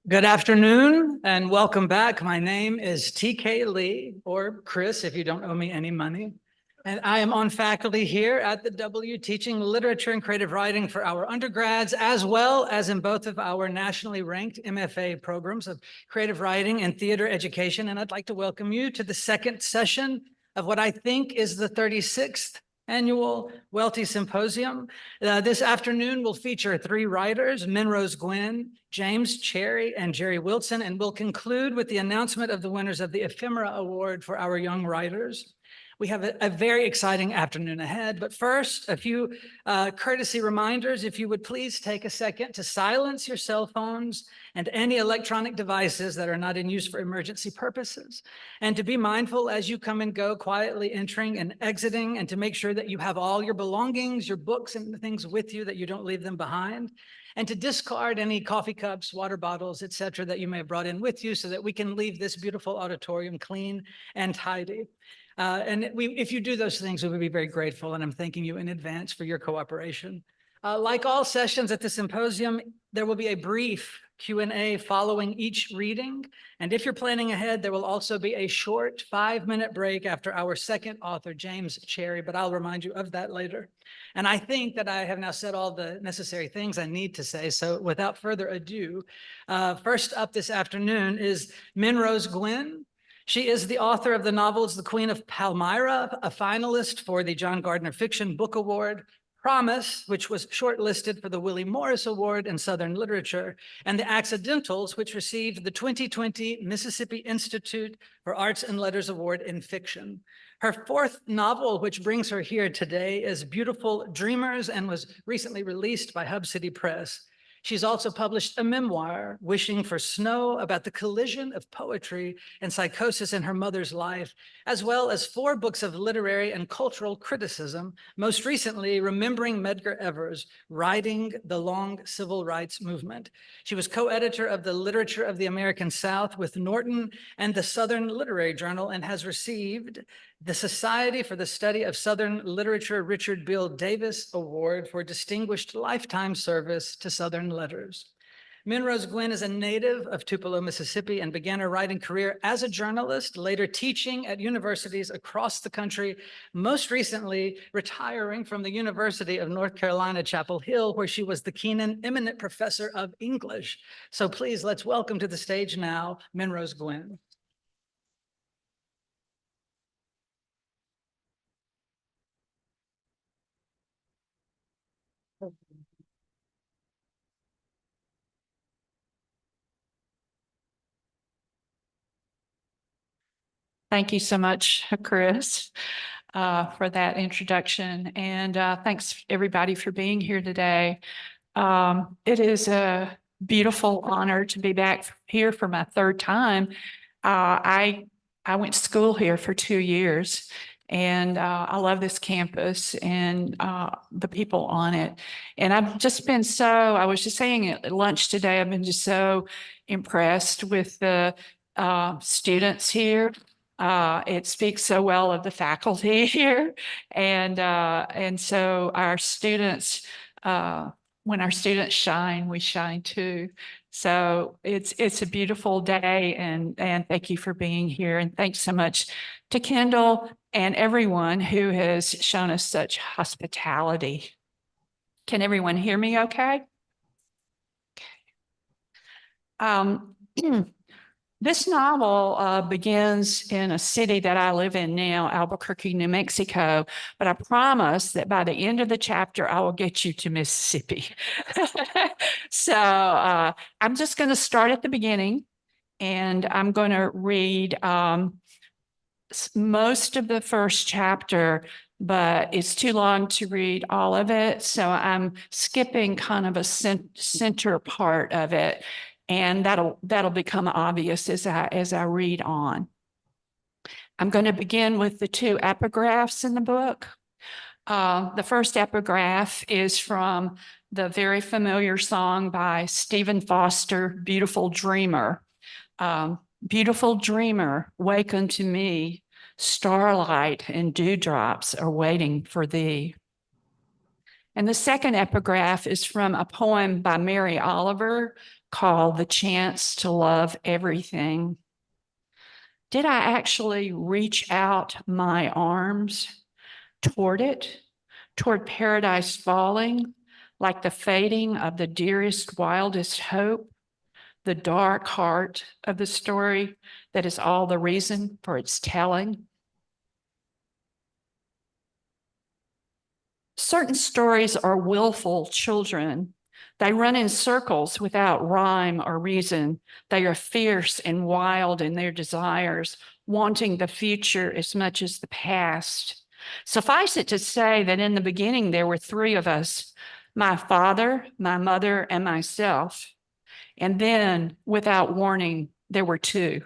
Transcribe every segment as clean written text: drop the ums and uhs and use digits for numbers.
Good afternoon and welcome back. My name is TK Lee, or Chris if you don't owe me any money. And I am on faculty here at the W teaching literature and creative writing for our undergrads, as well as in both of our nationally ranked MFA programs of creative writing and theater education. And I'd like to welcome you to the second session of what I think is the 36th annual Welty Symposium. This afternoon will feature three writers, Minrose Gwin, James Cherry, and Gerry Wilson, and we'll conclude with the announcement of the winners of the Ephemera Award for our young writers. We have a very exciting afternoon ahead, but first, a few courtesy reminders. If you would please take a second to silence your cell phones and any electronic devices that are not in use for emergency purposes, and to be mindful as you come and go, quietly entering and exiting, and to make sure that you have all your belongings, your books and things with you, that you don't leave them behind, and to discard any coffee cups, water bottles, etc., that you may have brought in with you so that we can leave this beautiful auditorium clean and tidy. If you do those things, we would be very grateful, and I'm thanking you in advance for your cooperation. Like all sessions at the symposium, there will be a brief Q&A following each reading. And if you're planning ahead, there will also be a short 5-minute break after our second author, James Cherry, but I'll remind you of that later. And I think that I have now said all the necessary things I need to say. So without further ado, first up this afternoon is Minrose Gwin. She is the author of the novels The Queen of Palmyra, a finalist for the John Gardner Fiction Book Award, Promise, which was shortlisted for the Willie Morris Award in Southern Literature, and The Accidentals, which received the 2020 Mississippi Institute for Arts and Letters Award in Fiction. Her fourth novel, which brings her here today, is Beautiful Dreamers and was recently released by Hub City Press. She's also published a memoir, Wishing for Snow, about the collision of poetry and psychosis in her mother's life, as well as 4 books of literary and cultural criticism, most recently Remembering Medgar Evers, Writing the Long Civil Rights Movement. She was co-editor of the Literature of the American South with Norton and the Southern Literary Journal, and has received the Society for the Study of Southern Literature Richard Bill Davis Award for Distinguished Lifetime Service to Southern Letters. Minrose Gwin is a native of Tupelo, Mississippi, and began her writing career as a journalist, later teaching at universities across the country, most recently retiring from the University of North Carolina, Chapel Hill, where she was the Keenan Eminent Professor of English. So please, let's welcome to the stage now, Minrose Gwin. Thank you so much, Chris, for that introduction. And thanks, everybody, for being here today. It is a beautiful honor to be back here for my third time. I went to school here for 2 years, and I love this campus and the people on it. And I've just been I was just saying at lunch today, I've been just so impressed with the students here. It speaks so well of the faculty here. And so our students, when our students shine, we shine too. So it's a beautiful day, and thank you for being here. And thanks so much to Kendall and everyone who has shown us such hospitality. Can everyone hear me okay? This novel begins in a city that I live in now, Albuquerque, New Mexico, but I promise that by the end of the chapter, I will get you to Mississippi. So I'm just going to start at the beginning, and I'm going to read most of the first chapter, but it's too long to read all of it. So I'm skipping kind of a center part of it. And that'll become obvious as I read on. I'm going to begin with the 2 epigraphs in the book. The first epigraph is from the very familiar song by Stephen Foster, Beautiful Dreamer. Beautiful dreamer, wake unto me, starlight and dewdrops are waiting for thee. And the second epigraph is from a poem by Mary Oliver called The Chance to Love Everything. Did I actually reach out my arms toward it, toward paradise falling, like the fading of the dearest, wildest hope, the dark heart of the story that is all the reason for its telling? Certain stories are willful children. They run in circles without rhyme or reason. They are fierce and wild in their desires, wanting the future as much as the past. Suffice it to say that in the beginning, there were three of us, my father, my mother, and myself. And then, without warning, there were two.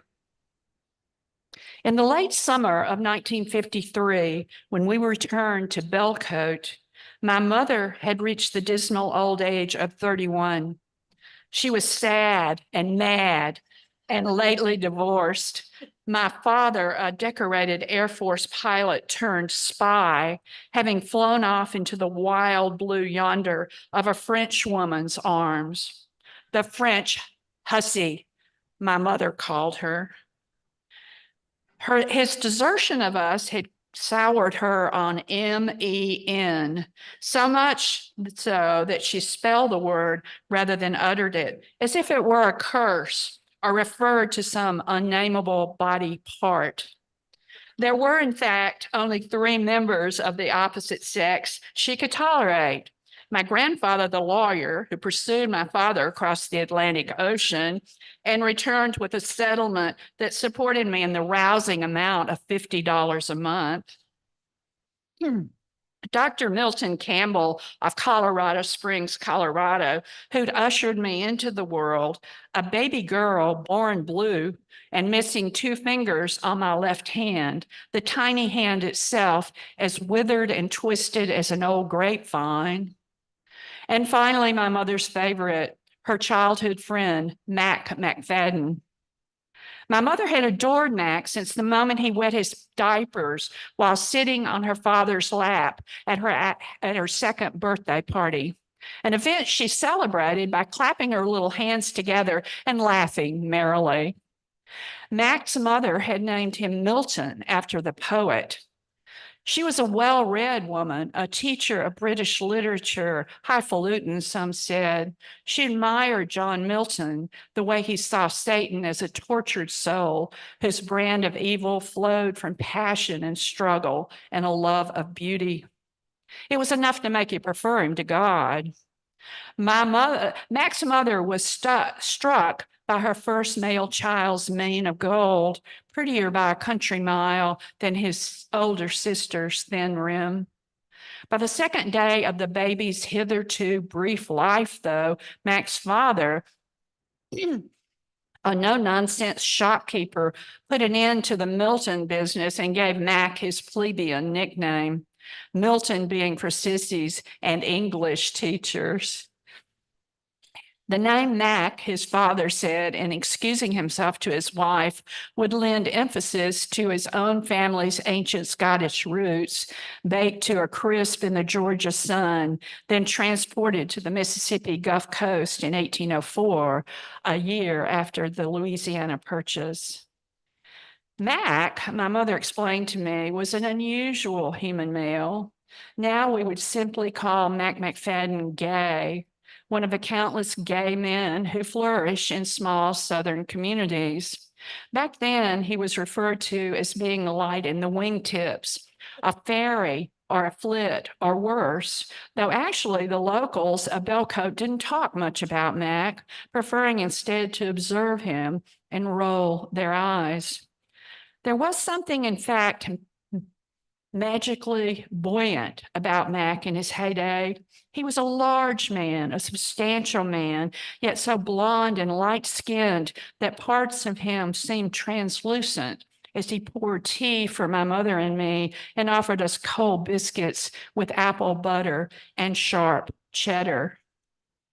In the late summer of 1953, when we returned to Belcote, my mother had reached the dismal old age of 31. She was sad and mad and lately divorced. My father, a decorated Air Force pilot turned spy, having flown off into the wild blue yonder of a French woman's arms. The French hussy, my mother called her. His desertion of us had soured her on MEN, so much so that she spelled the word rather than uttered it, as if it were a curse or referred to some unnameable body part. There were, in fact, only three members of the opposite sex she could tolerate. My grandfather, the lawyer, who pursued my father across the Atlantic Ocean and returned with a settlement that supported me in the rousing amount of $50 a month. Dr. Milton Campbell of Colorado Springs, Colorado, who'd ushered me into the world, a baby girl born blue and missing two fingers on my left hand, the tiny hand itself as withered and twisted as an old grapevine. And finally, my mother's favorite, her childhood friend, Mac McFadden. My mother had adored Mac since the moment he wet his diapers while sitting on her father's lap at her second birthday party, an event she celebrated by clapping her little hands together and laughing merrily. Mac's mother had named him Milton after the poet. She was a well-read woman, a teacher of British literature, highfalutin, some said. She admired John Milton, the way he saw Satan as a tortured soul, whose brand of evil flowed from passion and struggle and a love of beauty. It was enough to make you prefer him to God. Mac's mother was struck by her first male child's mane of gold, prettier by a country mile than his older sister's thin rim. By the second day of the baby's hitherto brief life, though, Mac's father, a no-nonsense shopkeeper, put an end to the Milton business and gave Mac his plebeian nickname, Milton being for sissies and English teachers. The name Mac, his father said, in excusing himself to his wife, would lend emphasis to his own family's ancient Scottish roots, baked to a crisp in the Georgia sun, then transported to the Mississippi Gulf Coast in 1804, a year after the Louisiana Purchase. Mac, my mother explained to me, was an unusual human male. Now we would simply call Mac McFadden gay, one of the countless gay men who flourish in small Southern communities. Back then, he was referred to as being light in the wingtips, a fairy or a flit or worse, though actually the locals of Belcote didn't talk much about Mac, preferring instead to observe him and roll their eyes. There was something, in fact, magically buoyant about Mac in his heyday. He was a large man, a substantial man, yet so blond and light-skinned that parts of him seemed translucent as he poured tea for my mother and me and offered us cold biscuits with apple butter and sharp cheddar.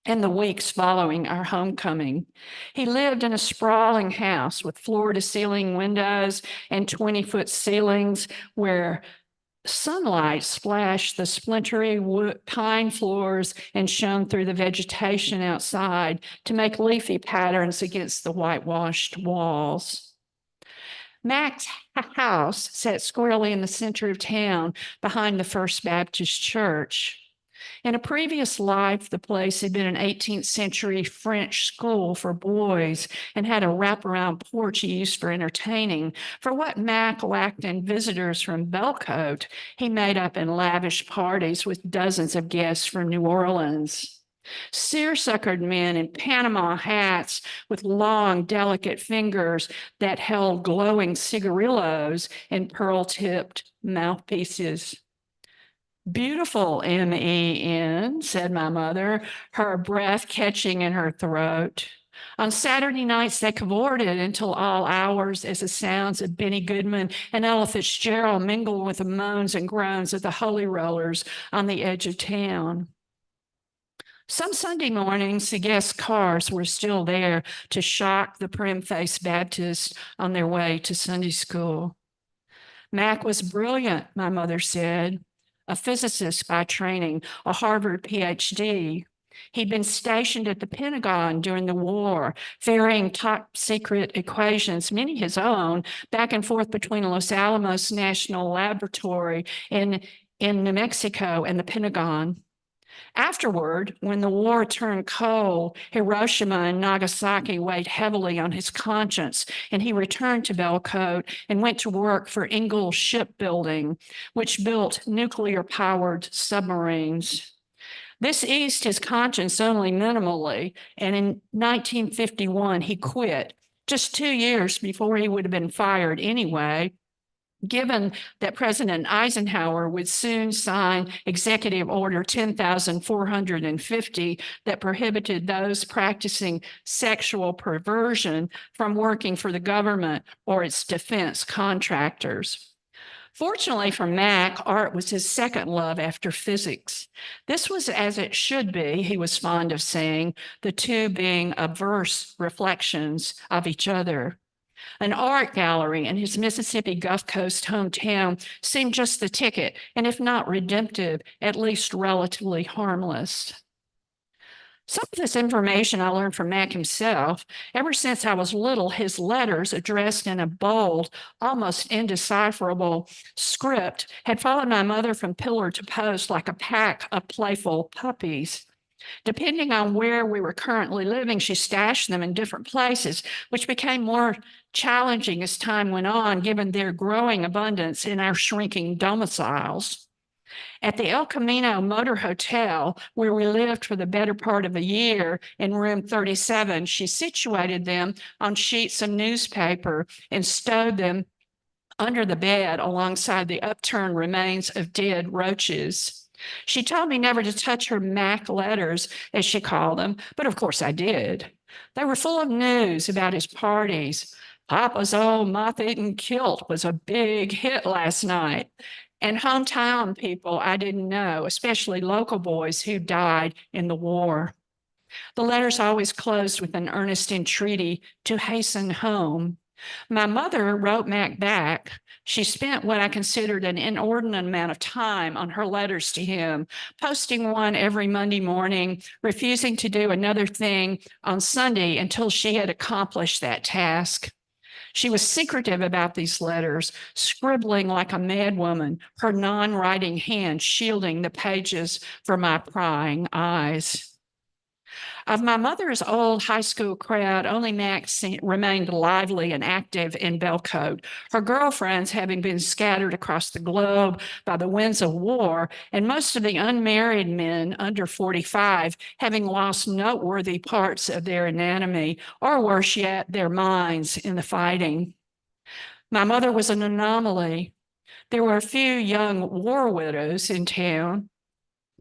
In the weeks following our homecoming, he lived in a sprawling house with floor-to-ceiling windows and 20-foot ceilings where Sunlight splashed the splintery pine floors and shone through the vegetation outside to make leafy patterns against the whitewashed walls. Mac's house sat squarely in the center of town behind the First Baptist Church. In a previous life, the place had been an 18th century French school for boys and had a wraparound porch used for entertaining. For what Mac lacked in visitors from Belcote, he made up in lavish parties with dozens of guests from New Orleans. Seersuckered men in Panama hats with long, delicate fingers that held glowing cigarillos and pearl-tipped mouthpieces. Beautiful, M-E-N, said my mother, her breath catching in her throat. On Saturday nights, they cavorted until all hours as the sounds of Benny Goodman and Ella Fitzgerald mingled with the moans and groans of the Holy Rollers on the edge of town. Some Sunday mornings, the guest cars were still there to shock the prim-faced Baptists on their way to Sunday school. Mac was brilliant, my mother said, a physicist by training, a Harvard PhD. He'd been stationed at the Pentagon during the war, ferrying top secret equations, many his own, back and forth between Los Alamos National Laboratory in New Mexico and the Pentagon. Afterward, when the war turned cold, Hiroshima and Nagasaki weighed heavily on his conscience, and he returned to Belcote and went to work for Ingalls Shipbuilding, which built nuclear-powered submarines. This eased his conscience only minimally, and in 1951, he quit, just 2 years before he would have been fired anyway, given that President Eisenhower would soon sign Executive Order 10,450 that prohibited those practicing sexual perversion from working for the government or its defense contractors. Fortunately for Mac, art was his second love after physics. This was as it should be, he was fond of saying, the two being averse reflections of each other. An art gallery in his Mississippi Gulf Coast hometown seemed just the ticket, and if not redemptive, at least relatively harmless. Some of this information I learned from Mac himself. Ever since I was little, his letters, addressed in a bold, almost indecipherable script, had followed my mother from pillar to post like a pack of playful puppies. Depending on where we were currently living, she stashed them in different places, which became more challenging as time went on, given their growing abundance in our shrinking domiciles. At the El Camino Motor Hotel, where we lived for the better part of a year in room 37, she situated them on sheets of newspaper and stowed them under the bed alongside the upturned remains of dead roaches. She told me never to touch her Mac letters, as she called them, but of course I did. They were full of news about his parties. Papa's old moth-eaten kilt was a big hit last night. And hometown people I didn't know, especially local boys who died in the war. The letters always closed with an earnest entreaty to hasten home. My mother wrote Mac back. She spent what I considered an inordinate amount of time on her letters to him, posting one every Monday morning, refusing to do another thing on Sunday until she had accomplished that task. She was secretive about these letters, scribbling like a madwoman, her non-writing hand shielding the pages from my prying eyes. Of my mother's old high school crowd, only Mac remained lively and active in Belcote, her girlfriends having been scattered across the globe by the winds of war, and most of the unmarried men under 45 having lost noteworthy parts of their anatomy, or worse yet, their minds in the fighting. My mother was an anomaly. There were a few young war widows in town,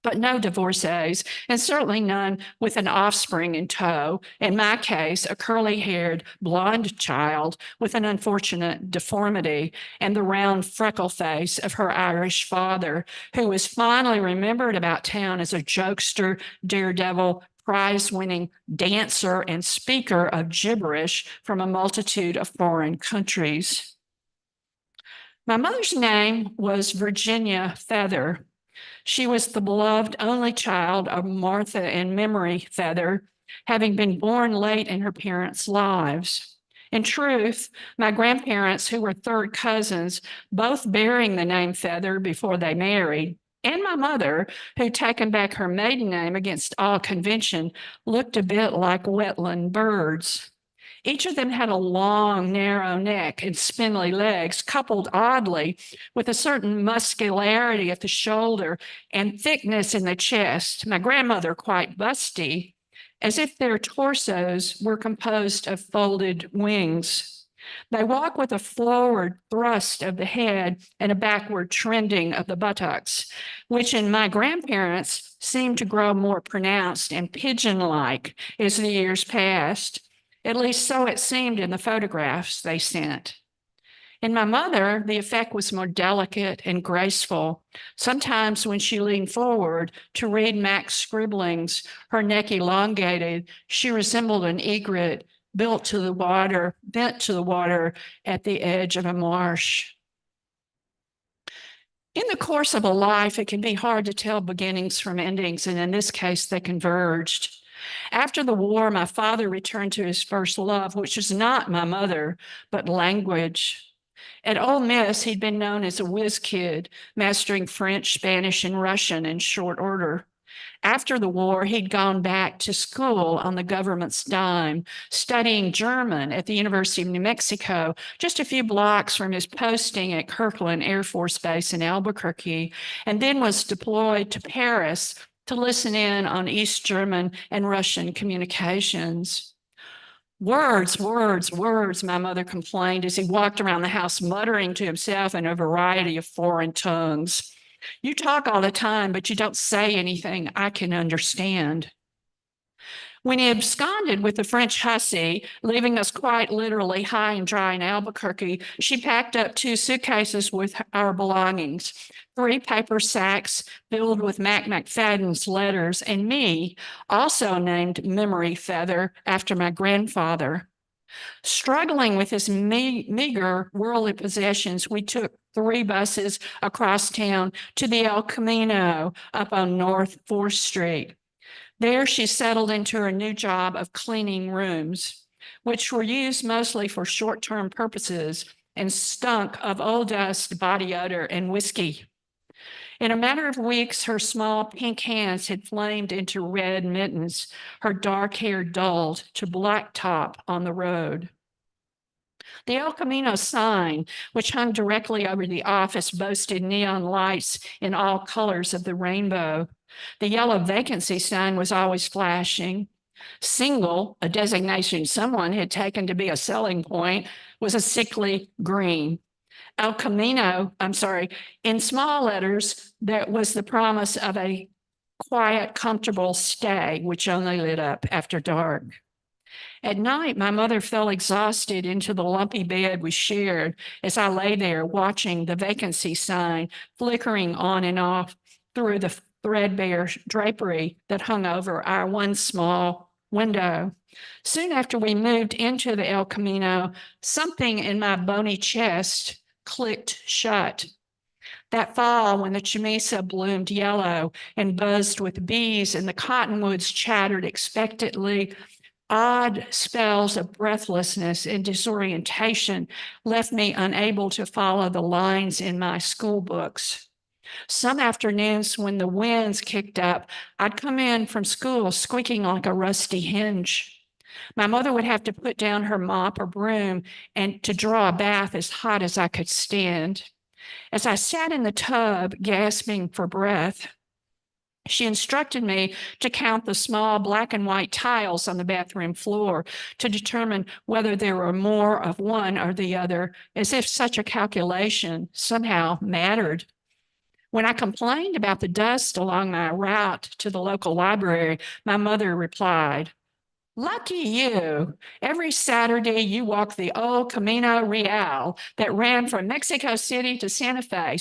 but no divorcees, and certainly none with an offspring in tow. In my case, a curly-haired, blonde child with an unfortunate deformity and the round freckle face of her Irish father, who was fondly remembered about town as a jokester, daredevil, prize-winning dancer, and speaker of gibberish from a multitude of foreign countries. My mother's name was Virginia Feather. She was the beloved only child of Martha and Memory Feather, having been born late in her parents' lives. In truth, my grandparents, who were third cousins, both bearing the name Feather before they married, and my mother, who'd taken back her maiden name against all convention, looked a bit like wetland birds. Each of them had a long, narrow neck and spindly legs, coupled oddly with a certain muscularity at the shoulder and thickness in the chest. My grandmother quite busty, as if their torsos were composed of folded wings. They walk with a forward thrust of the head and a backward trending of the buttocks, which in my grandparents seemed to grow more pronounced and pigeon-like as the years passed. At least so it seemed in the photographs they sent. In my mother, the effect was more delicate and graceful. Sometimes when she leaned forward to read Mac's scribblings, her neck elongated, she resembled an egret bent to the water at the edge of a marsh. In the course of a life, it can be hard to tell beginnings from endings, and in this case, they converged. After the war, my father returned to his first love, which was not my mother, but language. At Ole Miss, he'd been known as a whiz kid, mastering French, Spanish, and Russian in short order. After the war, he'd gone back to school on the government's dime, studying German at the University of New Mexico, just a few blocks from his posting at Kirkland Air Force Base in Albuquerque, and then was deployed to Paris to listen in on East German and Russian communications. Words, words, words, my mother complained as he walked around the house muttering to himself in a variety of foreign tongues. You talk all the time, but you don't say anything I can understand. When he absconded with the French hussy, leaving us quite literally high and dry in Albuquerque, she packed up 2 suitcases with our belongings, 3 paper sacks filled with Mac McFadden's letters, and me, also named Memory Feather after my grandfather. Struggling with his meager worldly possessions, we took 3 buses across town to the El Camino up on North 4th Street. There, she settled into her new job of cleaning rooms, which were used mostly for short-term purposes and stunk of old dust, body odor, and whiskey. In a matter of weeks, her small pink hands had flamed into red mittens, her dark hair dulled to blacktop on the road. The El Camino sign, which hung directly over the office, boasted neon lights in all colors of the rainbow. The yellow vacancy sign was always flashing. Single, a designation someone had taken to be a selling point, was a sickly green. In small letters, there was the promise of a quiet, comfortable stay, which only lit up after dark. At night, my mother fell exhausted into the lumpy bed we shared as I lay there watching the vacancy sign flickering on and off through the threadbare drapery that hung over our one small window. Soon after we moved into the El Camino, something in my bony chest clicked shut. That fall, when the chamisa bloomed yellow and buzzed with bees and the cottonwoods chattered expectantly, odd spells of breathlessness and disorientation left me unable to follow the lines in my school books. Some afternoons when the winds kicked up, I'd come in from school squeaking like a rusty hinge. My mother would have to put down her mop or broom and to draw a bath as hot as I could stand. As I sat in the tub, gasping for breath, she instructed me to count the small black and white tiles on the bathroom floor to determine whether there were more of one or the other, as if such a calculation somehow mattered. When I complained about the dust along my route to the local library, my mother replied, "Lucky you. Every Saturday you walk the old Camino Real that ran from Mexico City to Santa Fe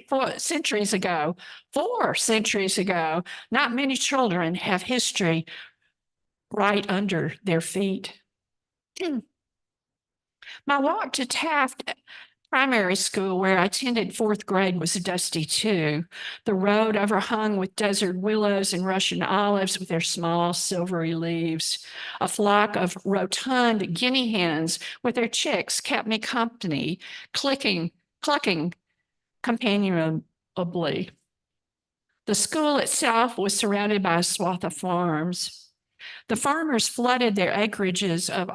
4 centuries ago. 4 centuries ago. Not many children have history right under their feet." My walk to Taft primary school where I attended fourth grade was dusty too. The road overhung with desert willows and Russian olives with their small silvery leaves. A flock of rotund guinea hens with their chicks kept me company, clucking companionably. The school itself was surrounded by a swath of farms. The farmers flooded their acreages of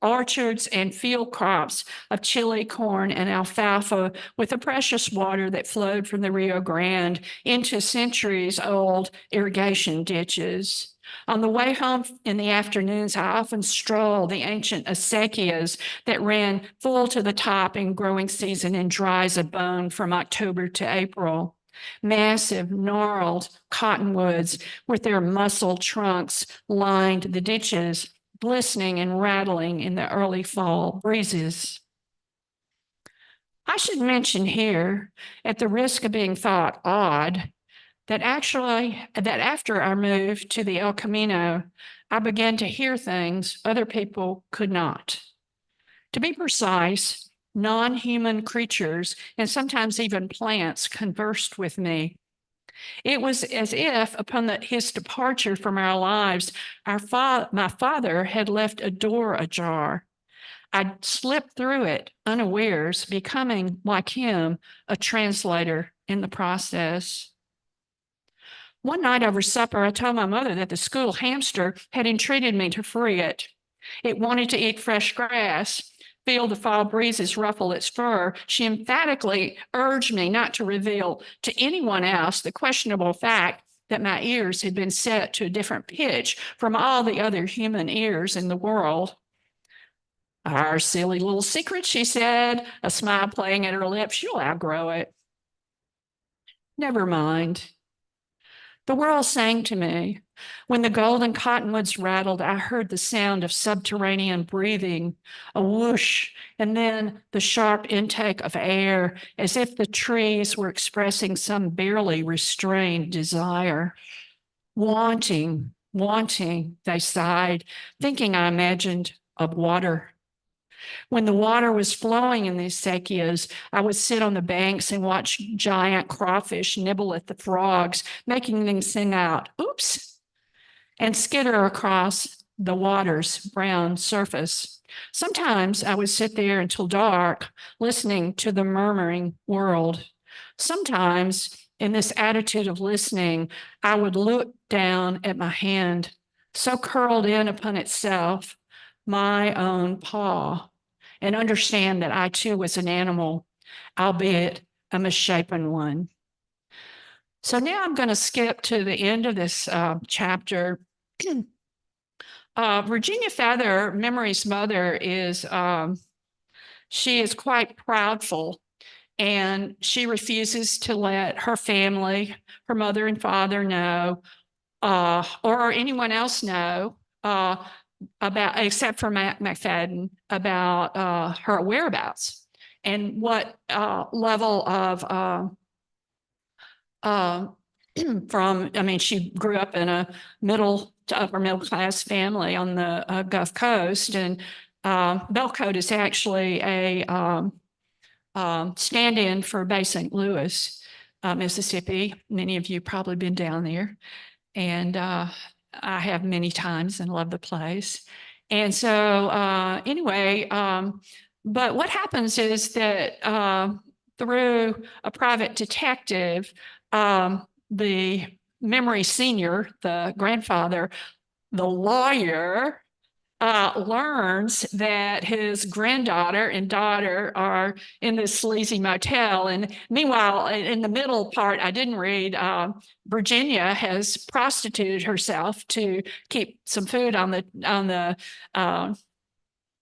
orchards and field crops of chili, corn, and alfalfa with the precious water that flowed from the Rio Grande into centuries-old irrigation ditches. On the way home in the afternoons, I often strolled the ancient acequias that ran full to the top in growing season and dry as a bone from October to April. Massive, gnarled cottonwoods with their muscle trunks lined the ditches, glistening and rattling in the early fall breezes. I should mention here, at the risk of being thought odd, that after our move to the El Camino, I began to hear things other people could not. To be precise, non-human creatures and sometimes even plants conversed with me. It was as if upon his departure from our lives, my father had left a door ajar. I'd slipped through it unawares, becoming, like him, a translator in the process. One night over supper, I told my mother that the school hamster had entreated me to free it. It wanted to eat fresh grass, feel the fall breezes ruffle its fur. She emphatically urged me not to reveal to anyone else the questionable fact that my ears had been set to a different pitch from all the other human ears in the world. Our silly little secret, she said, a smile playing at her lips. You'll outgrow it. Never mind. The world sang to me. When the golden cottonwoods rattled, I heard the sound of subterranean breathing, a whoosh, and then the sharp intake of air, as if the trees were expressing some barely restrained desire. Wanting, they sighed, thinking I imagined of water. When the water was flowing in these acequias, I would sit on the banks and watch giant crawfish nibble at the frogs, making them sing out, oops, and skitter across the water's brown surface. Sometimes I would sit there until dark, listening to the murmuring world. Sometimes, in this attitude of listening, I would look down at my hand, so curled in upon itself, my own paw, and understand that I too was an animal, albeit a misshapen one. So now I'm going to skip to the end of this chapter. Virginia Feather, Memory's mother, she is quite proudful, and she refuses to let her family, her mother and father know, or anyone else know, about, except for Matt McFadden, about her whereabouts and what level of she grew up in a middle to upper middle class family on the Gulf Coast, and Belcote is actually a stand-in for Bay St. Louis, Mississippi. Many of you probably been down there, and I have many times and love the place. And so anyway, but what happens is that through a private detective, the Memory Senior, the grandfather, the lawyer, learns that his granddaughter and daughter are in this sleazy motel. And meanwhile, in the middle part, I didn't read, Virginia has prostituted herself to keep some food on the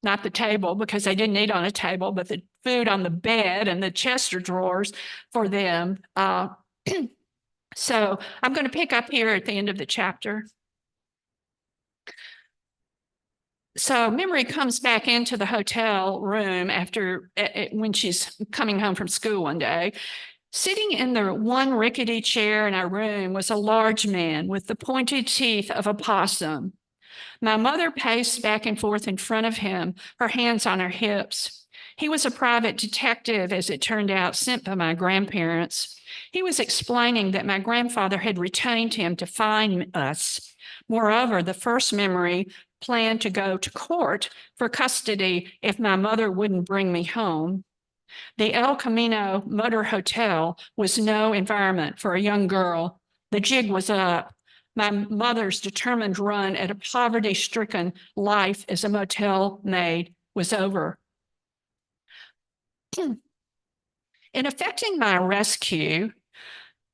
not the table, because they didn't eat on a table, but the food on the bed and the chest of drawers for them. So I'm going to pick up here at the end of the chapter. So Memory comes back into the hotel room after when she's coming home from school one day. Sitting in the one rickety chair in our room was a large man with the pointed teeth of a possum. My mother paced back and forth in front of him, her hands on her hips. He was a private detective, as it turned out, sent by my grandparents. He was explaining that my grandfather had retained him to find us. Moreover, the first memory planned to go to court for custody if my mother wouldn't bring me home. The El Camino Motor Hotel was no environment for a young girl. The jig was up. My mother's determined run at a poverty-stricken life as a motel maid was over. In effecting my rescue,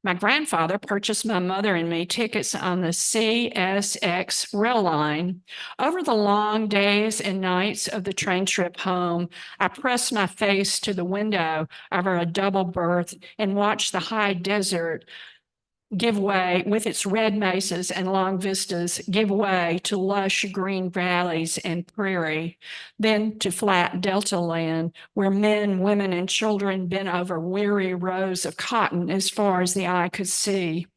my grandfather purchased my mother and me tickets on the CSX rail line. Over the long days and nights of the train trip home, I pressed my face to the window of our double berth and watched the high desert give way, with its red mesas and long vistas, give way to lush green valleys and prairie, then to flat delta land where men, women, and children bent over weary rows of cotton as far as the eye could see.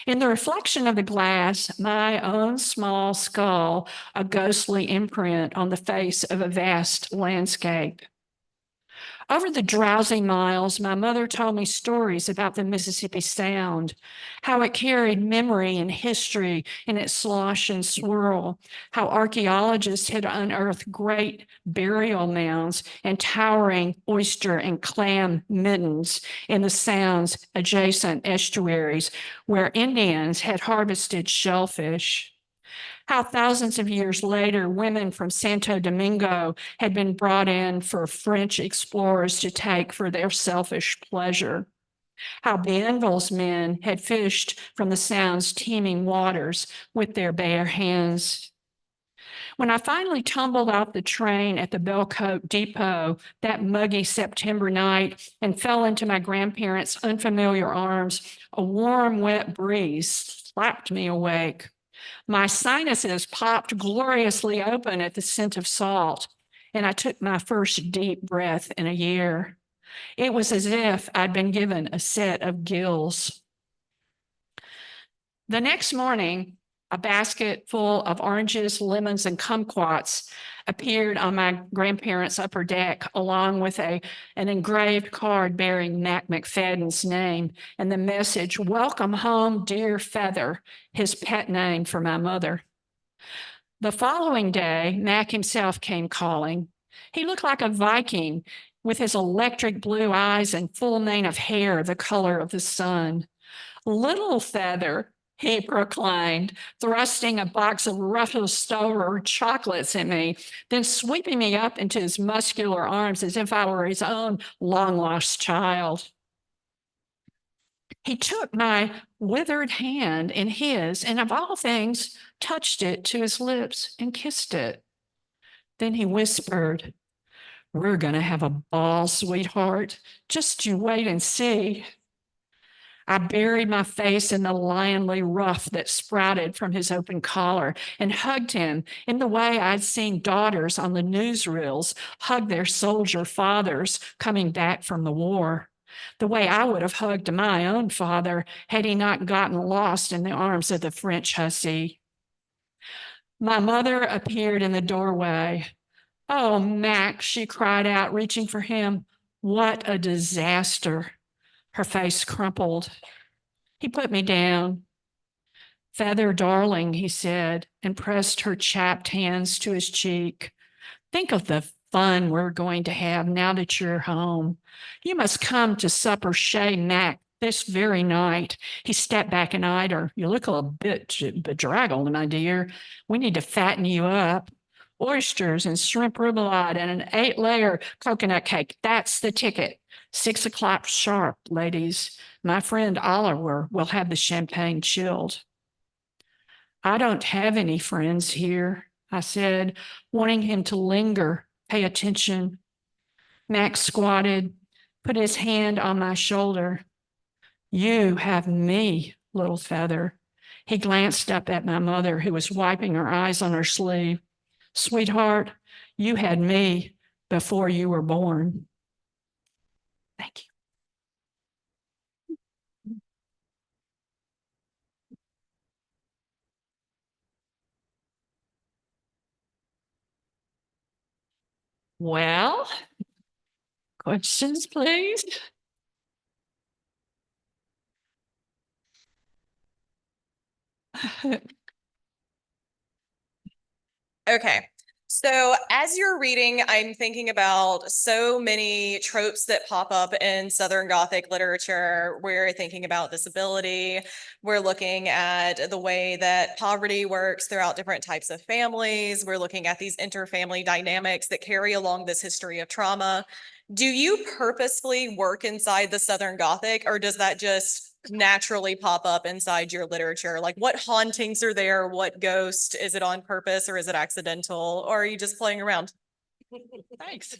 In the reflection of the glass, my own small skull, a ghostly imprint on the face of a vast landscape. Over the drowsy miles, my mother told me stories about the Mississippi Sound, how it carried memory and history in its slosh and swirl, how archaeologists had unearthed great burial mounds and towering oyster and clam middens in the Sound's adjacent estuaries where Indians had harvested shellfish. How thousands of years later, women from Santo Domingo had been brought in for French explorers to take for their selfish pleasure. How Bienville's men had fished from the Sound's teeming waters with their bare hands. When I finally tumbled off the train at the Bellcote Depot that muggy September night and fell into my grandparents' unfamiliar arms, a warm, wet breeze slapped me awake. My sinuses popped gloriously open at the scent of salt, and I took my first deep breath in a year. It was as if I'd been given a set of gills. The next morning, a basket full of oranges, lemons, and kumquats appeared on my grandparents' upper deck, along with an engraved card bearing Mac McFadden's name and the message, "Welcome home, dear Feather," his pet name for my mother. The following day, Mac himself came calling. He looked like a Viking with his electric blue eyes and full mane of hair the color of the sun. "Little Feather," he proclaimed, thrusting a box of Ruffles Stover chocolates at me, then sweeping me up into his muscular arms as if I were his own long-lost child. He took my withered hand in his, and of all things, touched it to his lips and kissed it. Then he whispered, "We're going to have a ball, sweetheart. Just you wait and see." I buried my face in the lionly ruff that sprouted from his open collar and hugged him in the way I'd seen daughters on the newsreels hug their soldier fathers coming back from the war, the way I would have hugged my own father had he not gotten lost in the arms of the French hussy. My mother appeared in the doorway. "Oh, Mac," she cried out, reaching for him. "What a disaster." Her face crumpled. He put me down. "Feather, darling," he said, and pressed her chapped hands to his cheek. "Think of the fun we're going to have now that you're home. You must come to supper Chez Mac this very night." He stepped back and eyed her. "You look a bit bedraggled, my dear. We need to fatten you up. Oysters and shrimp remoulade and an 8-layer coconut cake. That's the ticket. 6 o'clock sharp, ladies. My friend Oliver will have the champagne chilled." "I don't have any friends here," I said, wanting him to linger, pay attention. Max squatted, put his hand on my shoulder. "You have me, little Feather." He glanced up at my mother, who was wiping her eyes on her sleeve. "Sweetheart, you had me before you were born." Thank you. Well, Questions, please? Okay. So as you're reading, I'm thinking about so many tropes that pop up in Southern Gothic literature. We're thinking about disability. We're looking at the way that poverty works throughout different types of families. We're looking at these interfamily dynamics that carry along this history of trauma. Do you purposefully work inside the Southern Gothic, or does that just naturally pop up inside your literature? Like, what hauntings are there? What ghost? Is it on purpose or is it accidental? Or are you just playing around? Thanks.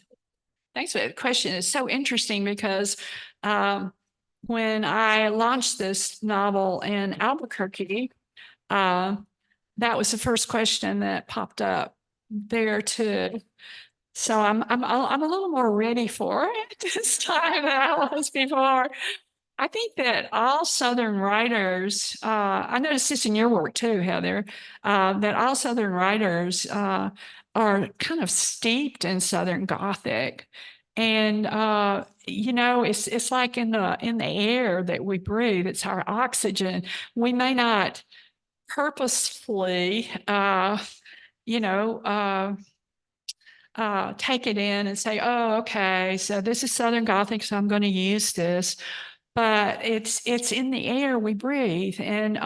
Thanks for the question. It's so interesting because when I launched this novel in Albuquerque, that was the first question that popped up there too. So I'm a little more ready for it this time than I was before. I think that all Southern writers, I noticed this in your work too, Heather, that all Southern writers are kind of steeped in Southern Gothic. And it's like in the air that we breathe, it's our oxygen. We may not purposefully take it in and say, oh, okay, so this is Southern Gothic, so I'm going to use this. But it's in the air we breathe. And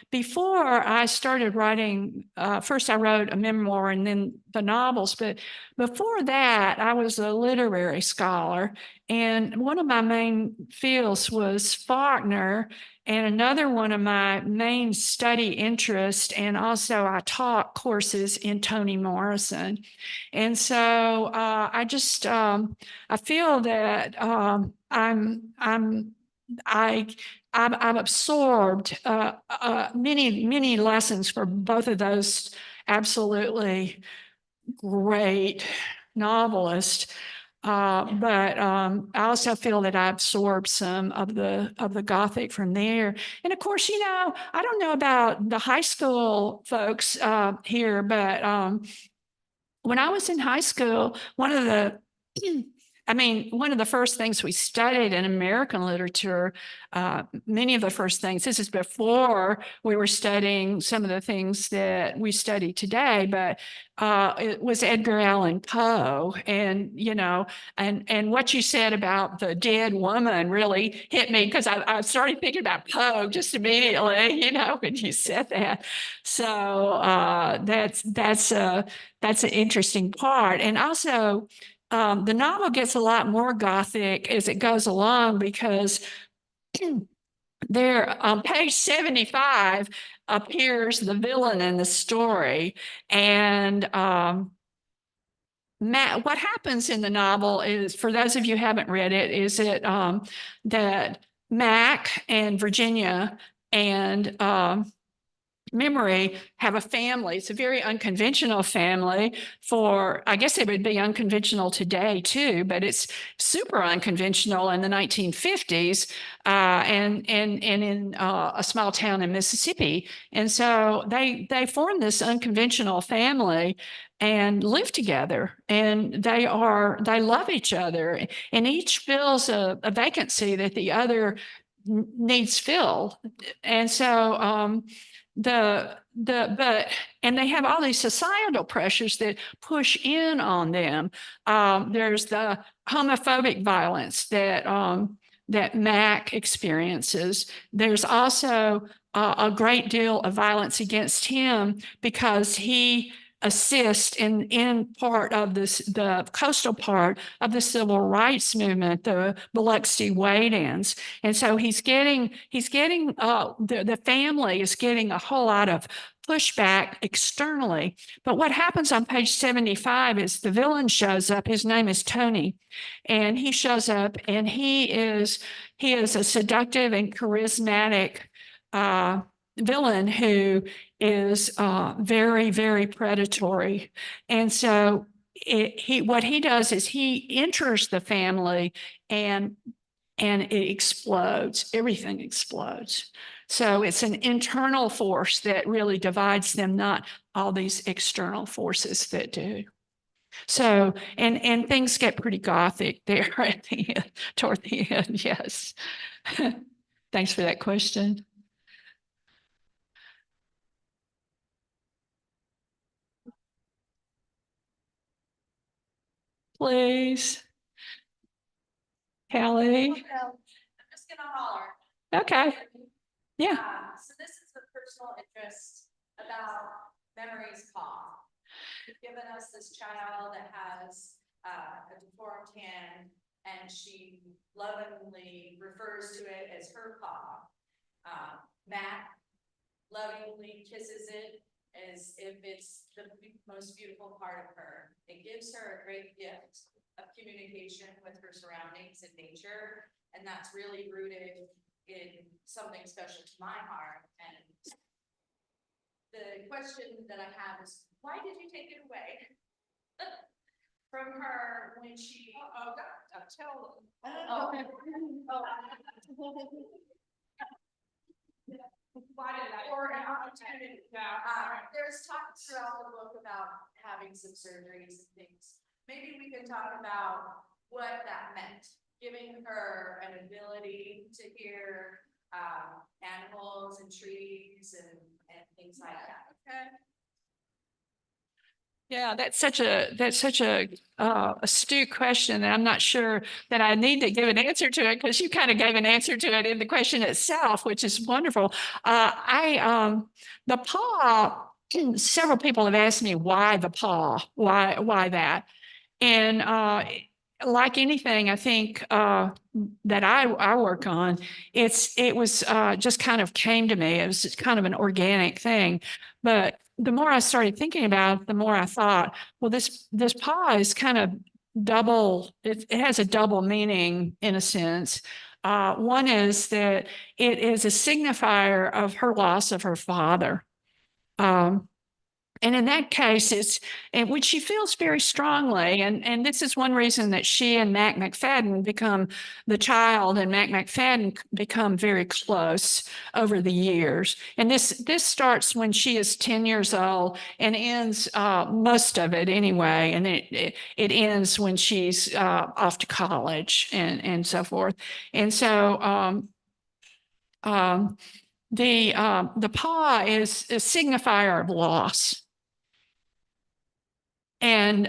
before I started writing, first I wrote a memoir and then the novels. But before that, I was a literary scholar. And one of my main fields was Faulkner. And another one of my main study interests, and also I taught courses in Toni Morrison. And so I feel that I've absorbed many lessons for both of those absolutely great novelists. But I also feel that I absorbed some of the Gothic from there. And of course, I don't know about the high school folks here, but when I was in high school, one of the first things we studied in American literature, many of the first things, this is before we were studying some of the things that we study today, but it was Edgar Allan Poe. And, and what you said about the dead woman really hit me because I started thinking about Poe just immediately, when you said that. So that's an interesting part. And also, the novel gets a lot more Gothic as it goes along because there on page 75 appears the villain in the story. And what happens in the novel is, for those of you who haven't read it, is that Mac and Virginia and Memory have a family. It's a very unconventional family I guess it would be unconventional today too, but it's super unconventional in the 1950s and in a small town in Mississippi. And so they form this unconventional family and live together, and they love each other, and each fills a vacancy that the other needs filled. And so and they have all these societal pressures that push in on them. There's the homophobic violence that Mac experiences. There's also a great deal of violence against him because he assists in part of the coastal part of the civil rights movement, the Biloxi wait-ins. And so he's getting the family is getting a whole lot of pushback externally. But what happens on page 75 is the villain shows up. His name is Tony, and he shows up, and he is a seductive and charismatic villain who is very, very predatory. And so what he does is he enters the family and it explodes. Everything explodes. So it's an internal force that really divides them, not all these external forces that do. So, and things get pretty gothic there at the end, toward the end, yes. Thanks for that question. Please. Kelly. I'm just gonna holler. Okay. Yeah. So this is the personal interest about Memory's paw. You've given us this child that has a deformed hand, and she lovingly refers to it as her paw. Matt lovingly kisses it as if it's the most beautiful part of her. It gives her a great gift of communication with her surroundings and nature, and that's really rooted in something special to my heart. And the question that I have is, why did you take it away from her when she? Tell. Why did I? Or an opportunity. There's talk throughout the book about having some surgeries and things. Maybe we can talk about what that meant, giving her an ability to hear animals and trees and things like that. Okay. Yeah, that's such a astute question. And I'm not sure that I need to give an answer to it because you kind of gave an answer to it in the question itself, which is wonderful. The paw, several people have asked me why the paw, why that? And like anything, I think that I work on, it was just kind of came to me. It was kind of an organic thing, but the more I started thinking about it, the more I thought, well, this paw is kind of double. It has a double meaning in a sense. One is that it is a signifier of her loss of her father. And in that case, which she feels very strongly. And this is one reason that she and Mac McFadden the child and Mac McFadden become very close over the years. And this starts when she is 10 years old and ends, most of it anyway. And it ends when she's off to college and so forth. And so, the paw is a signifier of loss. And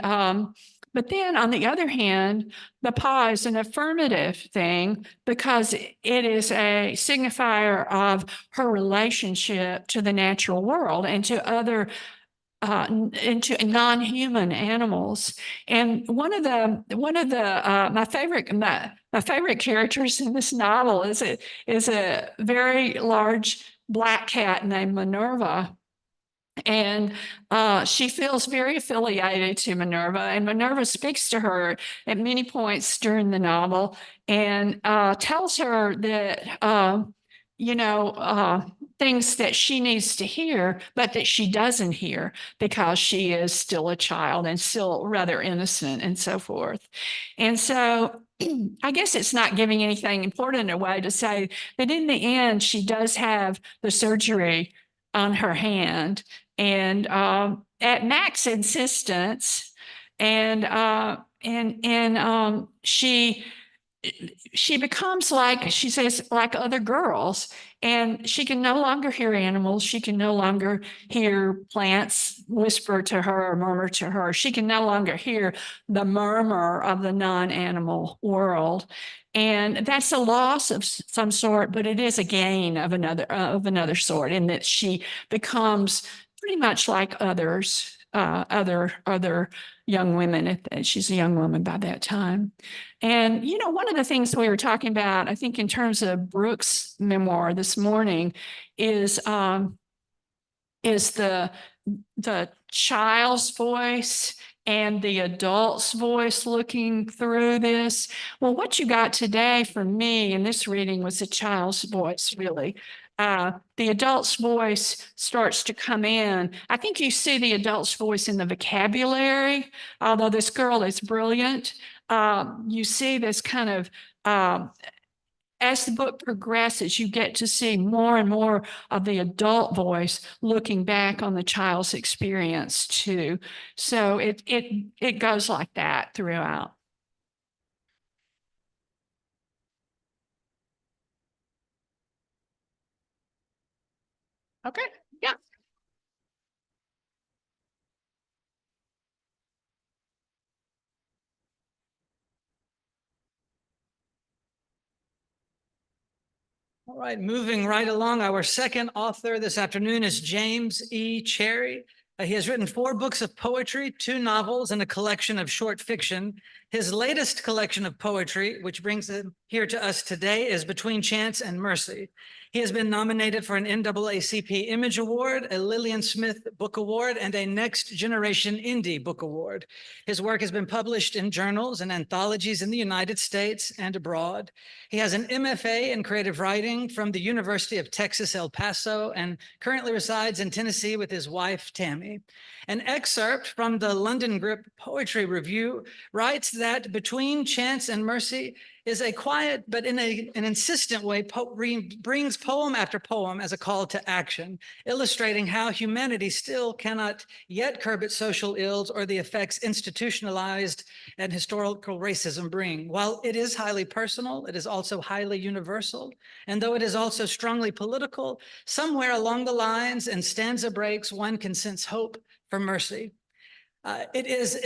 but then on the other hand, the paw is an affirmative thing because it is a signifier of her relationship to the natural world and to other into non-human animals. And one of the my favorite characters in this novel is a very large black cat named Minerva. And she feels very affiliated to Minerva, and Minerva speaks to her at many points during the novel and tells her that, things that she needs to hear, but that she doesn't hear because she is still a child and still rather innocent and so forth. And so I guess it's not giving anything important away to say that in the end, she does have the surgery on her hand. And at Mac's insistence, and she becomes like, she says, like other girls, and she can no longer hear animals. She can no longer hear plants whisper to her or murmur to her. She can no longer hear the murmur of the non-animal world. And that's a loss of some sort, but it is a gain of another sort in that she becomes pretty much like others, other young women. She's a young woman by that time. And, one of the things we were talking about, I think in terms of Brooks' memoir this morning is the child's voice and the adult's voice looking through this. Well, what you got today from me in this reading was the child's voice, really. The adult's voice starts to come in. I think you see the adult's voice in the vocabulary, although this girl is brilliant. You see this kind of as the book progresses, you get to see more and more of the adult voice looking back on the child's experience too. So it goes like that throughout. Okay, yeah. All right, moving right along, our second author this afternoon is James E. Cherry. He has written 4 books of poetry, 2 novels, and a collection of short fiction. His latest collection of poetry, which brings him here to us today, is Between Chance and Mercy. He has been nominated for an NAACP Image Award, a Lillian Smith Book Award, and a Next Generation Indie Book Award. His work has been published in journals and anthologies in the United States and abroad. He has an MFA in creative writing from the University of Texas, El Paso, and currently resides in Tennessee with his wife, Tammy. An excerpt from the London Grip Poetry Review writes that Between Chance and Mercy is a quiet but in an insistent way brings poem after poem as a call to action, illustrating how humanity still cannot yet curb its social ills or the effects institutionalized and historical racism bring. While it is highly personal, it is also highly universal. And though it is also strongly political, somewhere along the lines and stanza breaks, one can sense hope for mercy. It is,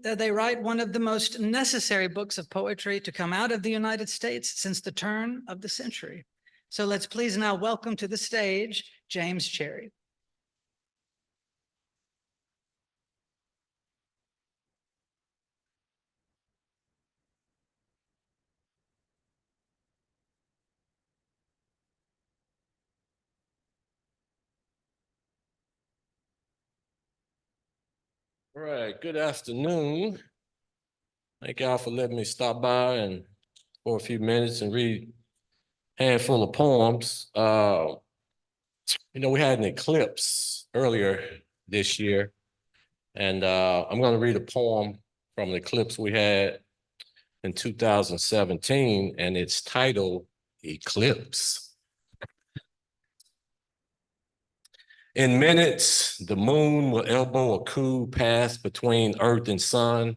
they write, one of the most necessary books of poetry to come out of the United States since the turn of the century. So let's please now welcome to the stage, James Cherry. All right, good afternoon. Thank y'all for letting me stop by and for a few minutes and read a handful of poems. We had an eclipse earlier this year, and I'm going to read a poem from an eclipse we had in 2017, and it's titled Eclipse. In minutes, the moon will elbow a cool path between earth and sun,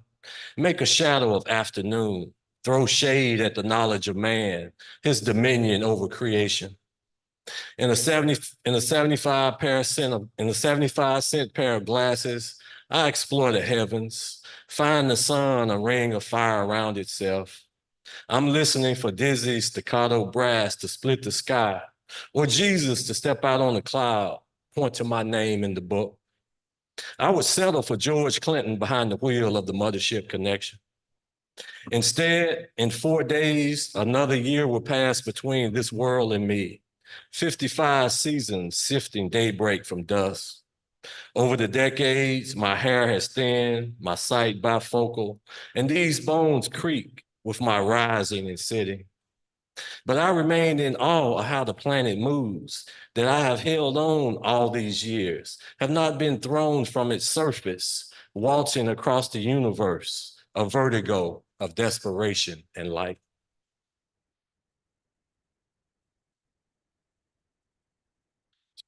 make a shadow of afternoon, throw shade at the knowledge of man, his dominion over creation. In a 75 cent pair of glasses, I explore the heavens, find the sun a ring of fire around itself. I'm listening for dizzy staccato brass to split the sky, or Jesus to step out on a cloud, point to my name in the book. I would settle for George Clinton behind the wheel of the Mothership Connection. Instead, in 4 days, another year will pass between this world and me. 55 seasons sifting daybreak from dusk. Over the decades, my hair has thinned, my sight bifocal, and these bones creak with my rising and sitting. But I remain in awe of how the planet moves, that I have held on all these years, have not been thrown from its surface, waltzing across the universe, a vertigo of desperation and life.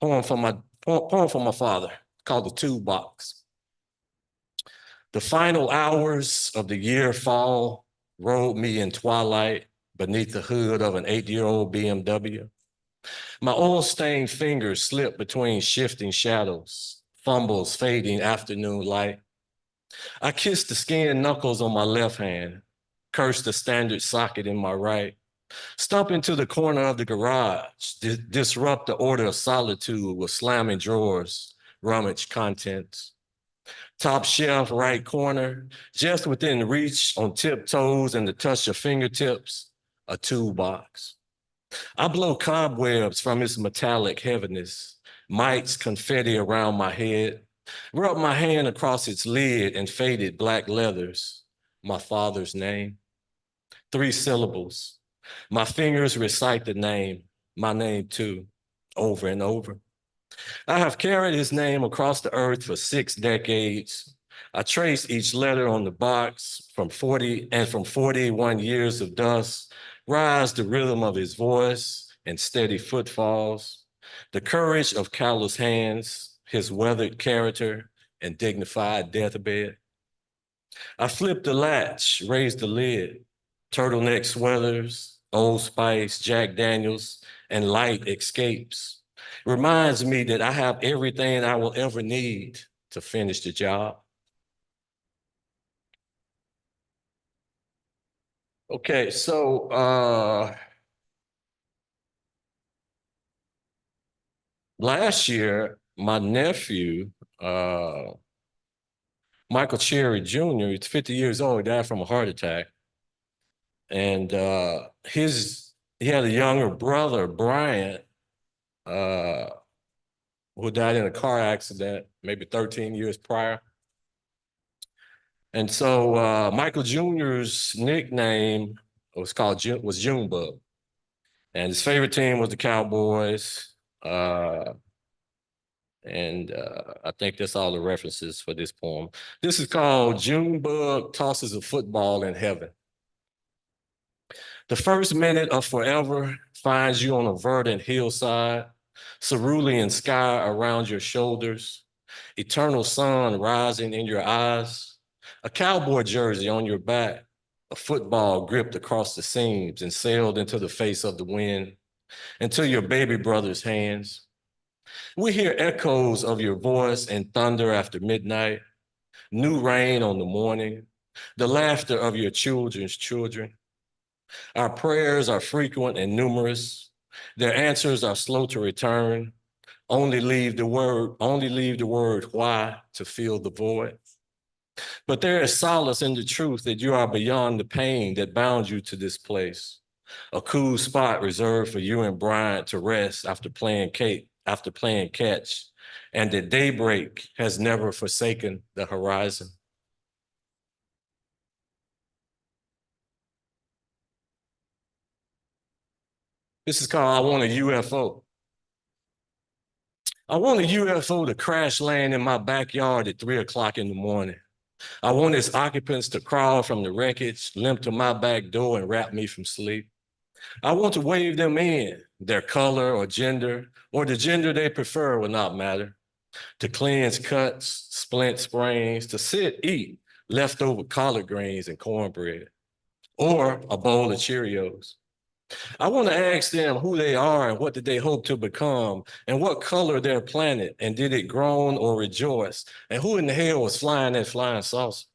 Poem from my father called The Toolbox. The final hours of the year fall rolled me in twilight beneath the hood of an 8-year-old BMW. My oil-stained fingers slip between shifting shadows, fumbles fading afternoon light. I kiss the skin knuckles on my left hand, curse the standard socket in my right, stomp into the corner of the garage, disrupt the order of solitude with slamming drawers, rummage contents. Top shelf right corner, just within reach on tiptoes and the touch of fingertips, a toolbox. I blow cobwebs from its metallic heaviness, mites confetti around my head, rub my hand across its lid and faded black leathers, my father's name. 3 syllables. My fingers recite the name, my name too, over and over. I have carried his name across the earth for 6 decades. I trace each letter on the box from 41 years of dust, Rise the rhythm of his voice and steady footfalls, the courage of callous hands, his weathered character and dignified deathbed. I flip the latch, raise the lid, turtleneck sweaters, Old Spice, Jack Daniels, and light escapes. Reminds me that I have everything I will ever need to finish the job. Okay, so last year, my nephew, Michael Cherry Jr., he's 50 years old, he died from a heart attack. And he had a younger brother, Brian, who died in a car accident maybe 13 years prior. And so Michael Jr.'s nickname was Junebug. And his favorite team was the Cowboys. And I think that's all the references for this poem. This is called Junebug Tosses a Football in Heaven. The first minute of forever finds you on a verdant hillside, cerulean sky around your shoulders, eternal sun rising in your eyes, a cowboy jersey on your back, a football gripped across the seams and sailed into the face of the wind, into your baby brother's hands. We hear echoes of your voice and thunder after midnight, new rain on the morning, the laughter of your children's children. Our prayers are frequent and numerous. Their answers are slow to return. Only leave the word why to fill the void. But there is solace in the truth that you are beyond the pain that bound you to this place. A cool spot reserved for you and Bryant to rest after playing catch, and that daybreak has never forsaken the horizon. This is called I Want a UFO. I want a UFO to crash land in my backyard at 3 o'clock in the morning. I want its occupants to crawl from the wreckage, limp to my back door and wrap me from sleep. I want to wave them in. Their color or the gender they prefer will not matter. To cleanse cuts, splint sprains, to sit, eat leftover collard greens and cornbread, or a bowl of Cheerios. I want to ask them who they are and what did they hope to become and what color their planet and did it groan or rejoice and who in the hell was flying that flying saucer.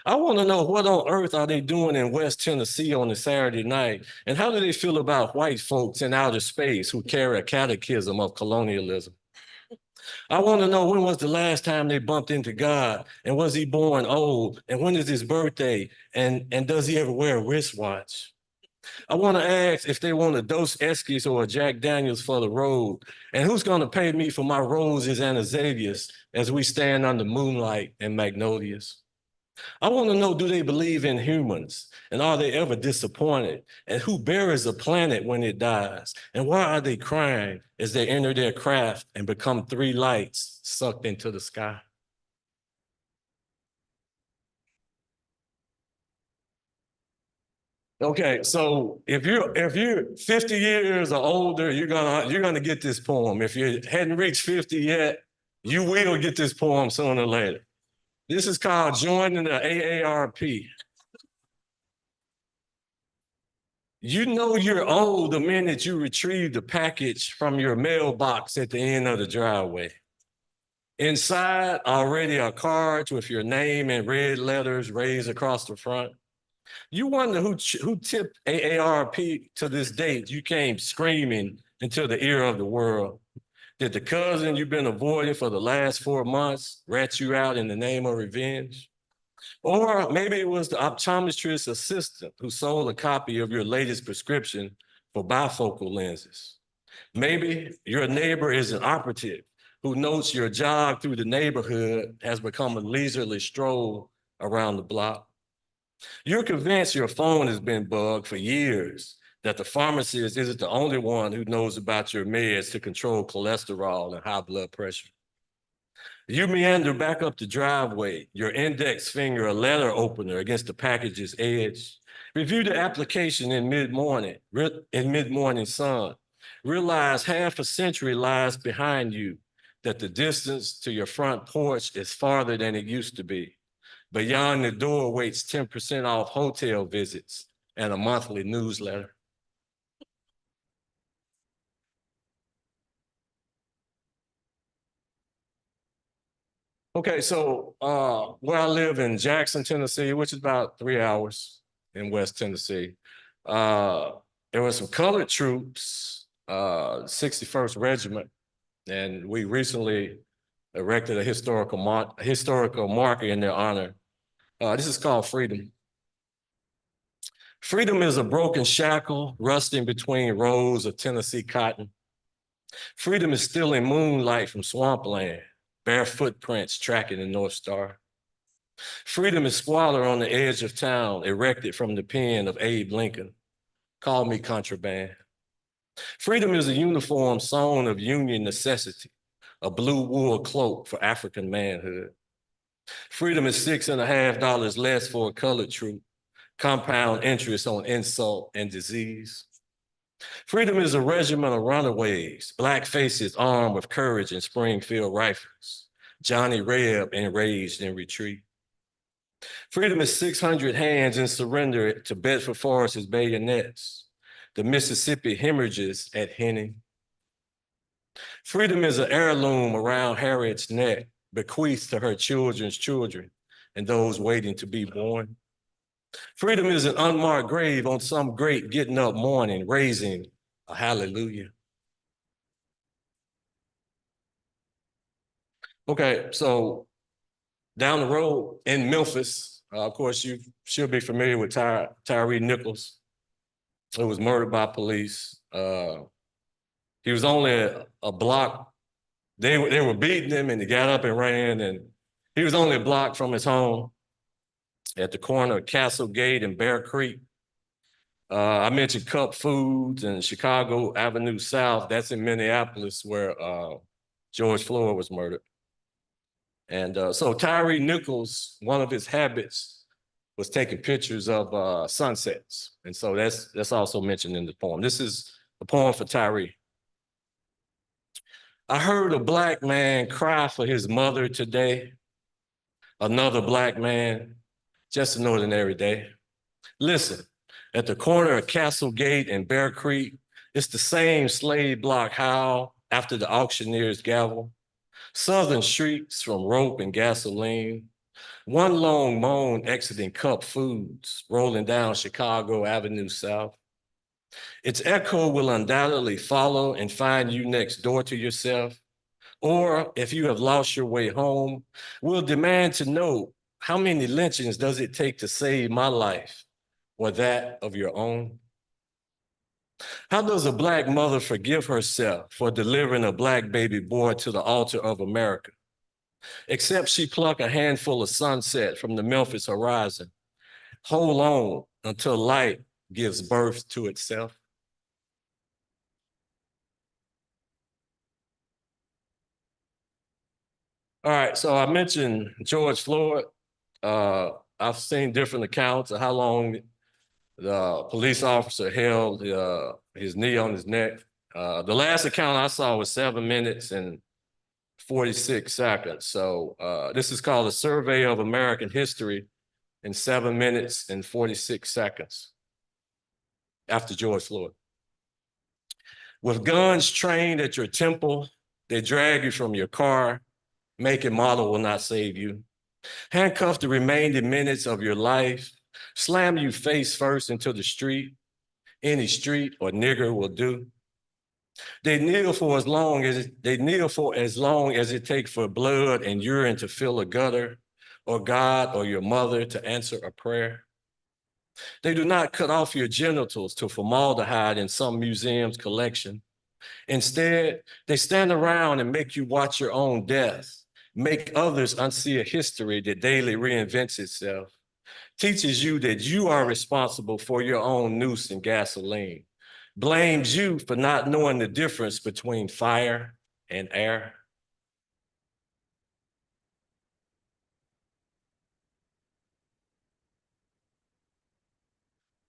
I want to know what on earth are they doing in West Tennessee on a Saturday night and how do they feel about white folks in outer space who carry a catechism of colonialism. I want to know when was the last time they bumped into God and was he born old and when is his birthday and does he ever wear a wristwatch? I want to ask if they want a Dos Equis or a Jack Daniels for the road, and who's going to pay me for my roses and azaleas as we stand under moonlight and magnolias. I want to know, do they believe in humans, and are they ever disappointed, and who buries a planet when it dies, and why are they crying as they enter their craft and become 3 lights sucked into the sky? Okay, so if you're 50 years or older, you're gonna get this poem. If you hadn't reached 50 yet, you will get this poem sooner or later. This is called Joining the AARP. You know you're old the minute you retrieve the package from your mailbox at the end of the driveway. Inside, already are cards with your name in red letters raised across the front. You wonder who tipped AARP to this date. You came screaming into the ear of the world. Did the cousin you've been avoiding for the last 4 months rat you out in the name of revenge? Or maybe it was the optometrist assistant who sold a copy of your latest prescription for bifocal lenses. Maybe your neighbor is an operative who notes your jog through the neighborhood has become a leisurely stroll around the block. You're convinced your phone has been bugged for years, that the pharmacist isn't the only one who knows about your meds to control cholesterol and high blood pressure. You meander back up the driveway, your index finger a letter opener against the package's edge, Review the application in mid-morning sun. Realize half a century lies behind you, that the distance to your front porch is farther than it used to be. Beyond the door waits 10% off hotel visits and a monthly newsletter. Okay, so where I live in Jackson, Tennessee, which is about 3 hours in West Tennessee, there were some colored troops, 61st Regiment, and we recently erected a historical marker in their honor. This is called Freedom. Freedom is a broken shackle rusting between rows of Tennessee cotton. Freedom is stealing moonlight from swampland, bare footprints tracking the North Star. Freedom is squalor on the edge of town, erected from the pen of Abe Lincoln. Call me contraband. Freedom is a uniform sewn of Union necessity, a blue wool cloak for African manhood. Freedom is $6.50 less for a colored troop, compound interest on insult and disease. Freedom is a regiment of runaways, black faces armed with courage and Springfield rifles, Johnny Reb enraged in retreat. Freedom is 600 hands in surrender to Bedford Forest's bayonets, the Mississippi hemorrhages at Henning. Freedom is an heirloom around Harriet's neck, bequeathed to her children's children and those waiting to be born. Freedom is an unmarked grave on some great getting up morning, raising a hallelujah. Okay, so down the road in Memphis, of course, you should be familiar with Tyree Nichols, who was murdered by police. He was only a block. They were beating him and he got up and ran, and he was only a block from his home at the corner of Castle Gate and Bear Creek. I mentioned Cup Foods and Chicago Avenue South. That's in Minneapolis, where George Floyd was murdered. And so Tyree Nichols, one of his habits was taking pictures of sunsets. And so that's also mentioned in the poem. This is a poem for Tyree. I heard a black man cry for his mother today. Another black man, just an ordinary day. Listen, at the corner of Castle Gate and Bear Creek, it's the same slave block howl after the auctioneer's gavel. Southern shrieks from rope and gasoline. One long moan exiting Cup Foods, rolling down Chicago Avenue South. Its echo will undoubtedly follow and find you next door to yourself. Or if you have lost your way home, we'll demand to know, how many lynchings does it take to save my life or that of your own? How does a black mother forgive herself for delivering a black baby boy to the altar of America? Except she pluck a handful of sunset from the Memphis horizon. Hold on until light gives birth to itself. All right, so I mentioned George Floyd. I've seen different accounts of how long the police officer held his knee on his neck. The last account I saw was 7 minutes and 46 seconds. So this is called a Survey of American History in 7 minutes and 46 seconds after George Floyd. With guns trained at your temple, they drag you from your car. Make and model will not save you. Handcuff the remaining minutes of your life. Slam you face first into the street. Any street or nigger will do. They kneel for as long as it takes for blood and urine to fill a gutter, or God or your mother to answer a prayer. They do not cut off your genitals to formaldehyde in some museum's collection. Instead, they stand around and make you watch your own death, make others unsee a history that daily reinvents itself, teaches you that you are responsible for your own noose and gasoline, blames you for not knowing the difference between fire and air.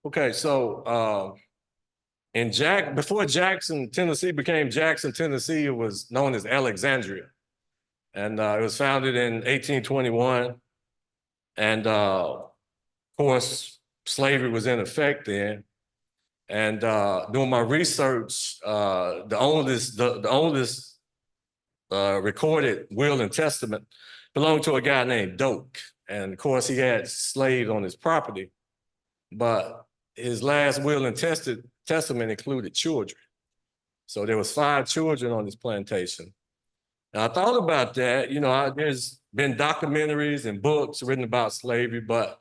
Okay, so before Jackson, Tennessee became Jackson, Tennessee, it was known as Alexandria. And it was founded in 1821. And of course, slavery was in effect then. And doing my research, the oldest recorded will and testament belonged to a guy named Doak. And of course, he had slaves on his property, but his last will and testament included children. So there was 5 children on this plantation. And I thought about that, there's been documentaries and books written about slavery, but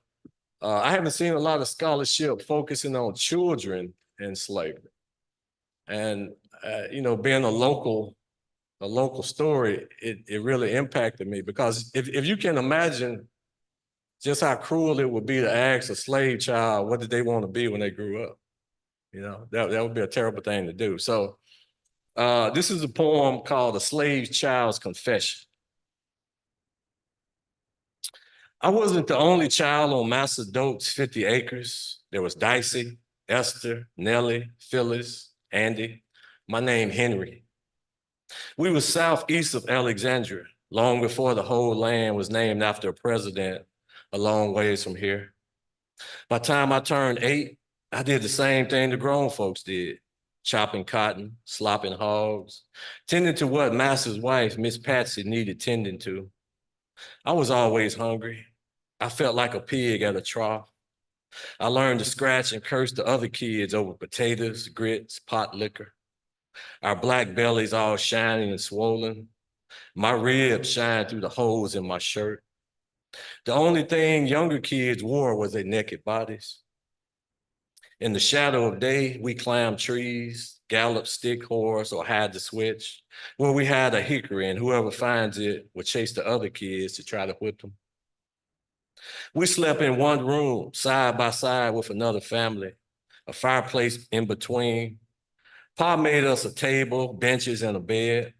I haven't seen a lot of scholarship focusing on children in slavery. And, being a local story, it really impacted me because if you can imagine just how cruel it would be to ask a slave child, what did they want to be when they grew up? That would be a terrible thing to do. So this is a poem called A Slave Child's Confession. I wasn't the only child on Master Doak's 50 acres. There was Dicey, Esther, Nellie, Phyllis, Andy, my name Henry. We were southeast of Alexandria, long before the whole land was named after a president a long ways from here. By the time I turned 8, I did the same thing the grown folks did, chopping cotton, slopping hogs, tending to what Master's wife, Miss Patsy, needed tending to. I was always hungry. I felt like a pig at a trough. I learned to scratch and curse the other kids over potatoes, grits, pot liquor. Our black bellies all shining and swollen. My ribs shined through the holes in my shirt. The only thing younger kids wore was their naked bodies. In the shadow of day, we climbed trees, galloped stick horse or hide the switch, where we had a hickory and whoever finds it would chase the other kids to try to whip them. We slept in one room, side by side with another family, a fireplace in between. Pa made us a table, benches, and a bed.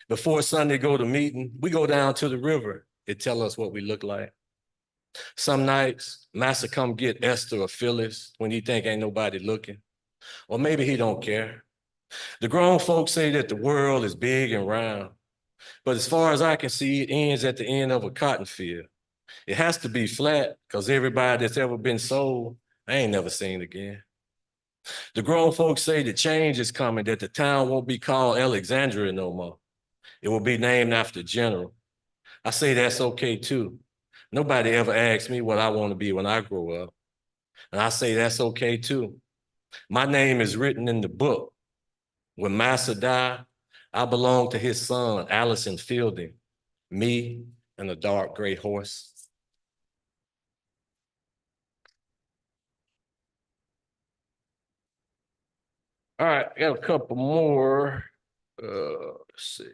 Before Sunday go to meeting, we go down to the river. It tell us what we look like. Some nights, Master come get Esther or Phyllis when he think ain't nobody looking. Or maybe he don't care. The grown folks say that the world is big and round. But as far as I can see, it ends at the end of a cotton field. It has to be flat because everybody that's ever been sold, I ain't never seen again. The grown folks say the change is coming, that the town won't be called Alexandria no more. It will be named after General. I say that's okay too. Nobody ever asked me what I want to be when I grow up. And I say that's okay too. My name is written in the book. When Master died, I belong to his son, Allison Fielding, me and a dark gray horse. All right, I got a couple more. Let's see.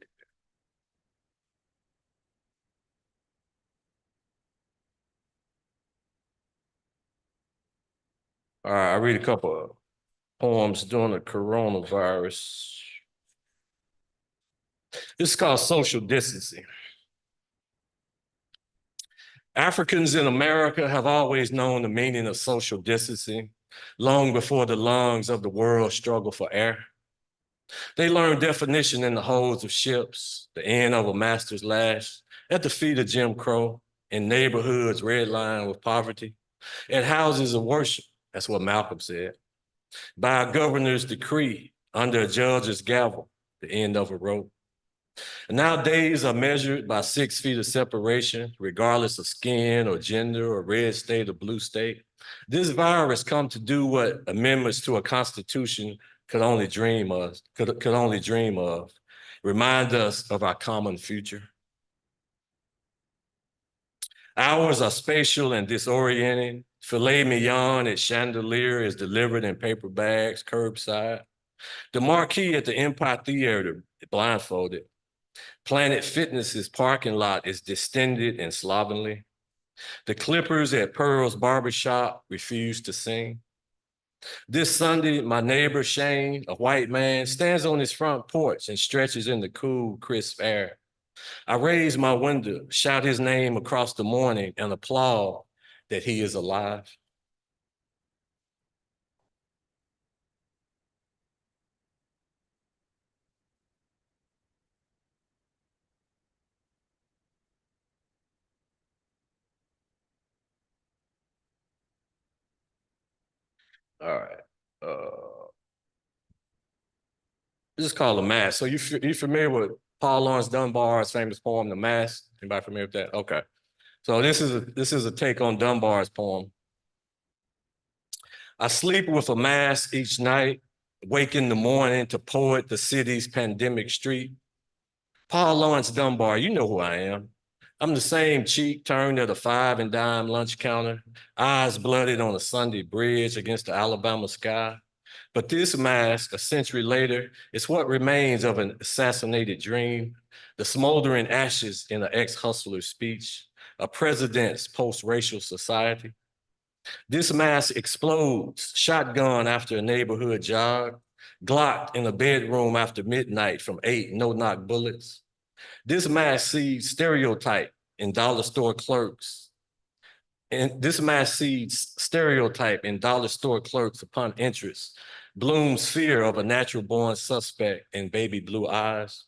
All right, I read a couple of poems during the coronavirus. This is called Social Distancing. Africans in America have always known the meaning of social distancing, long before the lungs of the world struggled for air. They learned definition in the holds of ships, the end of a master's lash, at the feet of Jim Crow, in neighborhoods redlined with poverty, at houses of worship, that's what Malcolm said, by a governor's decree, under a judge's gavel, the end of a rope. And now days are measured by 6 feet of separation, regardless of skin or gender or red state or blue state. This virus come to do what amendments to a constitution could only dream of, remind us of our common future. Hours are spatial and disorienting. Filet mignon at Chandelier is delivered in paper bags, curbside. The marquee at the Empire Theater, blindfolded. Planet Fitness's parking lot is distended and slovenly. The Clippers at Pearl's barbershop refuse to sing. This Sunday, my neighbor Shane, a white man, stands on his front porch and stretches in the cool, crisp air. I raise my window, shout his name across the morning, and applaud that he is alive. All right. This is called The Mask. So you familiar with Paul Laurence Dunbar's famous poem, The Mask? Anybody familiar with that? Okay. So this is a take on Dunbar's poem. I sleep with a mask each night, wake in the morning to poet the city's pandemic street. Paul Laurence Dunbar, you know who I am. I'm the same cheek turned at a 5 and dime lunch counter, eyes blooded on a Sunday bridge against the Alabama sky. But this mask, a century later, is what remains of an assassinated dream, the smoldering ashes in an ex-hustler's speech, a president's post-racial society. This mask explodes, shotgun after a neighborhood jog, Glock in a bedroom after midnight from 8 no-knock bullets. This mask seeds stereotype in dollar store clerks. And this mass seeds stereotype in dollar store clerks upon interest, blooms fear of a natural born suspect in baby blue eyes.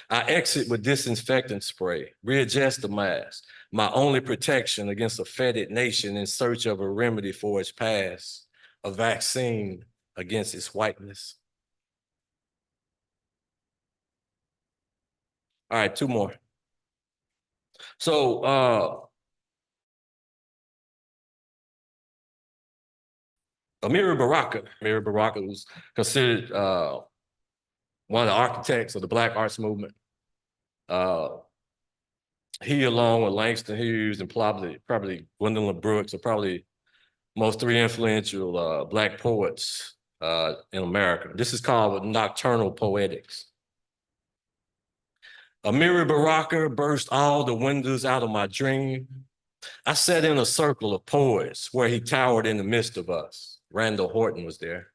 I exit with disinfectant spray, readjust the mask, my only protection against a fetid nation in search of a remedy for its past, a vaccine against its whiteness. All right, 2 more. So Amiri Baraka was considered one of the architects of the Black Arts Movement. He, along with Langston Hughes and probably Gwendolyn Brooks, are probably most 3 influential Black poets in America. This is called nocturnal poetics. Amiri Baraka burst all the windows out of my dream. I sat in a circle of poets where he towered in the midst of us. Randall Horton was there.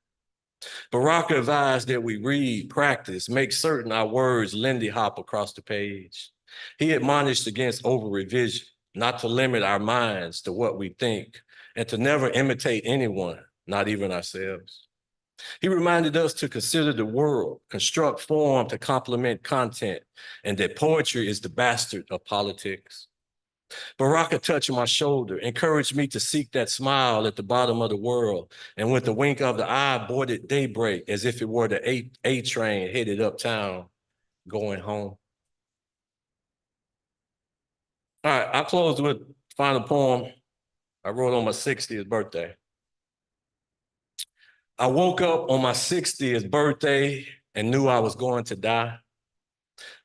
Baraka advised that we read, practice, make certain our words Lindy hop across the page. He admonished against over-revision, not to limit our minds to what we think, and to never imitate anyone, not even ourselves. He reminded us to consider the world, construct form to complement content, and that poetry is the bastard of politics. Baraka touched my shoulder, encouraged me to seek that smile at the bottom of the world, and with a wink of the eye, boarded daybreak as if it were the A train headed uptown, going home. All right, I'll close with final poem I wrote on my 60th birthday. I woke up on my 60th birthday and knew I was going to die.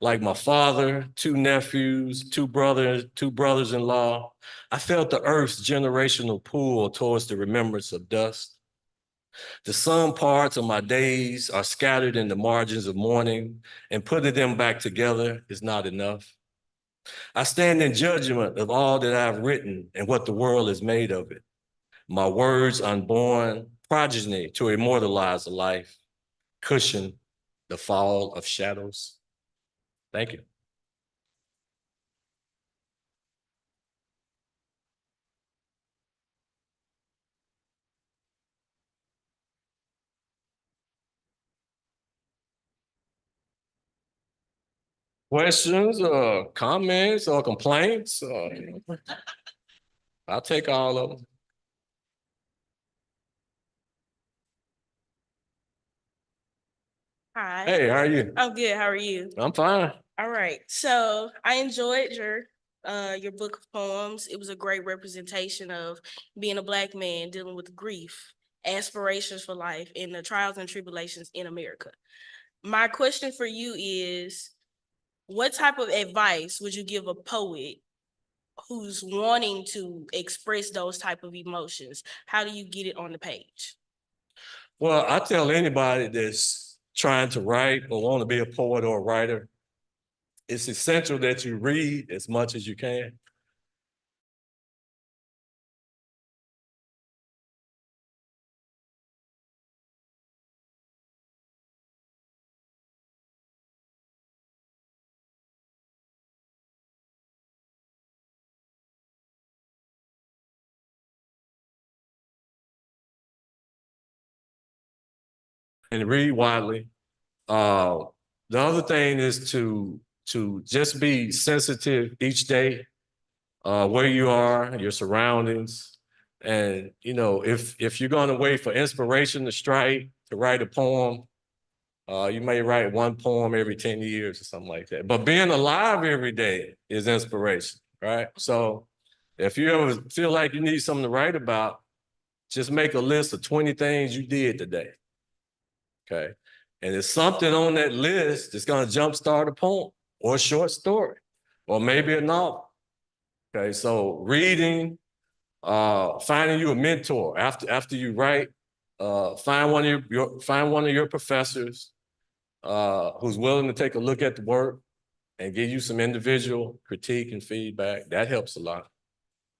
Like my father, 2 nephews, 2 brothers-in-law, I felt the earth's generational pull towards the remembrance of dust. The sum parts of my days are scattered in the margins of mourning, and putting them back together is not enough. I stand in judgment of all that I've written and what the world is made of it. My words unborn, progeny to immortalize a life, cushion the fall of shadows. Thank you. Questions or comments or complaints? I'll take all of them. Hi. Hey, how are you? I'm good. How are you? I'm fine. All right. So I enjoyed your book of poems. It was a great representation of being a Black man dealing with grief, aspirations for life, and the trials and tribulations in America. My question for you is, what type of advice would you give a poet who's wanting to express those type of emotions? How do you get it on the page? Well, I tell anybody that's trying to write or want to be a poet or a writer, it's essential that you read as much as you can. And read widely. The other thing is to just be sensitive each day, where you are, your surroundings, And, you know, if you're gonna wait for inspiration to strike, to write a poem, you may write one poem every 10 years or something like that. But being alive every day is inspiration, right? So if you ever feel like you need something to write about, just make a list of 20 things you did today. Okay. And there's something on that list that's gonna jumpstart a poem or a short story, or maybe a novel. Okay, so reading, finding you a mentor after you write, find one of your professors who's willing to take a look at the work and give you some individual critique and feedback. That helps a lot.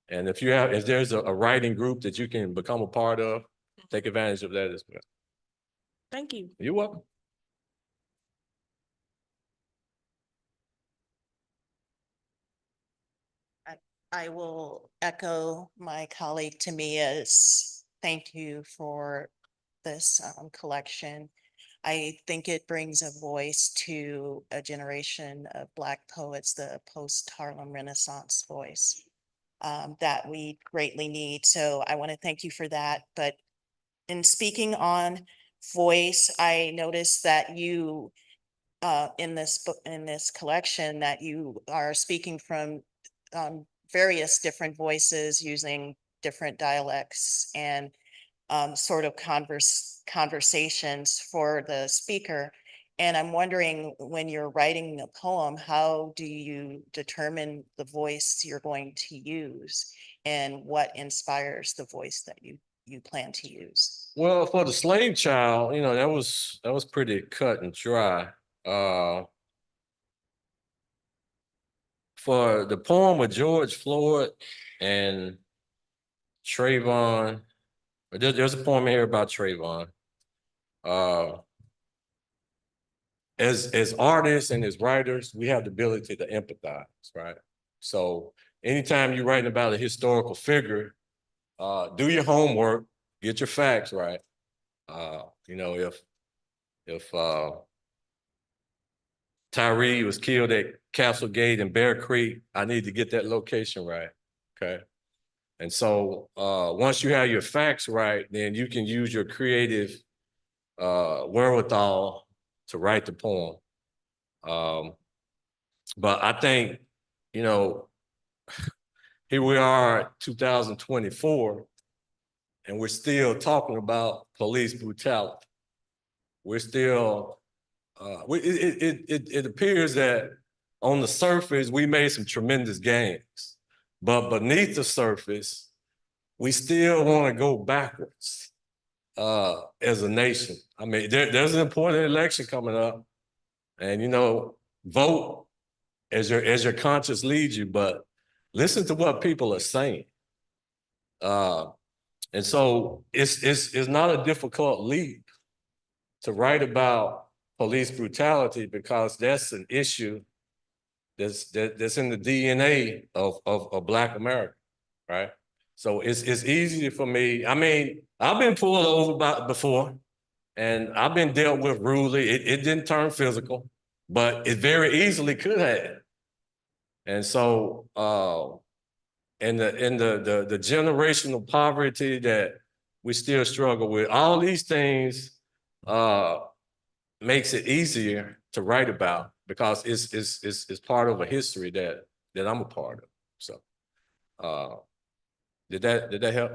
And if there's a writing group that you can become a part of, take advantage of that as well. Thank you. You're welcome. I will echo my colleague Tamia's thank you for this collection. I think it brings a voice to a generation of Black poets, the post-Harlem Renaissance voice that we greatly need. So I want to thank you for that. But in speaking on voice, I noticed that you in this book, in this collection, that you are speaking from various different voices using different dialects and sort of conversations for the speaker. And I'm wondering, when you're writing a poem, how do you determine the voice you're going to use, and what inspires the voice that you plan to use? Well, for the slave child, you know, that was pretty cut and dry. For the poem with George Floyd and Trayvon, there's a poem here about Trayvon. As artists and as writers, we have the ability to empathize, right? So anytime you're writing about a historical figure, do your homework, get your facts right. You know, if Tyree was killed at Castle Gate in Bear Creek, I need to get that location right, okay? And so once you have your facts right, then you can use your creative wherewithal to write the poem. But I think, you know, here we are, 2024, and we're still talking about police brutality. We're still, it appears that on the surface, we made some tremendous gains, but beneath the surface, we still want to go backwards as a nation. I mean, there's an important election coming up, and, you know, vote as your conscience leads you, but listen to what people are saying. And so it's not a difficult leap to write about police brutality, because that's an issue that's in the DNA of Black America, right? So it's easy for me. I mean, I've been pulled over before, and I've been dealt with rudely. It didn't turn physical, but it very easily could have. And so and the generational poverty that we still struggle with, all these things makes it easier to write about, because it's part of a history that I'm a part of. So did that help?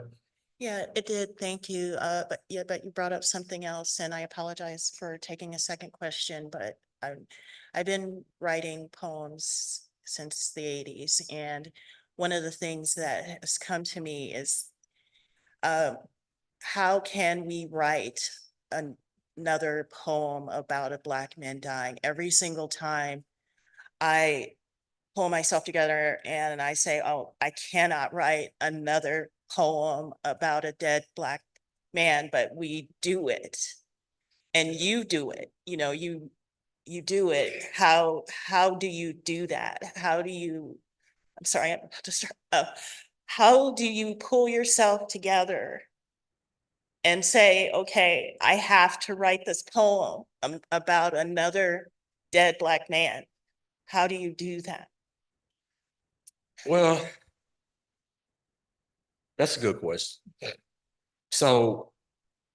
Yeah, it did. Thank you. But you brought up something else, and I apologize for taking a second question, but I've been writing poems since the 80s, and one of the things that has come to me is how can we write another poem about a Black man dying? Every single time I pull myself together and I say, oh, I cannot write another poem about a dead Black man, but we do it. And you do it, you know, you do it. How do you do that? How do you, I'm sorry, I'm about to start. How do you pull yourself together and say, okay, I have to write this poem about another dead Black man? How do you do that? Well, That's a good question. So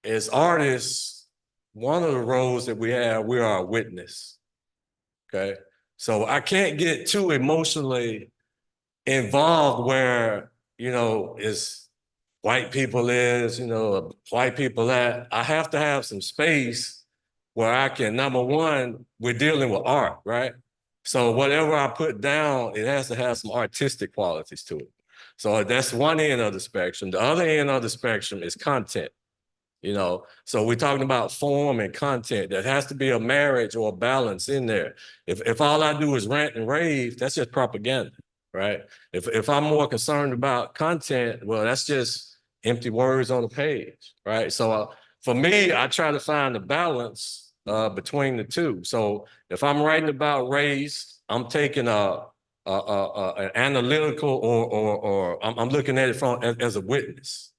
as artists, one of the roles that we have, we are a witness. Okay. So I can't get too emotionally involved where, is white people white people that. I have to have some space where I can, number one, we're dealing with art, right? So whatever I put down, it has to have some artistic qualities to it. So that's one end of the spectrum. The other end of the spectrum is content. So we're talking about form and content. There has to be a marriage or a balance in there. If all I do is rant and rave, that's just propaganda, right? If I'm more concerned about content, well, that's just empty words on the page, right? So for me, I try to find the balance between the two. So if I'm writing about race, I'm taking an analytical or I'm looking at it from as a witness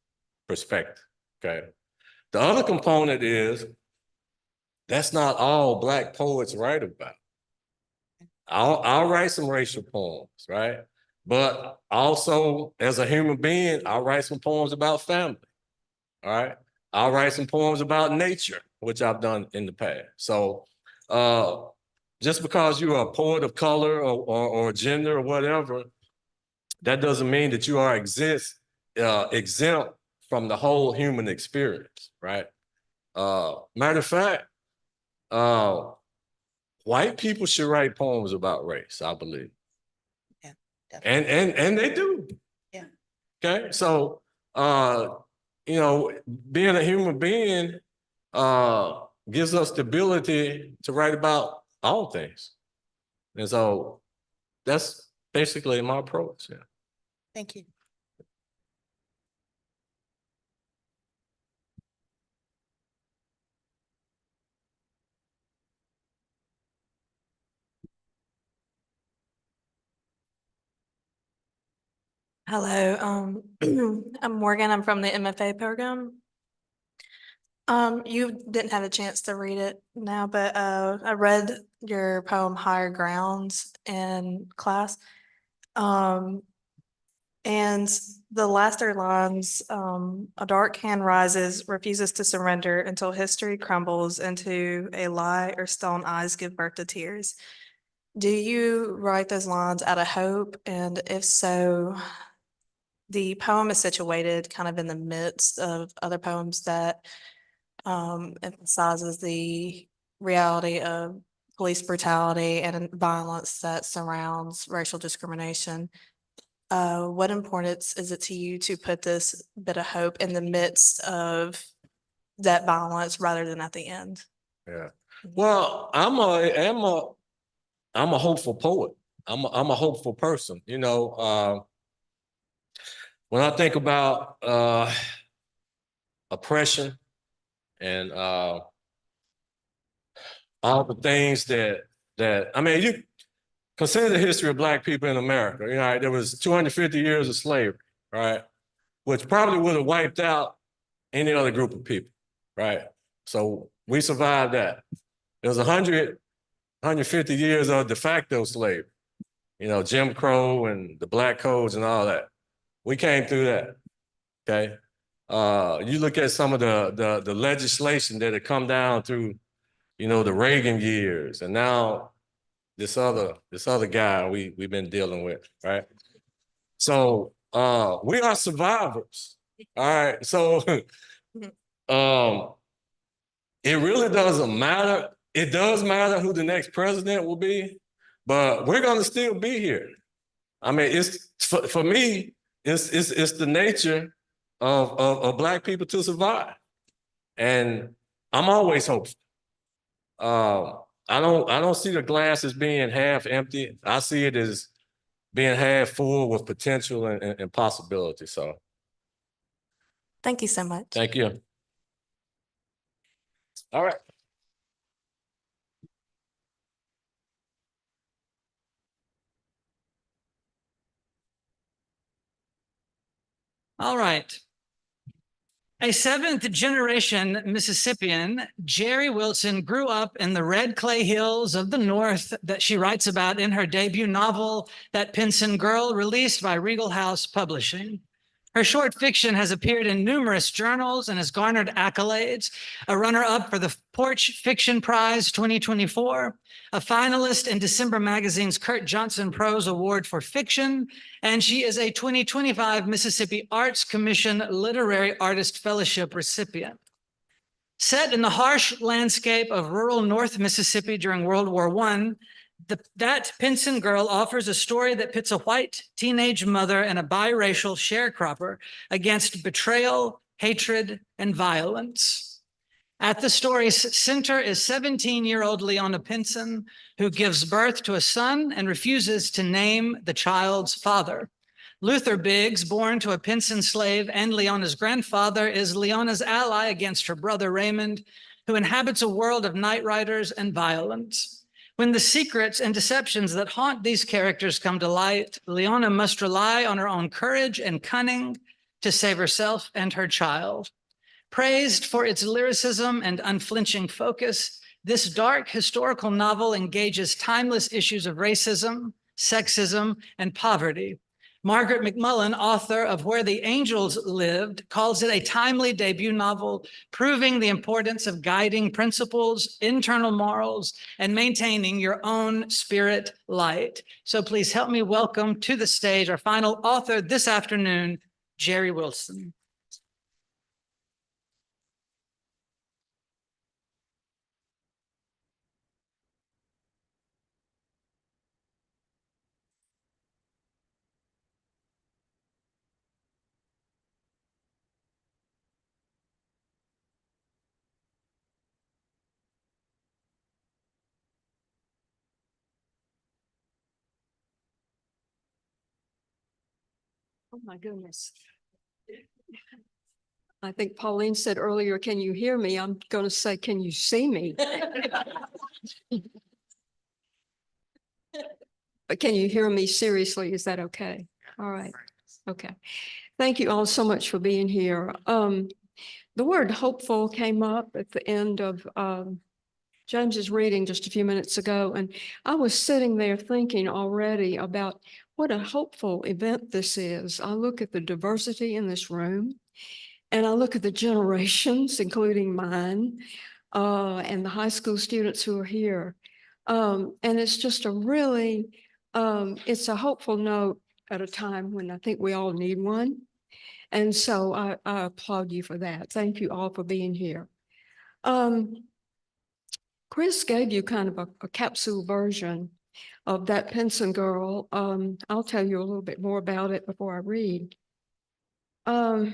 perspective, okay? The other component is that's not all Black poets write about. I'll write some racial poems, right? But also, as a human being, I'll write some poems about family, all right? I'll write some poems about nature, which I've done in the past. So just because you're a poet of color or gender or whatever, that doesn't mean that you are exempt from the whole human experience, right? Matter of fact, white people should write poems about race, I believe. Yeah, definitely. And they do. Yeah. Okay. So being a human being gives us the ability to write about all things. And so that's basically my approach. Yeah. Thank you. Hello, I'm Morgan. I'm from the MFA program. You didn't have a chance to read it now, but I read your poem Higher Grounds in class. And the last 3 lines, a dark hand rises, refuses to surrender until history crumbles into a lie or stone eyes give birth to tears. Do you write those lines out of hope? And if so, the poem is situated kind of in the midst of other poems that emphasizes the reality of police brutality and violence that surrounds racial discrimination. What importance is it to you to put this bit of hope in the midst of that violence rather than at the end? Yeah. Well, I'm a hopeful poet. I'm a hopeful person. When I think about oppression and all the things that you consider the history of Black people in America. There was 250 years of slavery, right? Which probably would have wiped out any other group of people, right? So we survived that. There was 150 years of de facto slavery, Jim Crow and the Black codes and all that. We came through that, okay? You look at some of the legislation that had come down through, the Reagan years, and now this other guy we've been dealing with, right? So we are survivors. All right. So it really doesn't matter. It does matter who the next president will be, but we're gonna still be here. I mean, it's for me, it's the nature of Black people to survive. And I'm always hopeful. I don't see the glass as being half empty. I see it as being half full with potential and possibility. So Thank you so much. thank you. All right. All right. A 7th-generation Mississippian, Gerry Wilson grew up in the red clay hills of the North that she writes about in her debut novel, That Pinson Girl, released by Regal House Publishing. Her short fiction has appeared in numerous journals and has garnered accolades, a runner-up for the Porch Fiction Prize 2024, a finalist in December Magazine's Kurt Johnson Prose Award for Fiction, and she is a 2025 Mississippi Arts Commission Literary Artist Fellowship recipient. Set in the harsh landscape of rural North Mississippi during World War I, that Pinson girl offers a story that pits a white teenage mother and a biracial sharecropper against betrayal, hatred, and violence. At the story's center is 17-year-old Leona Pinson, who gives birth to a son and refuses to name the child's father. Luther Biggs, born to a Pinson slave and Leona's grandfather, is Leona's ally against her brother Raymond, who inhabits a world of night riders and violence. When the secrets and deceptions that haunt these characters come to light, Leona must rely on her own courage and cunning to save herself and her child. Praised for its lyricism and unflinching focus, this dark historical novel engages timeless issues of racism, sexism, and poverty. Margaret McMullen, author of Where the Angels Lived, calls it a timely debut novel, proving the importance of guiding principles, internal morals, and maintaining your own spirit light. So please help me welcome to the stage our final author this afternoon, Gerry Wilson. Oh, my goodness. I think Pauline said earlier, can you hear me? I'm going to say, can you see me? But can you hear me seriously? Is that okay? All right. Okay. Thank you all so much for being here. The word hopeful came up at the end of James's reading just a few minutes ago, and I was sitting there thinking already about what a hopeful event this is. I look at the diversity in this room, and I look at the generations, including mine, and the high school students who are here. And it's just a really, it's a hopeful note at a time when I think we all need one. And so I applaud you for that. Thank you all for being here. Chris gave you kind of a capsule version of that Pinson girl. I'll tell you a little bit more about it before I read. I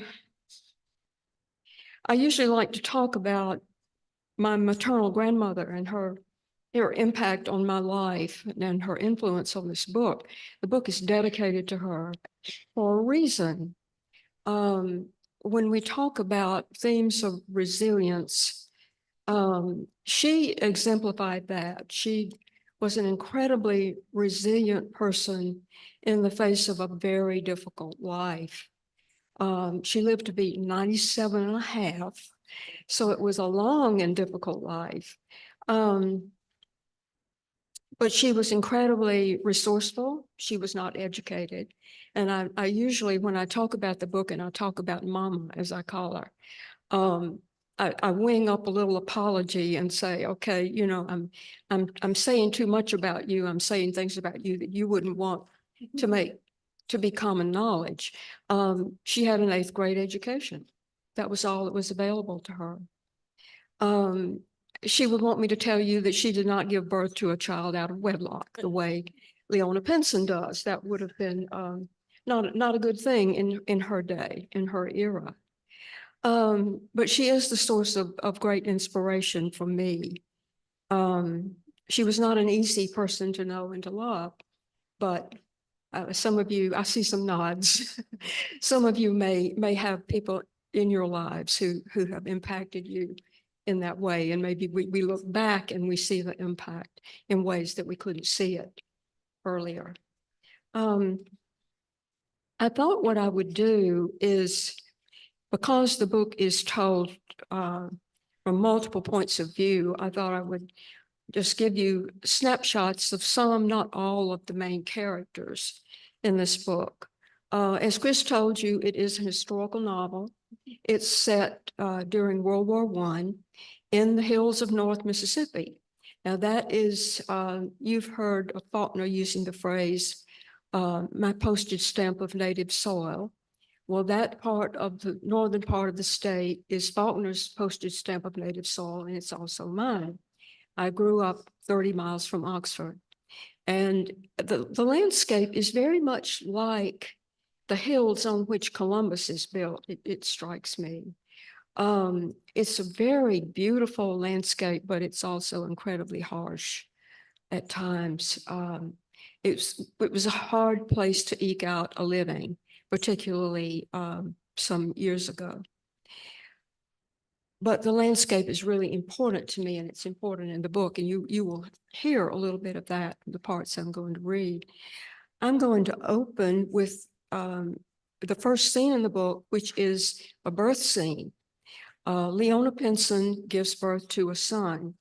usually like to talk about my maternal grandmother and her impact on my life and her influence on this book. The book is dedicated to her for a reason. When we talk about themes of resilience, she exemplified that. She was an incredibly resilient person in the face of a very difficult life. She lived to be 97 and a half, so it was a long and difficult life. But she was incredibly resourceful. She was not educated. And I usually, when I talk about the book and I talk about Mama, as I call her, I wing up a little apology and say, okay, you know, I'm saying too much about you. I'm saying things about you that you wouldn't want to be common knowledge. She had an 8th grade education. That was all that was available to her. She would want me to tell you that she did not give birth to a child out of wedlock the way Leona Pinson does. That would have been not a good thing in her day, in her era. But she is the source of great inspiration for me. She was not an easy person to know and to love, but some of you, I see some nods. Some of you may have people in your lives who have impacted you in that way. And maybe we look back and we see the impact in ways that we couldn't see it earlier. I thought what I would do is, because the book is told from multiple points of view, I thought I would just give you snapshots of some, not all, of the main characters in this book. As Chris told you, it is a historical novel. It's set during World War I in the hills of North Mississippi. Now that is, you've heard of Faulkner using the phrase, my postage stamp of native soil. Well, that part of the northern part of the state is Faulkner's postage stamp of native soil, and it's also mine. I grew up 30 miles from Oxford. And the landscape is very much like the hills on which Columbus is built, it strikes me. It's a very beautiful landscape, but it's also incredibly harsh at times. It was a hard place to eke out a living, particularly some years ago. But the landscape is really important to me, and it's important in the book, and you will hear a little bit of that in the parts I'm going to read. I'm going to open with the first scene in the book, which is a birth scene. Leona Pinson gives birth to a son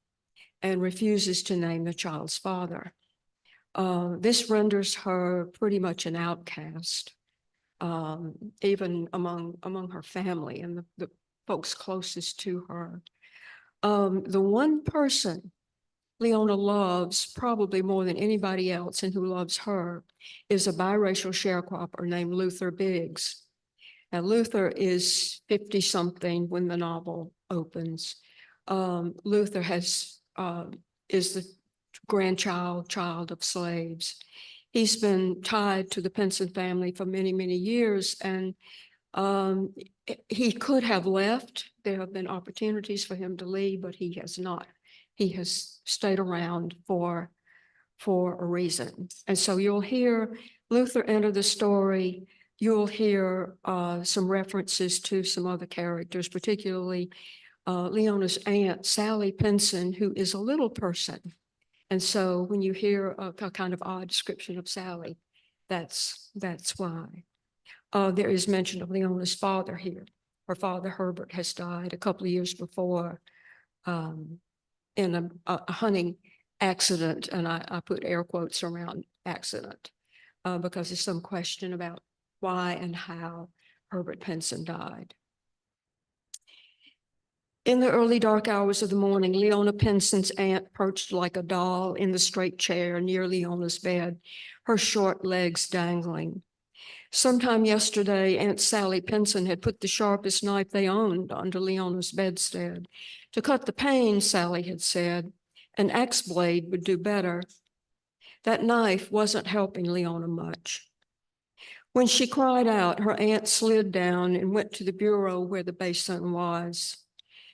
and refuses to name the child's father. This renders her pretty much an outcast, even among her family and the folks closest to her. The one person Leona loves probably more than anybody else and who loves her is a biracial sharecropper named Luther Biggs. And Luther is 50-something when the novel opens. Luther is the child of slaves. He's been tied to the Pinson family for many, many years, and he could have left. There have been opportunities for him to leave, but he has not. He has stayed around for a reason. And so you'll hear Luther enter the story. You'll hear some references to some other characters, particularly Leona's aunt, Sally Pinson, who is a little person. And so when you hear a kind of odd description of Sally, that's why. There is mention of Leona's father here. Her father, Herbert, has died a couple of years before in a hunting accident, and I put air quotes around accident because there's some question about why and how Herbert Pinson died. In the early dark hours of the morning, Leona Pinson's aunt perched like a doll in the straight chair near Leona's bed, her short legs dangling. Sometime yesterday, Aunt Sally Pinson had put the sharpest knife they owned under Leona's bedstead. To cut the pain, Sally had said, an axe blade would do better. That knife wasn't helping Leona much. When she cried out, her aunt slid down and went to the bureau where the basin was.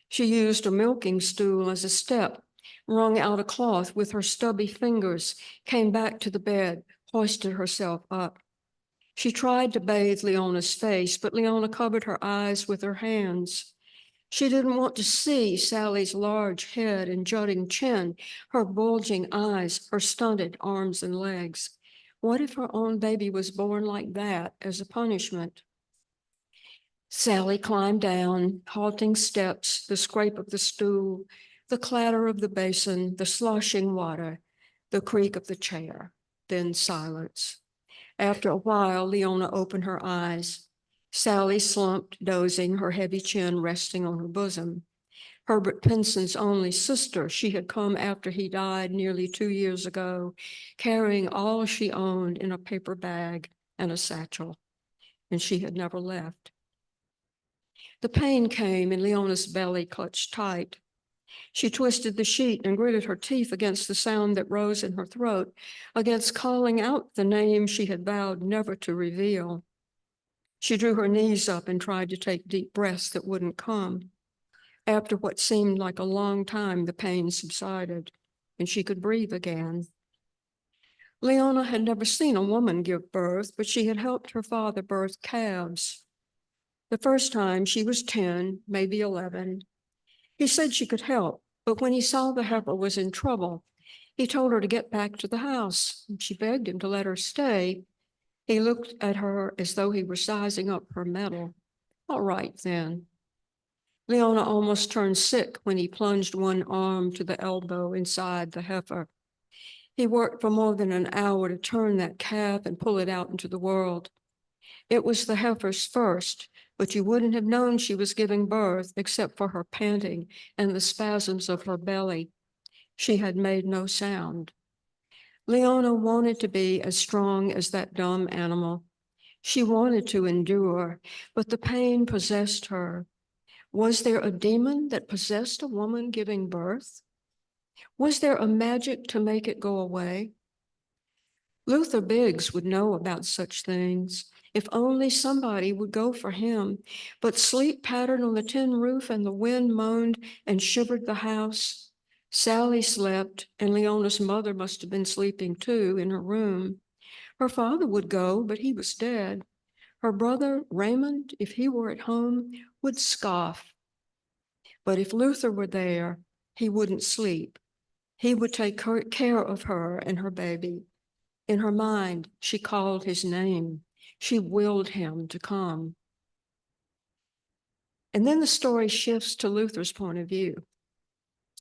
She used a milking stool as a step, wrung out a cloth with her stubby fingers, came back to the bed, hoisted herself up. She tried to bathe Leona's face, but Leona covered her eyes with her hands. She didn't want to see Sally's large head and jutting chin, her bulging eyes, her stunted arms and legs. What if her own baby was born like that as a punishment? Sally climbed down, halting steps, the scrape of the stool, the clatter of the basin, the sloshing water, the creak of the chair, then silence. After a while, Leona opened her eyes. Sally slumped, dozing, her heavy chin resting on her bosom. Herbert Pinson's only sister, she had come after he died nearly 2 years ago, carrying all she owned in a paper bag and a satchel, and she had never left. The pain came and Leona's belly clutched tight. She twisted the sheet and gritted her teeth against the sound that rose in her throat, against calling out the name she had vowed never to reveal. She drew her knees up and tried to take deep breaths that wouldn't come. After what seemed like a long time, the pain subsided, and she could breathe again. Leona had never seen a woman give birth, but she had helped her father birth calves. The first time she was 10, maybe 11. He said she could help, but when he saw the heifer was in trouble, he told her to get back to the house. And she begged him to let her stay. He looked at her as though he were sizing up her mettle. All right, then. Leona almost turned sick when he plunged one arm to the elbow inside the heifer. He worked for more than an hour to turn that calf and pull it out into the world. It was the heifer's first, but you wouldn't have known she was giving birth except for her panting and the spasms of her belly. She had made no sound. Leona wanted to be as strong as that dumb animal. She wanted to endure, but the pain possessed her. Was there a demon that possessed a woman giving birth? Was there a magic to make it go away? Luther Biggs would know about such things. If only somebody would go for him. But sleep pattered on the tin roof and the wind moaned and shivered the house. Sally slept, and Leona's mother must have been sleeping too in her room. Her father would go, but he was dead. Her brother, Raymond, if he were at home, would scoff. But if Luther were there, he wouldn't sleep. He would take care of her and her baby. In her mind, she called his name. She willed him to come. And then the story shifts to Luther's point of view,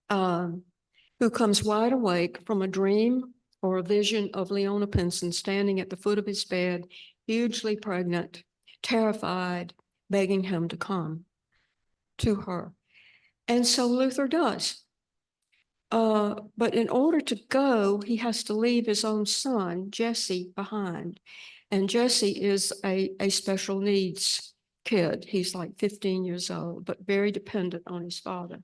who comes wide awake from a dream or a vision of Leona Pinson standing at the foot of his bed, hugely pregnant, terrified, begging him to come to her. And so Luther does. But in order to go, he has to leave his own son, Jesse, behind. And Jesse is a special needs kid. He's like 15 years old, but very dependent on his father.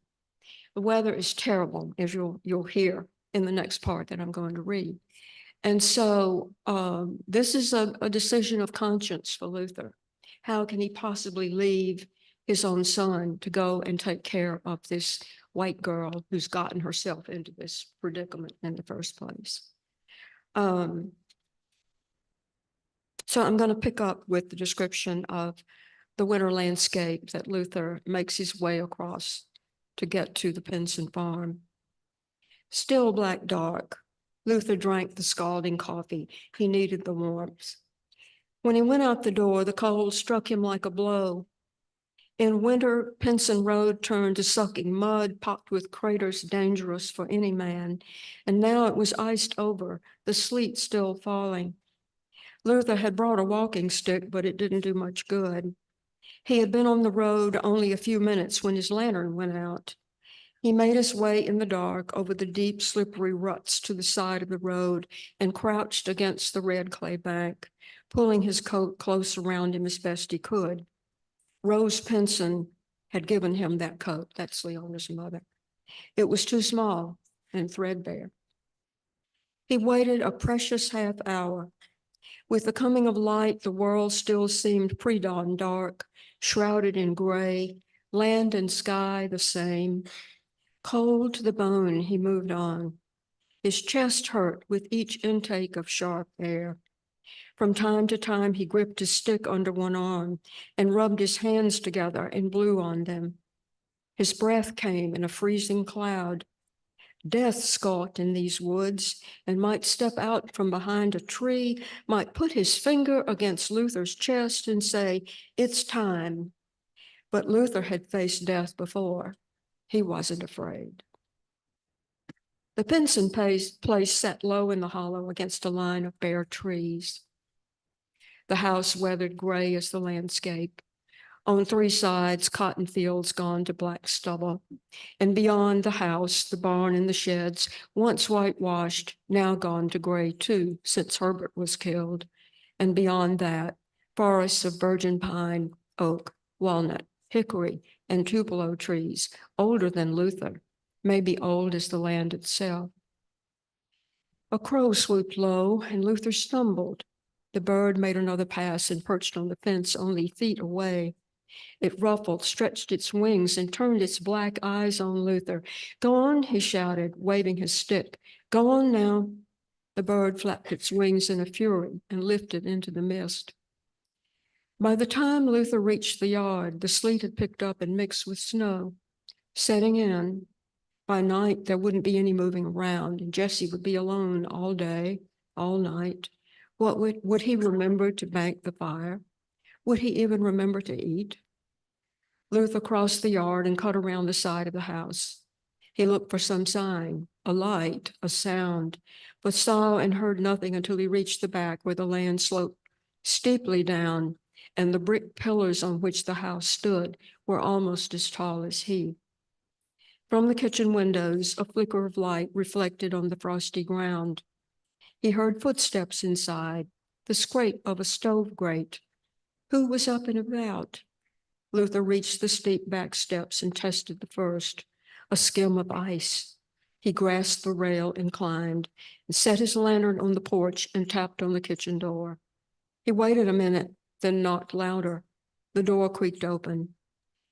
The weather is terrible, as you'll hear in the next part that I'm going to read. And so this is a decision of conscience for Luther. How can he possibly leave his own son to go and take care of this white girl who's gotten herself into this predicament in the first place? So I'm going to pick up with the description of the winter landscape that Luther makes his way across to get to the Pinson farm. Still black dark, Luther drank the scalding coffee. He needed the warmth. When he went out the door, the cold struck him like a blow. In winter, Pinson Road turned to sucking mud, pocked with craters dangerous for any man. And now it was iced over, the sleet still falling. Luther had brought a walking stick, but it didn't do much good. He had been on the road only a few minutes when his lantern went out. He made his way in the dark over the deep, slippery ruts to the side of the road and crouched against the red clay bank, pulling his coat close around him as best he could. Rose Pinson had given him that coat. That's Leona's mother. It was too small and threadbare. He waited a precious half hour. With the coming of light, the world still seemed pre-dawn dark, shrouded in gray, land and sky the same. Cold to the bone, he moved on. His chest hurt with each intake of sharp air. From time to time, he gripped his stick under one arm and rubbed his hands together and blew on them. His breath came in a freezing cloud. Death skulked in these woods and might step out from behind a tree, might put his finger against Luther's chest and say, "It's time." But Luther had faced death before. He wasn't afraid. The Pinson place sat low in the hollow against a line of bare trees. The house weathered gray as the landscape. On three sides, cotton fields gone to black stubble. And beyond the house, the barn and the sheds, once whitewashed, now gone to gray too, since Herbert was killed. And beyond that, forests of virgin pine, oak, walnut, hickory, and tupelo trees, older than Luther, maybe old as the land itself. A crow swooped low, and Luther stumbled. The bird made another pass and perched on the fence only feet away. It ruffled, stretched its wings, and turned its black eyes on Luther. "Go on," he shouted, waving his stick. "Go on now." The bird flapped its wings in a fury and lifted into the mist. By the time Luther reached the yard, the sleet had picked up and mixed with snow. Setting in, by night there wouldn't be any moving around, and Jesse would be alone all day, all night. What would he remember to bank the fire? Would he even remember to eat? Luther crossed the yard and cut around the side of the house. He looked for some sign, a light, a sound, but saw and heard nothing until he reached the back where the land sloped steeply down, and the brick pillars on which the house stood were almost as tall as he. From the kitchen windows, a flicker of light reflected on the frosty ground. He heard footsteps inside, the scrape of a stove grate. Who was up and about? Luther reached the steep back steps and tested the first, a skim of ice. He grasped the rail and climbed, and set his lantern on the porch and tapped on the kitchen door. He waited a minute, then knocked louder. The door creaked open.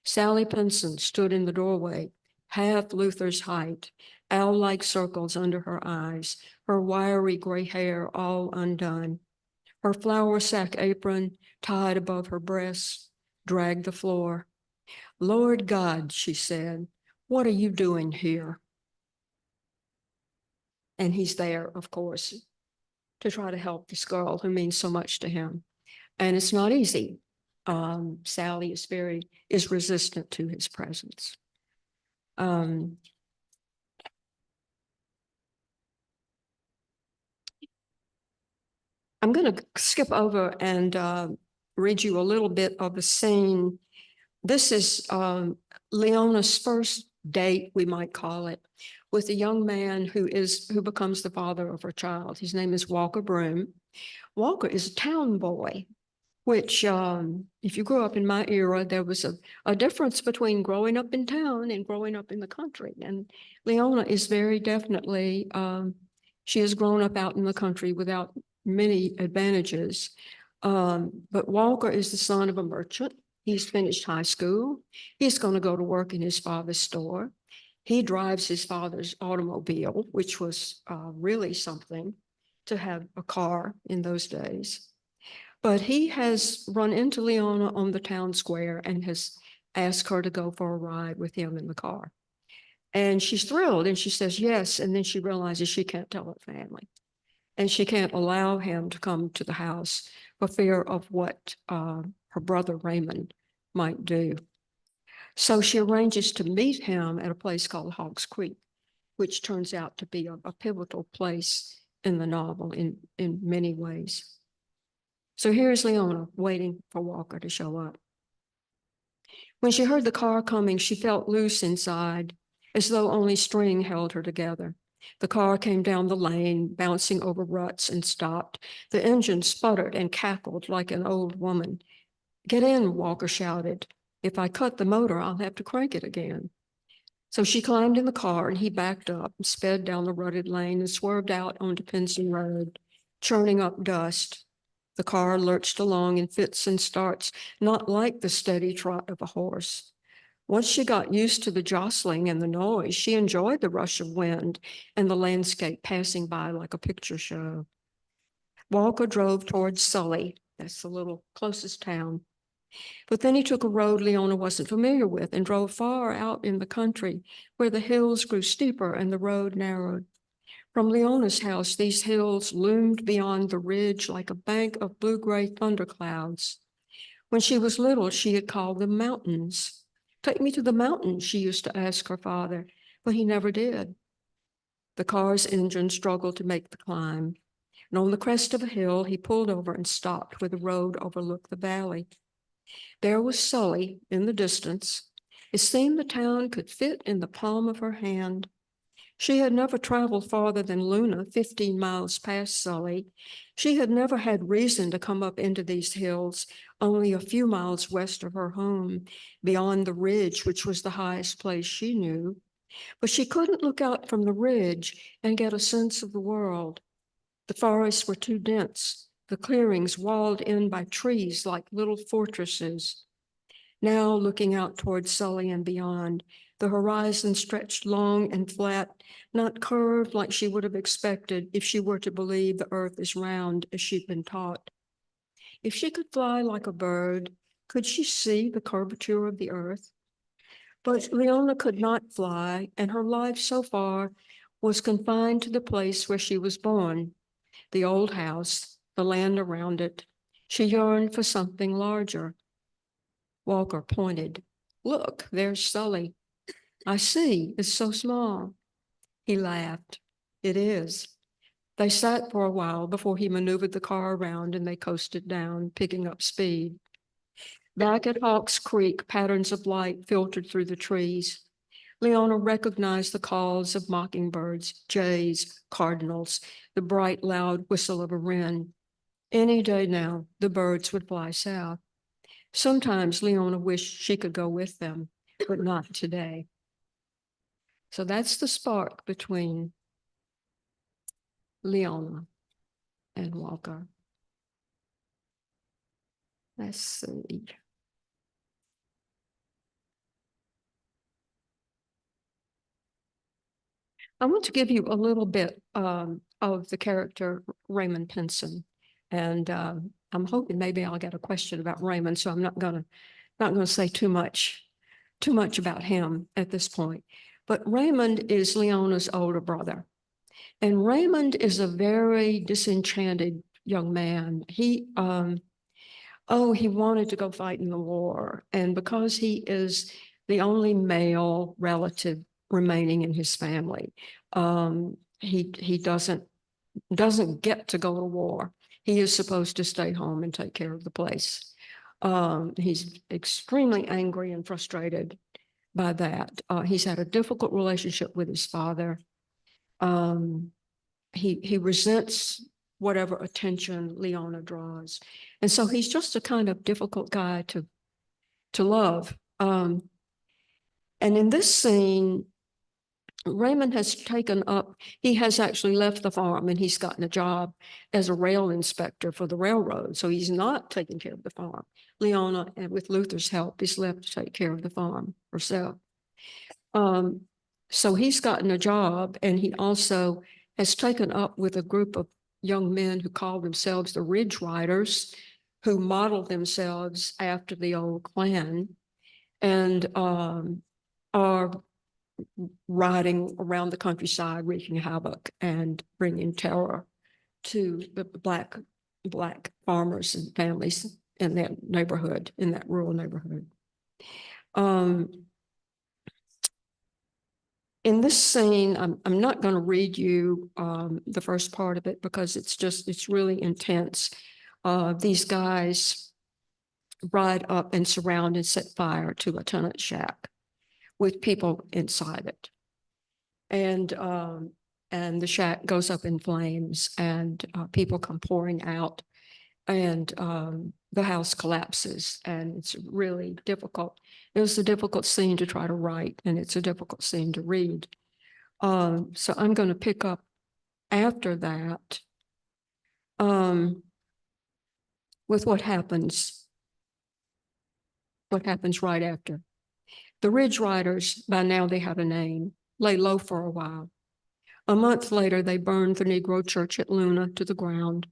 Sally Pinson stood in the doorway, half Luther's height, owl-like circles under her eyes, her wiry gray hair all undone. Her flour sack apron, tied above her breasts, dragged the floor. "Lord God," she said, "what are you doing here?" And he's there, of course, to try to help this girl who means so much to him. And it's not easy. Sally is resistant to his presence. I'm going to skip over and read you a little bit of the scene. This is Leona's first date, we might call it, with a young man who becomes the father of her child. His name is Walker Broom. Walker is a town boy, which if you grew up in my era, there was a difference between growing up in town and growing up in the country. And Leona is very definitely, she has grown up out in the country without many advantages. But Walker is the son of a merchant. He's finished high school. He's going to go to work in his father's store. He drives his father's automobile, which was really something to have a car in those days. But he has run into Leona on the town square and has asked her to go for a ride with him in the car. And she's thrilled and she says yes. And then she realizes she can't tell her family. And she can't allow him to come to the house for fear of what her brother Raymond might do. So she arranges to meet him at a place called Hawks Creek, which turns out to be a pivotal place in the novel in many ways. So here's Leona waiting for Walker to show up. When she heard the car coming, she felt loose inside, as though only string held her together. The car came down the lane, bouncing over ruts, and stopped. The engine sputtered and cackled like an old woman. "Get in," Walker shouted. "If I cut the motor, I'll have to crank it again." So she climbed in the car and he backed up and sped down the rutted lane and swerved out onto Pinson Road, churning up dust. The car lurched along in fits and starts, not like the steady trot of a horse. Once she got used to the jostling and the noise, she enjoyed the rush of wind and the landscape passing by like a picture show. Walker drove towards Sully, that's the little closest town. But then he took a road Leona wasn't familiar with and drove far out in the country where the hills grew steeper and the road narrowed. From Leona's house, these hills loomed beyond the ridge like a bank of blue-gray thunderclouds. When she was little, she had called them mountains. "Take me to the mountains," she used to ask her father, but he never did. The car's engine struggled to make the climb, and on the crest of a hill, he pulled over and stopped where the road overlooked the valley. There was Sully in the distance. It seemed the town could fit in the palm of her hand. She had never traveled farther than Luna, 15 miles past Sully. She had never had reason to come up into these hills, only a few miles west of her home, beyond the ridge, which was the highest place she knew. But she couldn't look out from the ridge and get a sense of the world. The forests were too dense, the clearings walled in by trees like little fortresses. Now, looking out towards Sully and beyond, the horizon stretched long and flat, not curved like she would have expected if she were to believe the earth is round as she'd been taught. If she could fly like a bird, could she see the curvature of the earth? But Leona could not fly, and her life so far was confined to the place where she was born, the old house, the land around it. She yearned for something larger. Walker pointed. "Look, there's Sully." "I see, it's so small." He laughed. "It is. They sat for a while before he maneuvered the car around and they coasted down, picking up speed. Back at Hawks Creek, patterns of light filtered through the trees. Leona recognized the calls of mockingbirds, jays, cardinals, the bright, loud whistle of a wren. Any day now, the birds would fly south. Sometimes Leona wished she could go with them, but not today. So that's the spark between Leona and Walker. Let's see. I want to give you a little bit of the character Raymond Pinson. And I'm hoping maybe I'll get a question about Raymond, so I'm not gonna say too much about him at this point. But Raymond is Leona's older brother. And Raymond is a very disenchanted young man. He wanted to go fight in the war. And because he is the only male relative remaining in his family, he doesn't get to go to war. He is supposed to stay home and take care of the place. He's extremely angry and frustrated by that. He's had a difficult relationship with his father. He resents whatever attention Leona draws. And so he's just a kind of difficult guy to love. And in this scene, Raymond has taken up, he has actually left the farm and he's gotten a job as a rail inspector for the railroad. So he's not taking care of the farm. Leona, and with Luther's help, is left to take care of the farm herself. So he's gotten a job, and he also has taken up with a group of young men who call themselves the Ridge Riders, who model themselves after the old Klan and are riding around the countryside, wreaking havoc and bringing terror to the black farmers and families in that neighborhood, in that rural neighborhood. In this scene, I'm not going to read you the first part of it because it's really intense. These guys ride up and surround and set fire to a tenant shack with people inside it. And the shack goes up in flames and people come pouring out, and the house collapses, and it's really difficult. It was a difficult scene to try to write, and it's a difficult scene to read. So I'm going to pick up after that with what happens right after. The Ridge Riders, by now they have a name, lay low for a while. A month later, they burned the Negro church at Luna to the ground.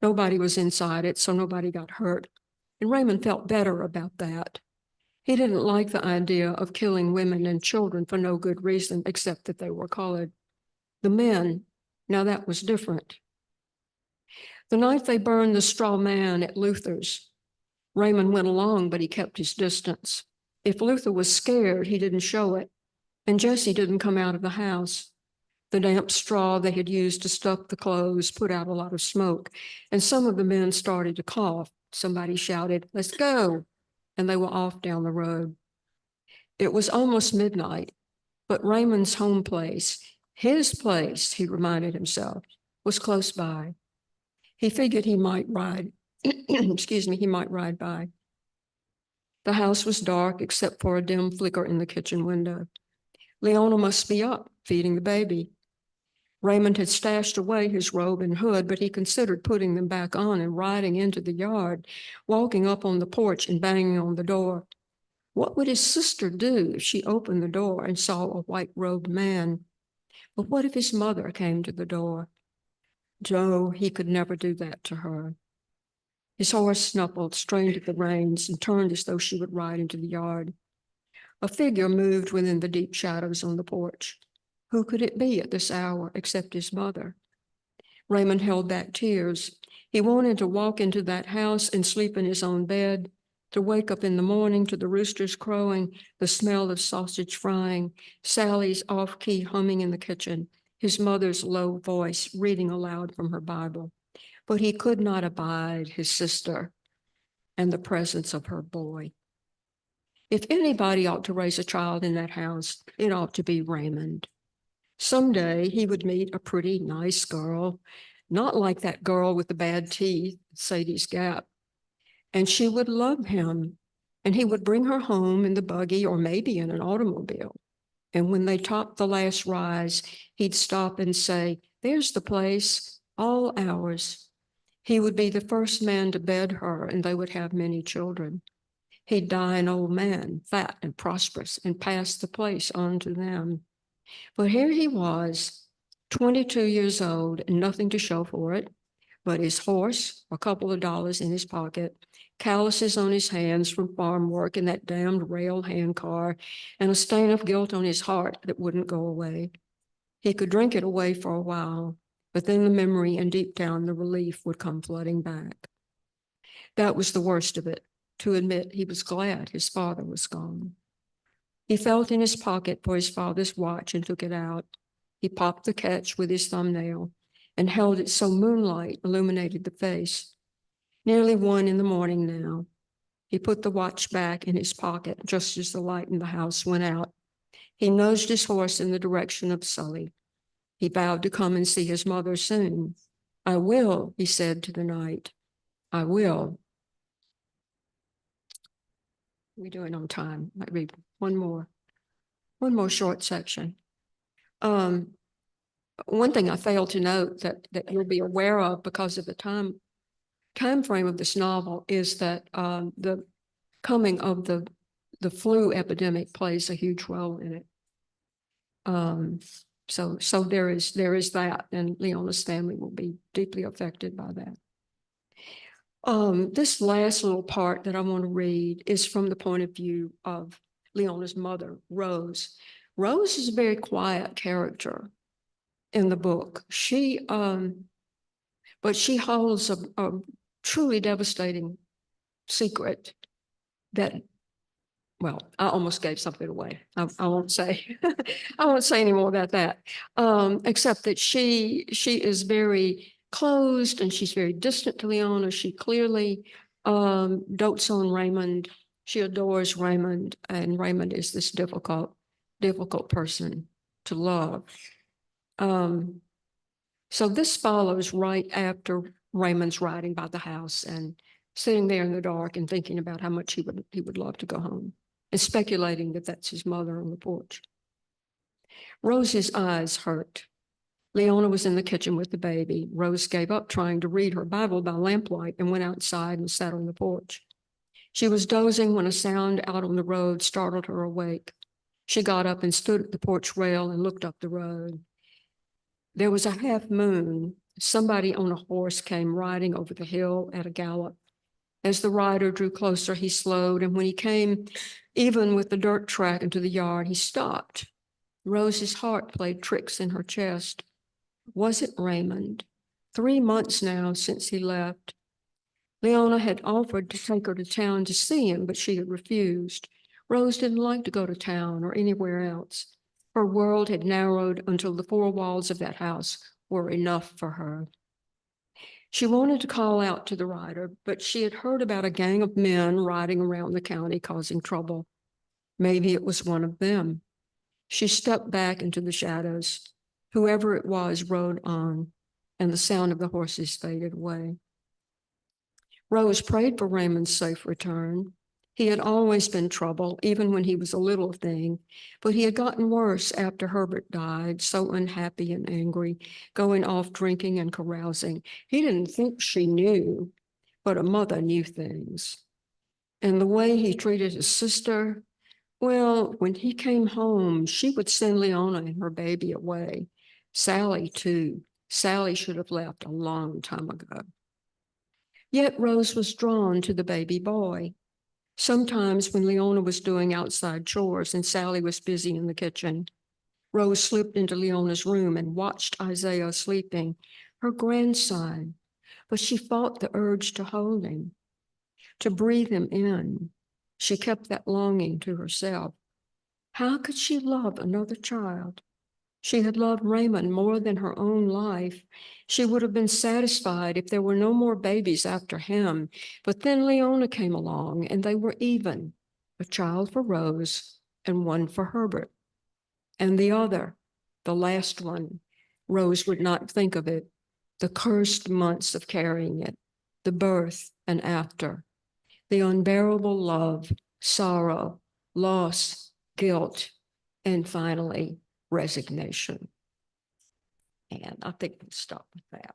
Nobody was inside it, so nobody got hurt. And Raymond felt better about that. He didn't like the idea of killing women and children for no good reason, except that they were colored. The men, now that was different. The night they burned the straw man at Luther's, Raymond went along, but he kept his distance. If Luther was scared, he didn't show it. And Jesse didn't come out of the house. The damp straw they had used to stuff the clothes put out a lot of smoke, and some of the men started to cough. Somebody shouted, "Let's go," and they were off down the road. It was almost midnight, but Raymond's home place, his place, he reminded himself, was close by. He figured he might ride, he might ride by. The house was dark except for a dim flicker in the kitchen window. Leona must be up, feeding the baby. Raymond had stashed away his robe and hood, but he considered putting them back on and riding into the yard, walking up on the porch and banging on the door. What would his sister do if she opened the door and saw a white-robed man? But what if his mother came to the door? Joe, he could never do that to her. His horse snuffled, strained at the reins, and turned as though she would ride into the yard. A figure moved within the deep shadows on the porch. Who could it be at this hour except his mother? Raymond held back tears. He wanted to walk into that house and sleep in his own bed, to wake up in the morning to the roosters crowing, the smell of sausage frying, Sally's off-key humming in the kitchen, his mother's low voice reading aloud from her Bible, but he could not abide his sister and the presence of her boy. If anybody ought to raise a child in that house, it ought to be Raymond. Someday he would meet a pretty, nice girl, not like that girl with the bad teeth, Sadie's Gap, and she would love him, and he would bring her home in the buggy or maybe in an automobile. And when they topped the last rise, he'd stop and say, "There's the place, all ours." He would be the first man to bed her, and they would have many children. He'd die an old man, fat and prosperous, and pass the place on to them. But here he was, 22 years old, and nothing to show for it, but his horse, a couple of dollars in his pocket, calluses on his hands from farm work in that damned rail hand car, and a stain of guilt on his heart that wouldn't go away. He could drink it away for a while, but then the memory and deep down the relief would come flooding back. That was the worst of it, to admit he was glad his father was gone. He felt in his pocket for his father's watch and took it out. He popped the catch with his thumbnail and held it so moonlight illuminated the face. Nearly 1 a.m. now. He put the watch back in his pocket just as the light in the house went out. He nosed his horse in the direction of Sully. He vowed to come and see his mother soon. "I will," he said to the night. "I will." We're doing on time. Might read one more short section. One thing I failed to note that you'll be aware of because of the time frame of this novel is that the coming of the flu epidemic plays a huge role in it. So there is that, and Leona's family will be deeply affected by that. This last little part that I want to read is from the point of view of Leona's mother, Rose. Rose is a very quiet character in the book. But she holds a truly devastating secret that, well, I almost gave something away. I won't say, I won't say any more about that, except that she is very closed and she's very distant to Leona. She clearly dotes on Raymond. She adores Raymond, and Raymond is this difficult person to love. So this follows right after Raymond's riding by the house and sitting there in the dark and thinking about how much he would love to go home and speculating that that's his mother on the porch. Rose's eyes hurt. Leona was in the kitchen with the baby. Rose gave up trying to read her Bible by lamplight and went outside and sat on the porch. She was dozing when a sound out on the road startled her awake. She got up and stood at the porch rail and looked up the road. There was a half moon. Somebody on a horse came riding over the hill at a gallop. As the rider drew closer, he slowed, and when he came even with the dirt track into the yard, he stopped. Rose's heart played tricks in her chest. Was it Raymond? 3 months now since he left. Leona had offered to take her to town to see him, but she had refused. Rose didn't like to go to town or anywhere else. Her world had narrowed until the 4 walls of that house were enough for her. She wanted to call out to the rider, but she had heard about a gang of men riding around the county causing trouble. Maybe it was one of them. She stepped back into the shadows. Whoever it was rode on, and the sound of the horses faded away. Rose prayed for Raymond's safe return. He had always been trouble, even when he was a little thing, but he had gotten worse after Herbert died, so unhappy and angry, going off drinking and carousing. He didn't think she knew, but a mother knew things. And the way he treated his sister, well, when he came home, she would send Leona and her baby away. Sally, too. Sally should have left a long time ago. Yet Rose was drawn to the baby boy. Sometimes when Leona was doing outside chores and Sally was busy in the kitchen, Rose slipped into Leona's room and watched Isaiah sleeping, her grandson, but she fought the urge to hold him, to breathe him in. She kept that longing to herself. How could she love another child? She had loved Raymond more than her own life. She would have been satisfied if there were no more babies after him. But then Leona came along and they were even, a child for Rose and one for Herbert. And the other, the last one, Rose would not think of it, the cursed months of carrying it, the birth and after, the unbearable love, sorrow, loss, guilt, and finally, resignation. And I think we'll stop with that.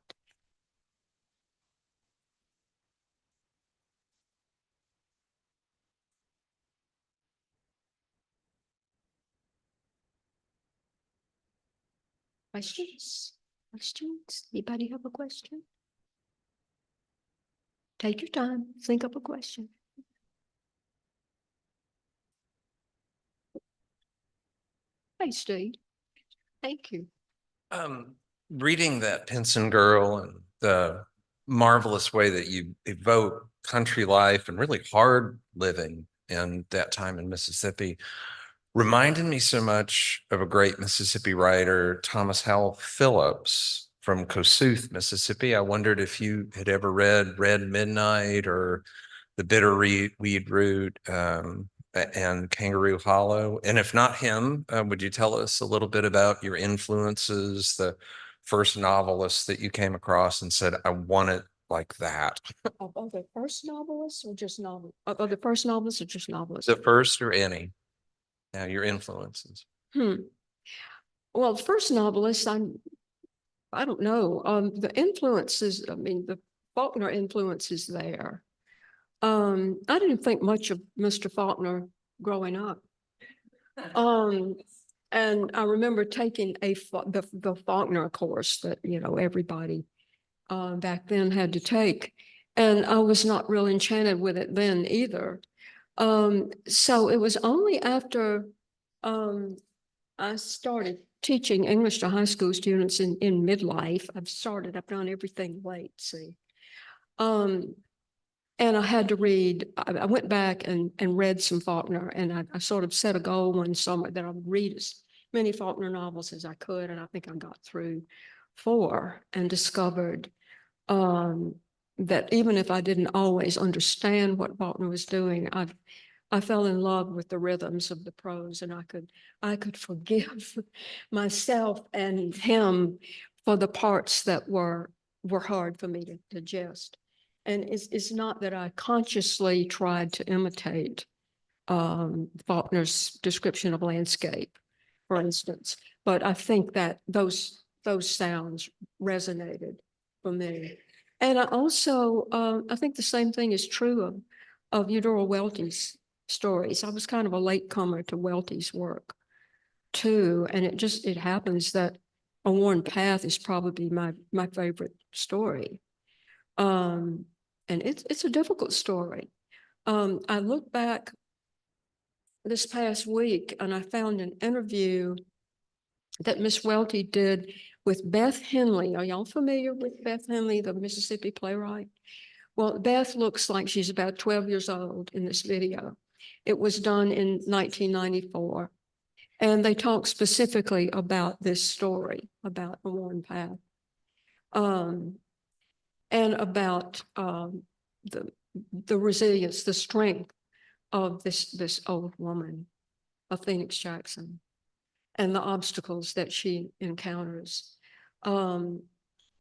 Questions? Questions? Anybody have a question? Take your time, think up a question. Hey, Steve. Thank you. Reading that Pinson girl and the marvelous way that you evoke country life and really hard living in that time in Mississippi reminded me so much of a great Mississippi writer, Thomas Howell Phillips from Kossuth, Mississippi. I wondered if you had ever read Red Midnight or The Bitter Weed Root and Kangaroo Hollow. And if not him, would you tell us a little bit about your influences, the first novelist that you came across and said, I want it like that? Of the first novelists or just novel? Of the first novelists or just novelists? The first or any? Now your influences. Well, the first novelist, I don't know. The influences, I mean, the Faulkner influence is there. I didn't think much of Mr. Faulkner growing up. And I remember taking the Faulkner course that, you know, everybody back then had to take. And I was not real enchanted with it then either. So it was only after I started teaching English to high school students in midlife. I've done everything late, see. And I had to read, I went back and read some Faulkner, and I sort of set a goal one summer that I would read as many Faulkner novels as I could. And I think I got through 4 and discovered that even if I didn't always understand what Faulkner was doing, I fell in love with the rhythms of the prose, and I could forgive myself and him for the parts that were hard for me to digest. And it's not that I consciously tried to imitate Faulkner's description of landscape, for instance, but I think that those sounds resonated for me. And I also, I think the same thing is true of Eudora Welty's stories. I was kind of a latecomer to Welty's work too. And it happens that A Worn Path is probably my favorite story. And it's a difficult story. I look back this past week and I found an interview that Miss Welty did with Beth Henley. Are y'all familiar with Beth Henley, the Mississippi playwright? Well, Beth looks like she's about 12 years old in this video. It was done in 1994. And they talk specifically about this story, about A Worn Path. And about the resilience, the strength of this old woman, of Phoenix Jackson, and the obstacles that she encounters. And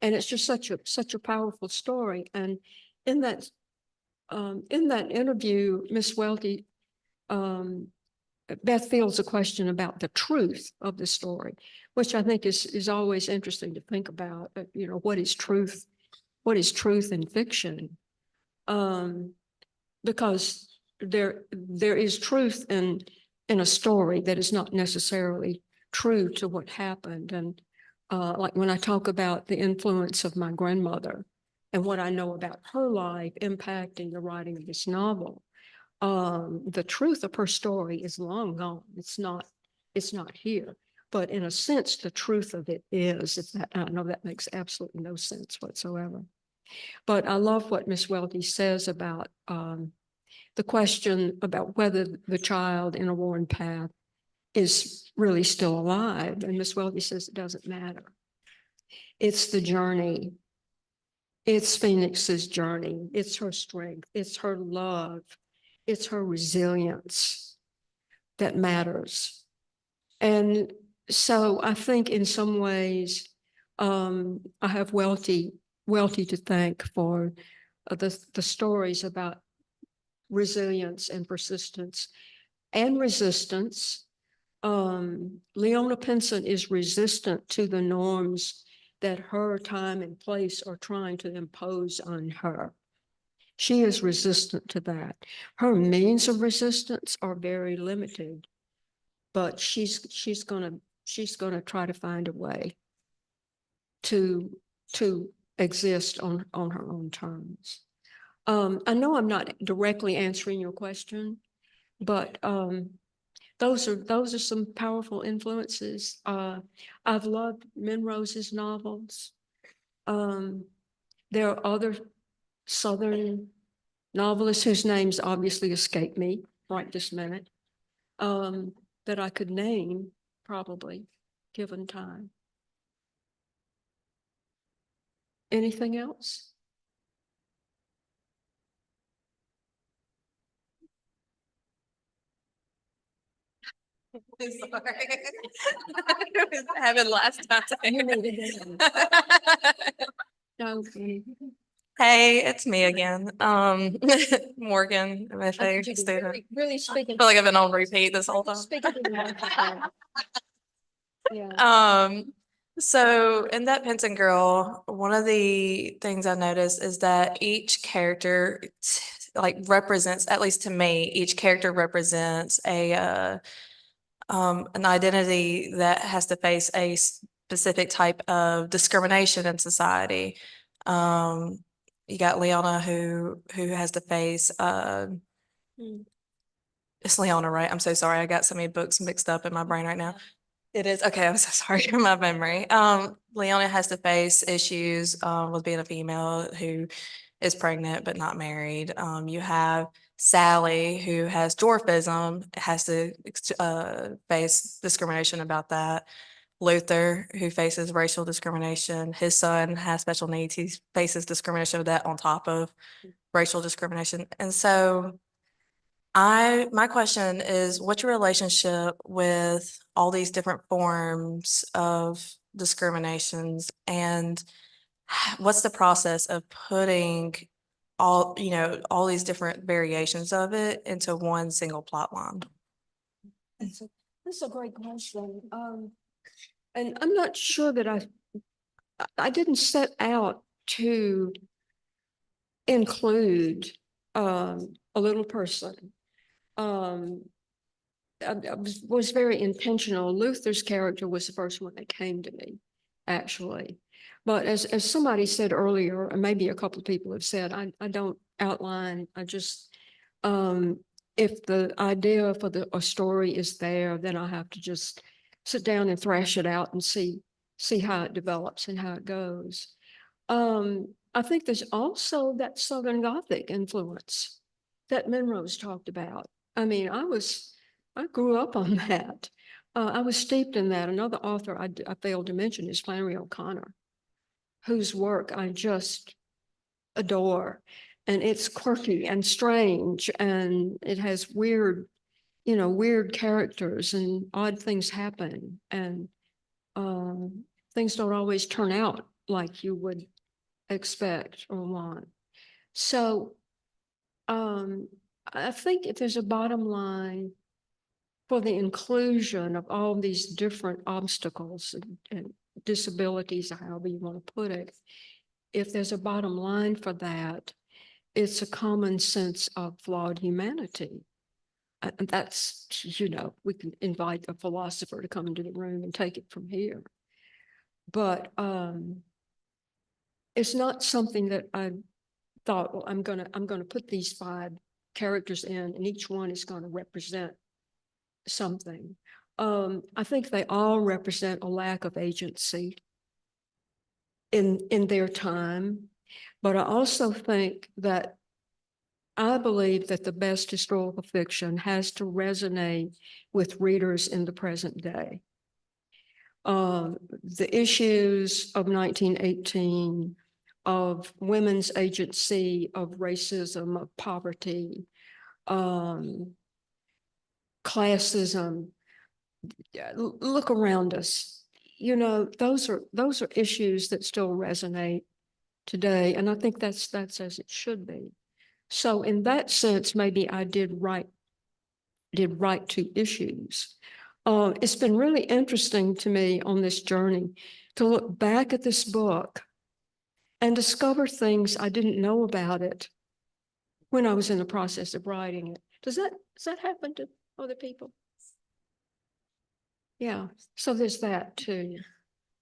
it's just such a powerful story. And in that interview, Miss Welty, Beth fields a question about the truth of the story, which I think is always interesting to think about. You know, what is truth? What is truth in fiction? Because there is truth in a story that is not necessarily true to what happened. And like when I talk about the influence of my grandmother and what I know about her life impacting the writing of this novel, the truth of her story is long gone. It's not here. But in a sense, the truth of it is that I know that makes absolutely no sense whatsoever. But I love what Miss Welty says about the question about whether the child in A Worn Path is really still alive. And Miss Welty says it doesn't matter. It's the journey. It's Phoenix's journey. It's her strength. It's her love. It's her resilience that matters. And so I think in some ways, I have Welty to thank for the stories about resilience and persistence and resistance. Leona Pinson is resistant to the norms that her time and place are trying to impose on her. She is resistant to that. Her means of resistance are very limited, but she's gonna try to find a way to exist on her own terms. I know I'm not directly answering your question, but those are some powerful influences. I've loved Minrose's novels. There are other Southern novelists whose names obviously escape me right this minute, that I could name probably given time. Anything else? Sorry. Happened last time. No. Hey, it's me again. Morgan, MFA student. Really I speaking. feel like I've been on repeat this whole time. Yeah. So in that Pinson Girl, one of the things I noticed is that each character like represents, at least to me, each character represents an identity that has to face a specific type of discrimination in society. You got Leona who has to face it's Leona, right? I'm so sorry. I got so many books mixed up in my brain right now. It is. Okay, I'm so sorry for my memory. Leona has to face issues with being a female who is pregnant but not married. You have Sally, who has dwarfism, has to face discrimination about that. Luther, who faces racial discrimination. His son has special needs. He faces discrimination of that on top of racial discrimination. And so my question is, what's your relationship with all these different forms of discriminations, and what's the process of putting all these different variations of it into one single plot line? That's a great question. And I'm not sure that I didn't set out to include a little person. I was very intentional. Luther's character was the first one that came to me, actually. But as somebody said earlier, and maybe a couple of people have said, I don't outline. I just if the idea for a story is there, then I have to just sit down and thrash it out and see how it develops and how it goes. I think there's also that Southern Gothic influence that Minrose talked about. I mean, I grew up on that. I was steeped in that. Another author I failed to mention is Flannery O'Connor, whose work I just adore. And it's quirky and strange, and it has weird characters, and odd things happen, and things don't always turn out like you would expect or want. So I think if there's a bottom line for the inclusion of all these different obstacles and disabilities, however you want to put it, if there's a bottom line for that, it's a common sense of flawed humanity. And that's, we can invite a philosopher to come into the room and take it from here. But it's not something that I thought, well, I'm gonna put these 5 characters in, and each one is going to represent something. I think they all represent a lack of agency in their time, but I also think that I believe that the best historical fiction has to resonate with readers in the present day. The issues of 1918, of women's agency, of racism, of poverty, classism. Look around us. You know, those are issues that still resonate today, and I think that's as it should be. So in that sense, maybe I did write to issues. It's been really interesting to me on this journey to look back at this book and discover things I didn't know about it when I was in the process of writing it. Does that happen to other people? Yeah, so there's that too.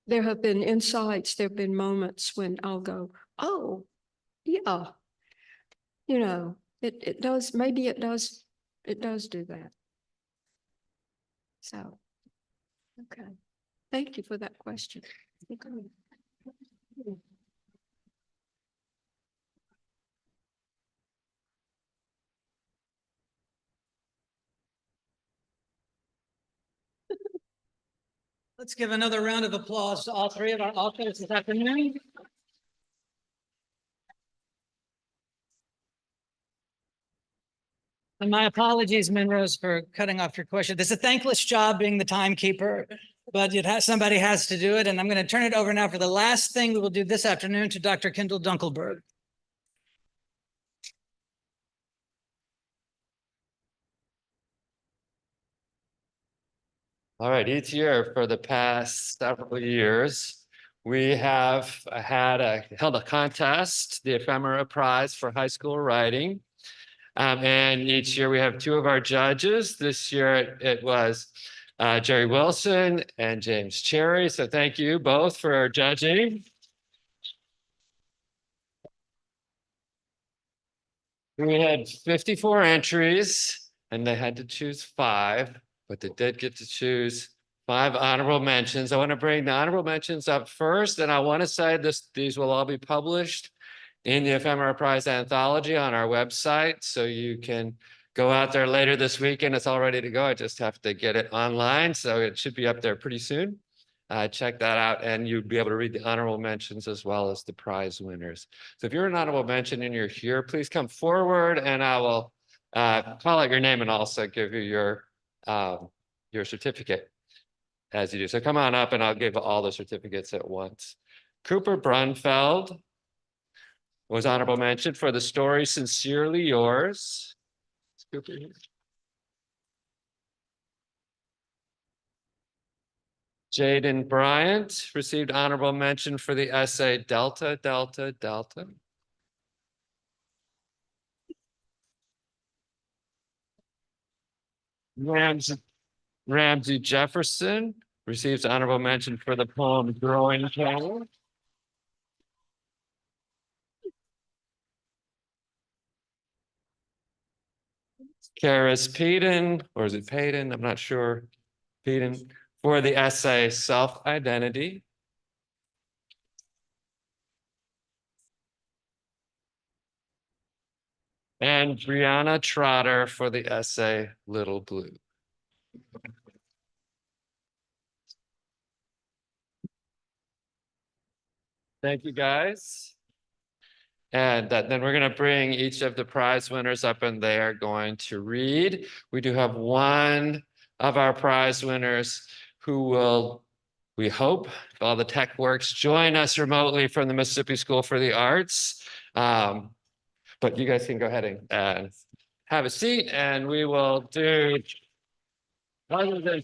There have been insights, there have been moments when I'll go, oh, yeah, you know, it does, maybe it does do that. So, okay. Thank you for that question. Okay. Let's give another round of applause to all three of our authors this afternoon. And my apologies, Minrose, for cutting off your question. This is a thankless job being the timekeeper, but somebody has to do it. And I'm going to turn it over now for the last thing we will do this afternoon to Dr. Kendall Dunkelberg. All right, each year for the past several years, we have held a contest, the Ephemera Prize for High School Writing. And each year we have two of our judges. This year it was Gerry Wilson and James Cherry. So thank you both for judging. We had 54 entries and they had to choose 5, but they did get to choose 5 honorable mentions. I want to bring the honorable mentions up first, and I want to say these will all be published in the Ephemera Prize Anthology on our website, so you can go out there later this weekend. It's all ready to go. I just have to get it online, so it should be up there pretty soon. Check that out, and you'll be able to read the honorable mentions as well as the prize winners. So if you're an honorable mention and you're here, please come forward, and I will call out your name and also give you your certificate as you do. So come on up, and I'll give all the certificates at once. Cooper Brunfeld was honorable mention for the story Sincerely Yours. Jaden Bryant received honorable mention for the essay Delta, Delta, Delta. Ramsey Jefferson receives honorable mention for the poem Growing Pain. Karis Peden, or is it Payton? I'm not sure. Peden, for the essay Self-Identity. And Brianna Trotter for the essay Little Blue. Thank you, guys. And then we're going to bring each of the prize winners up, and they are going to read. We do have one of our prize winners who will, we hope, if all the tech works, join us remotely from the Mississippi School for the Arts. But you guys can go ahead and have a seat, and we will do other than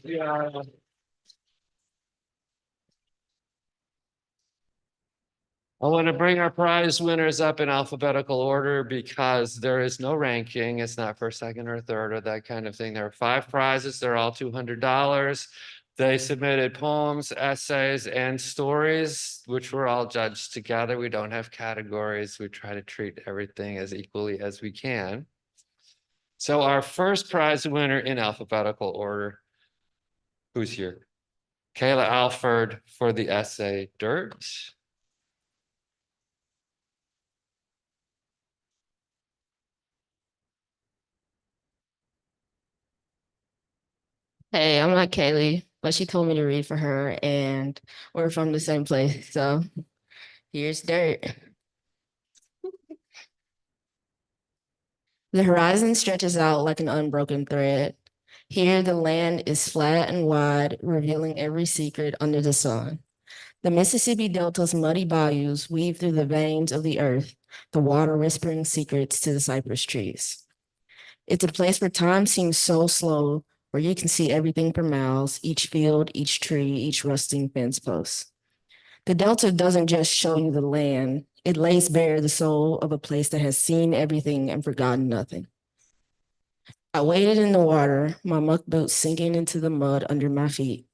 I want to bring our prize winners up in alphabetical order because there is no ranking. It's not first, second, or third, or that kind of thing. There are 5 prizes. They're all $200. They submitted poems, essays, and stories, which were all judged together. We don't have categories. We try to treat everything as equally as we can. So our first prize winner in alphabetical order, who's here? Kayla Alford for the essay Dirt. Hey, I'm not Kaylee, but she told me to read for her, and we're from the same place. So here's dirt. The horizon stretches out like an unbroken thread. Here, the land is flat and wide, revealing every secret under the sun. The Mississippi Delta's muddy bayous weave through the veins of the earth, the water whispering secrets to the cypress trees. It's a place where time seems so slow, where you can see everything for miles, each field, each tree, each rusting fence post. The Delta doesn't just show you the land, it lays bare the soul of a place that has seen everything and forgotten nothing. I waded in the water, my muck boots sinking into the mud under my feet.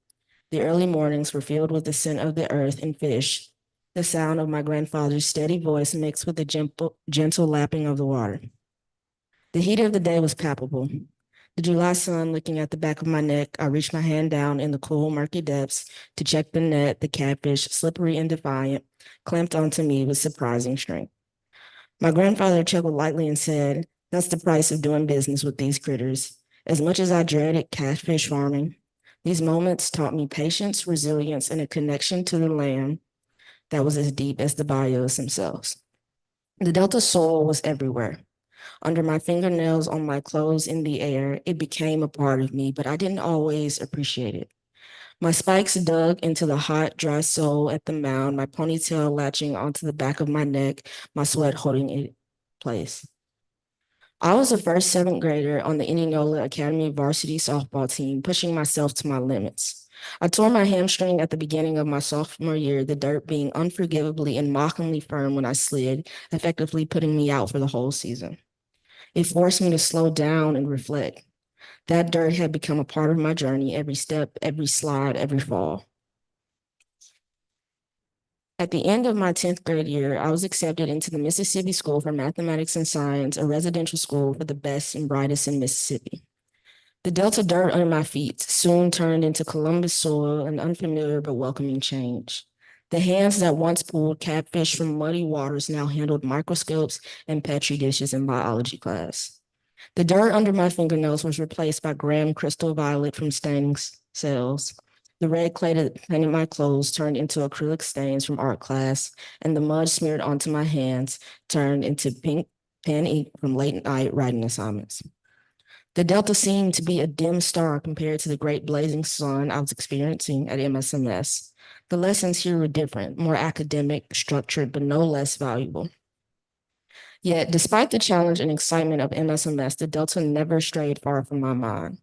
The early mornings were filled with the scent of the earth and fish, the sound of my grandfather's steady voice mixed with the gentle lapping of the water. The heat of the day was palpable. The July sun licking at the back of my neck, I reached my hand down in the cool, murky depths to check the net. The catfish, slippery and defiant, clamped onto me with surprising strength. My grandfather chuckled lightly and said, "That's the price of doing business with these critters." As much as I dreaded catfish farming, these moments taught me patience, resilience, and a connection to the land that was as deep as the bayous themselves. The Delta soil was everywhere. Under my fingernails, on my clothes, in the air, it became a part of me, but I didn't always appreciate it. My spikes dug into the hot, dry soil at the mound, my ponytail latching onto the back of my neck, my sweat holding it in place. I was the first seventh grader on the Indianola Academy varsity softball team, pushing myself to my limits. I tore my hamstring at the beginning of my sophomore year, the dirt being unforgivably and mockingly firm when I slid, effectively putting me out for the whole season. It forced me to slow down and reflect. That dirt had become a part of my journey, every step, every slide, every fall. At the end of my 10th grade year, I was accepted into the Mississippi School for Mathematics and Science, a residential school for the best and brightest in Mississippi. The Delta dirt under my feet soon turned into Columbus soil, an unfamiliar but welcoming change. The hands that once pulled catfish from muddy waters now handled microscopes and petri dishes in biology class. The dirt under my fingernails was replaced by Graham crystal violet from staining cells. The red clay that painted my clothes turned into acrylic stains from art class, and the mud smeared onto my hands turned into pink pen ink from late night writing assignments. The Delta seemed to be a dim star compared to the great blazing sun I was experiencing at MSMS. The lessons here were different, more academic, structured, but no less valuable. Yet, despite the challenge and excitement of MSMS, the Delta never strayed far from my mind.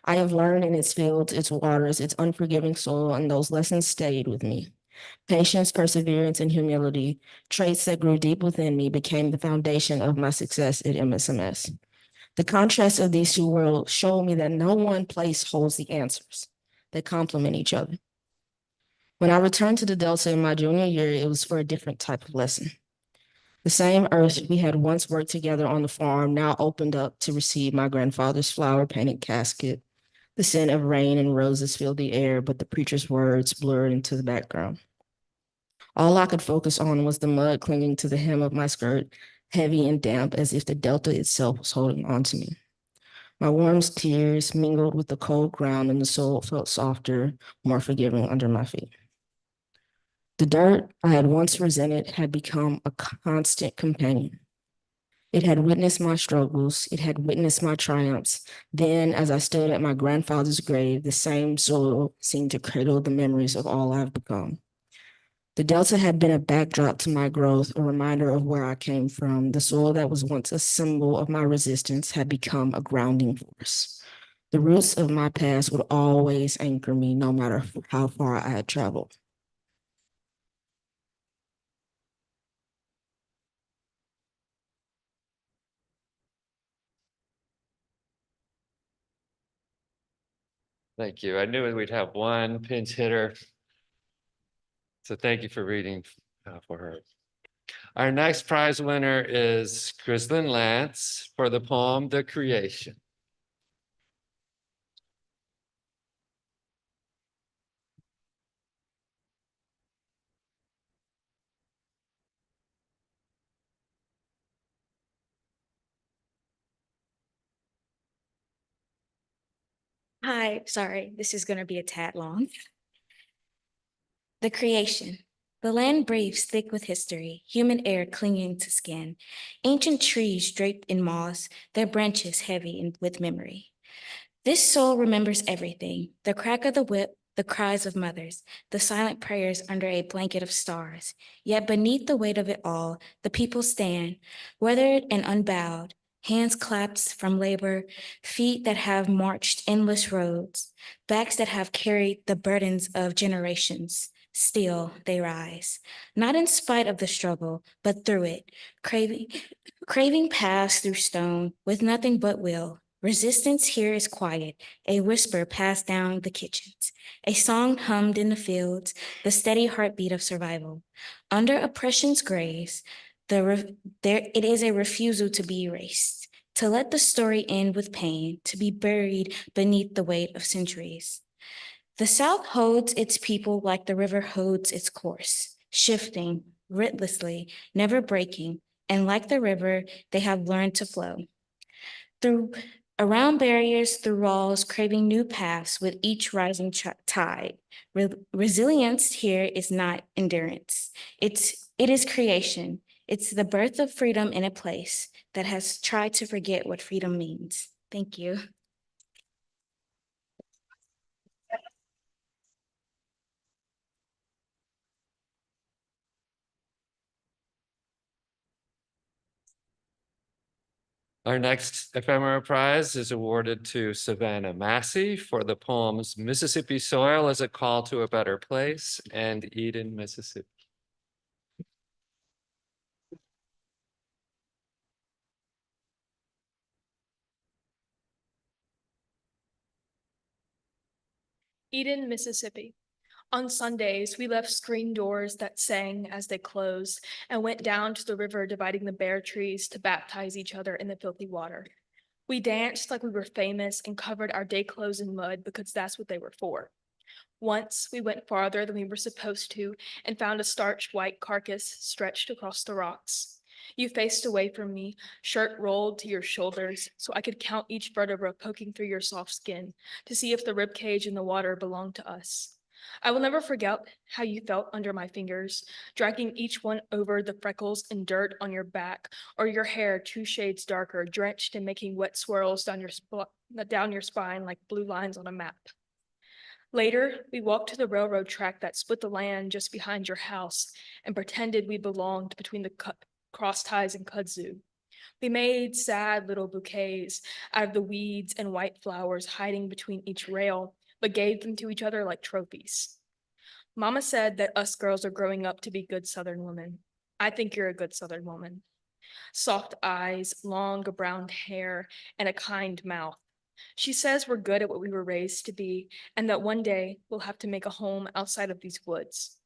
I have learned in its fields, its waters, its unforgiving soil, and those lessons stayed with me. Patience, perseverance, and humility, traits that grew deep within me, became the foundation of my success at MSMS. The contrast of these two worlds showed me that no one place holds the answers. They complement each other. When I returned to the Delta in my junior year, it was for a different type of lesson. The same earth we had once worked together on the farm now opened up to receive my grandfather's flower-painted casket. The scent of rain and roses filled the air, but the preacher's words blurred into the background. All I could focus on was the mud clinging to the hem of my skirt, heavy and damp as if the Delta itself was holding on to me. My warm tears mingled with the cold ground, and the soil felt softer, more forgiving under my feet. The dirt I had once resented had become a constant companion. It had witnessed my struggles. It had witnessed my triumphs. Then, as I stood at my grandfather's grave, the same soil seemed to cradle the memories of all I've become. The Delta had been a backdrop to my growth, a reminder of where I came from. The soil that was once a symbol of my resistance had become a grounding force. The roots of my past would always anchor me, no matter how far I had traveled. Thank you. I knew we'd have one pinch hitter. So thank you for reading for her. Our next prize winner is Crislin Lance for the poem, The Creation. Hi, sorry, this is going to be a tad long. The creation. The land breathes thick with history, human air clinging to skin, ancient trees draped in moss, their branches heavy with memory. This soul remembers everything, the crack of the whip, the cries of mothers, the silent prayers under a blanket of stars. Yet beneath the weight of it all, the people stand, weathered and unbowed, hands clasped from labor, feet that have marched endless roads, backs that have carried the burdens of generations. Still, they rise, not in spite of the struggle, but through it, craving paths through stone with nothing but will. Resistance here is quiet, a whisper passed down the kitchens, a song hummed in the fields, the steady heartbeat of survival. Under oppression's grace, it is a refusal to be erased, to let the story end with pain, to be buried beneath the weight of centuries. The South holds its people like the river holds its course, shifting, relentlessly, never breaking, and like the river, they have learned to flow. Around barriers, through walls, craving new paths with each rising tide. Resilience here is not endurance. It is creation. It's the birth of freedom in a place that has tried to forget what freedom means. Thank you. Our next ephemera prize is awarded to Savannah Massey for the poems Mississippi Soil as a Call to a Better Place and Eden, Mississippi. Eden, Mississippi. On Sundays, we left screen doors that sang as they closed and went down to the river dividing the bare trees to baptize each other in the filthy water. We danced like we were famous and covered our day clothes in mud because that's what they were for. Once we went farther than we were supposed to and found a starched white carcass stretched across the rocks. You faced away from me, shirt rolled to your shoulders, so I could count each vertebra poking through your soft skin to see if the rib cage in the water belonged to us. I will never forget how you felt under my fingers, dragging each one over the freckles and dirt on your back, or your hair 2 shades darker, drenched and making wet swirls down your spine like blue lines on a map. Later, we walked to the railroad track that split the land just behind your house and pretended we belonged between the cross ties and kudzu. We made sad little bouquets out of the weeds and white flowers hiding between each rail, but gave them to each other like trophies. Mama said that us girls are growing up to be good Southern women. I think you're a good Southern woman. Soft eyes, long brown hair, and a kind mouth. She says we're good at what we were raised to be, and that one day we'll have to make a home outside of these woods.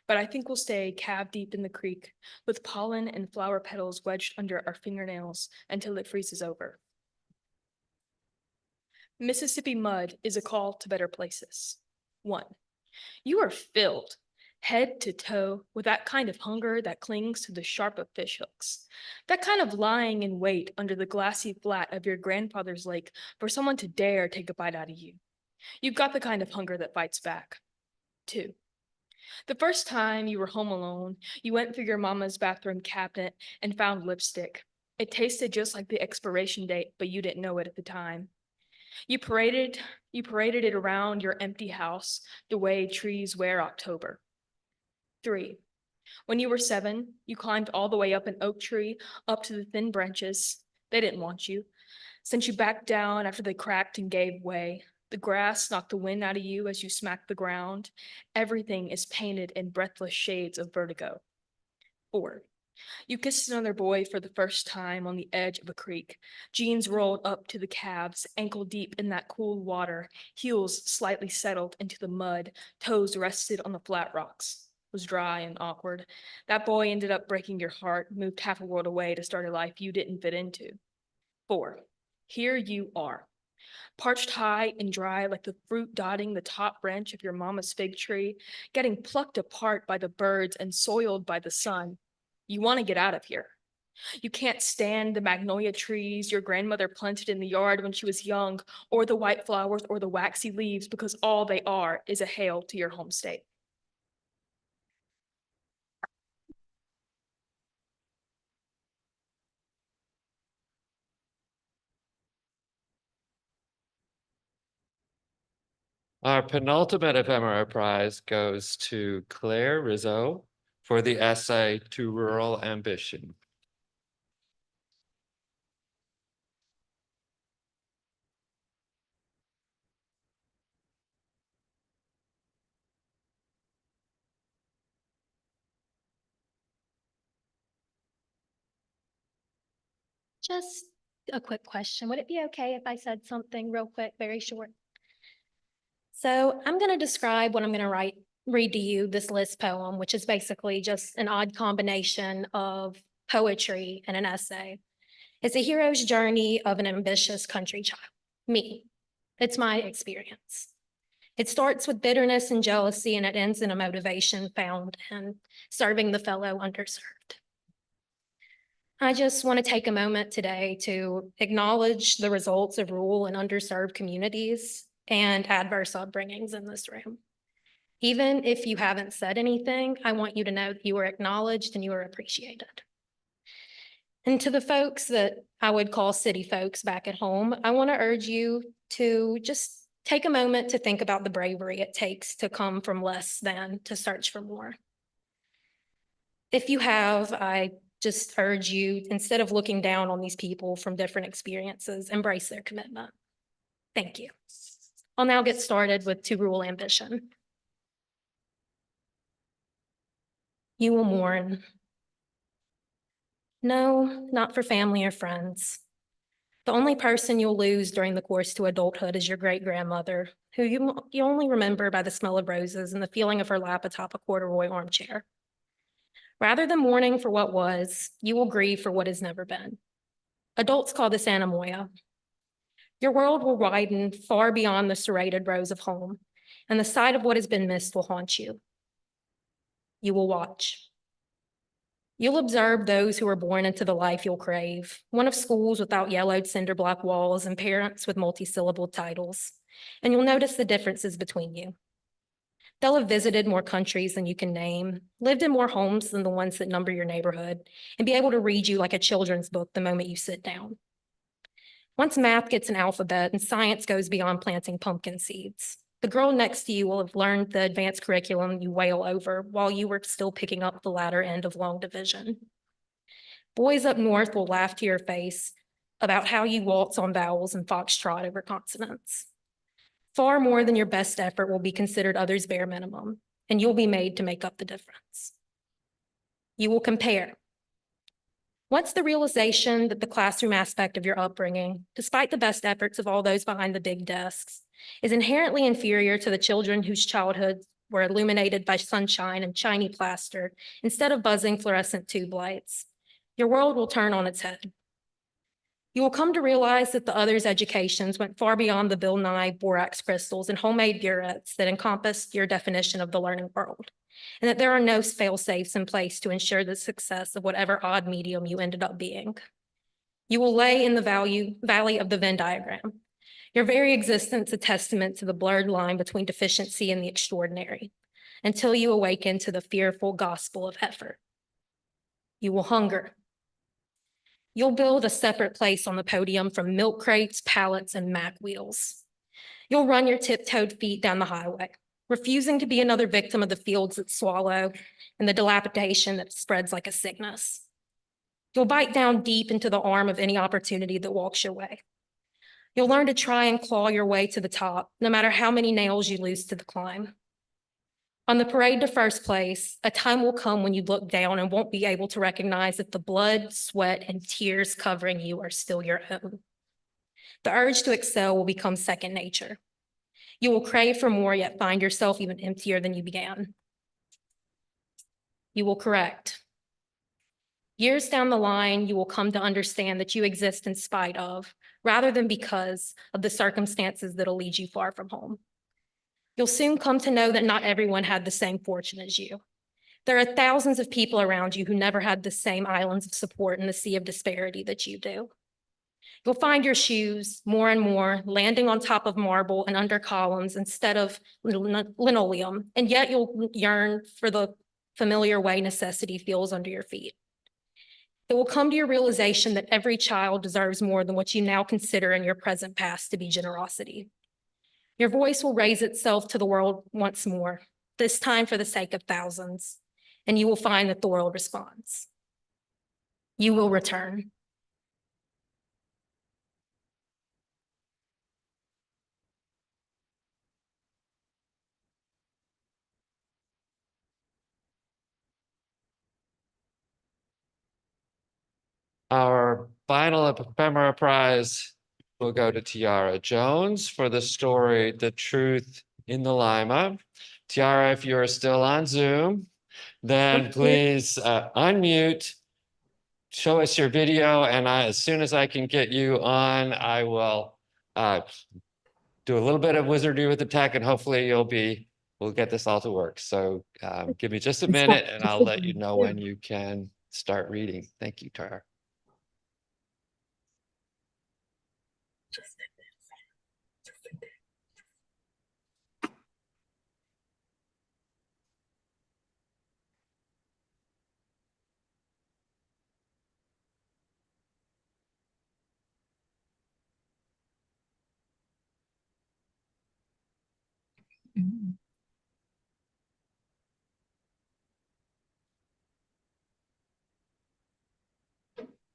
But I think we'll stay calf deep in the creek, with pollen and flower petals wedged under our fingernails until it freezes over. Mississippi mud is a call to better places. 1. You are filled, head to toe, with that kind of hunger that clings to the sharp of fish hooks, that kind of lying in wait under the glassy flat of your grandfather's lake for someone to dare take a bite out of you. You've got the kind of hunger that fights back. 2. The first time you were home alone, you went through your mama's bathroom cabinet and found lipstick. It tasted just like the expiration date, but you didn't know it at the time. You paraded it around your empty house the way trees wear October. 3. When you were 7, you climbed all the way up an oak tree, up to the thin branches. They didn't want you. Sent you back down after they cracked and gave way. The grass knocked the wind out of you as you smacked the ground. Everything is painted in breathless shades of vertigo. 4. You kissed another boy for the first time on the edge of a creek, jeans rolled up to the calves, ankle deep in that cool water, heels slightly settled into the mud, toes rested on the flat rocks. It was dry and awkward. That boy ended up breaking your heart, moved half a world away to start a life you didn't fit into. 4. Here you are, parched high and dry like the fruit dotting the top branch of your mama's fig tree, getting plucked apart by the birds and soiled by the sun. You want to get out of here. You can't stand the magnolia trees your grandmother planted in the yard when she was young, or the white flowers or the waxy leaves, because all they are is a hail to your home state. Our penultimate ephemera prize goes to Claire Rizzo for the essay To Rural Ambition. Just a quick question. Would it be okay if I said something real quick, very short? So I'm going to describe what I'm going to read to you, this list poem, which is basically just an odd combination of poetry and an essay. It's a hero's journey of an ambitious country child, me. It's my experience. It starts with bitterness and jealousy, and it ends in a motivation found in serving the fellow underserved. I just want to take a moment today to acknowledge the results of rural and underserved communities and adverse upbringings in this room. Even if you haven't said anything, I want you to know that you are acknowledged and you are appreciated. And to the folks that I would call city folks back at home, I want to urge you to just take a moment to think about the bravery it takes to come from less than to search for more. If you have, I just urge you, instead of looking down on these people from different experiences, embrace their commitment. Thank you. I'll now get started with To Rural Ambition. You will mourn. No, not for family or friends. The only person you'll lose during the course to adulthood is your great-grandmother, who you only remember by the smell of roses and the feeling of her lap atop a corduroy armchair. Rather than mourning for what was, you will grieve for what has never been. Adults call this anemoia. Your world will widen far beyond the serrated rows of home, and the sight of what has been missed will haunt you. You will watch. You'll observe those who are born into the life you'll crave, one of schools without yellowed cinder block walls and parents with multi-syllable titles, and you'll notice the differences between you. They'll have visited more countries than you can name, lived in more homes than the ones that number your neighborhood, and be able to read you like a children's book the moment you sit down. Once math gets an alphabet and science goes beyond planting pumpkin seeds, the girl next to you will have learned the advanced curriculum you wail over while you were still picking up the latter end of long division. Boys up north will laugh to your face about how you waltz on vowels and foxtrot over consonants. Far more than your best effort will be considered others' bare minimum, and you'll be made to make up the difference. You will compare. What's the realization that the classroom aspect of your upbringing, despite the best efforts of all those behind the big desks, is inherently inferior to the children whose childhoods were illuminated by sunshine and shiny plaster instead of buzzing fluorescent tube lights? Your world will turn on its head. You will come to realize that the others' educations went far beyond the Bill Nye borax crystals and homemade burettes that encompassed your definition of the learning world, and that there are no fail-safes in place to ensure the success of whatever odd medium you ended up being. You will lay in the valley of the Venn diagram, your very existence a testament to the blurred line between deficiency and the extraordinary, until you awaken to the fearful gospel of effort. You will hunger. You'll build a separate place on the podium from milk crates, pallets, and Mack wheels. You'll run your tiptoed feet down the highway, refusing to be another victim of the fields that swallow and the dilapidation that spreads like a sickness. You'll bite down deep into the arm of any opportunity that walks your way. You'll learn to try and claw your way to the top, no matter how many nails you lose to the climb. On the parade to first place, a time will come when you look down and won't be able to recognize that the blood, sweat, and tears covering you are still your own. The urge to excel will become second nature. You will crave for more, yet find yourself even emptier than you began. You will correct. Years down the line, you will come to understand that you exist in spite of, rather than because of the circumstances that'll lead you far from home. You'll soon come to know that not everyone had the same fortune as you. There are thousands of people around you who never had the same islands of support in the sea of disparity that you do. You'll find your shoes more and more landing on top of marble and under columns instead of linoleum, and yet you'll yearn for the familiar way necessity feels under your feet. It will come to your realization that every child deserves more than what you now consider in your present past to be generosity. Your voice will raise itself to the world once more, this time for the sake of thousands, and you will find that the world responds. You will return. Our final Ephemera prize will go to Tiara Jones for the story, The Truth in the Lima. Tiara, if you're still on Zoom, then please unmute, show us your video, and as soon as I can get you on, I will do a little bit of wizardry with the tech, and hopefully we'll get this all to work. So give me just a minute and I'll let you know when you can start reading. Thank you, Tara.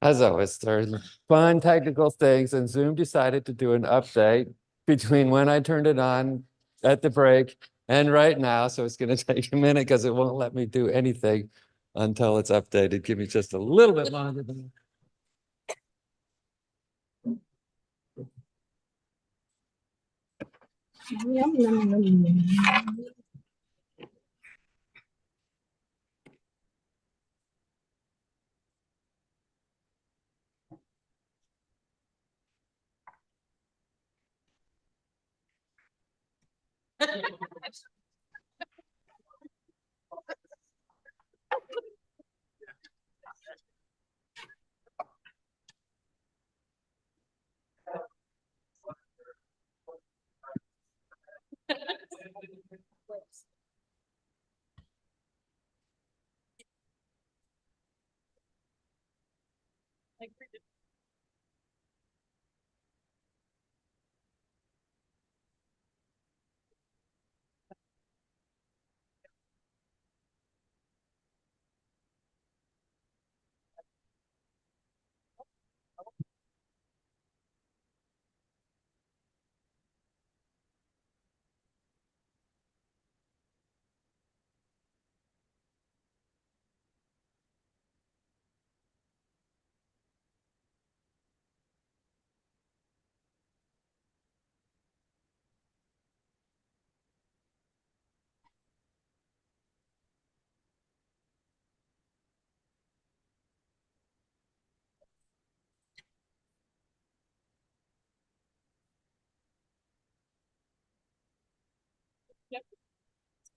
As always, there's fun technical things, and Zoom decided to do an update between when I turned it on at the break and right now. So it's going to take a minute because it won't let me do anything until it's updated. Give me just a little bit longer than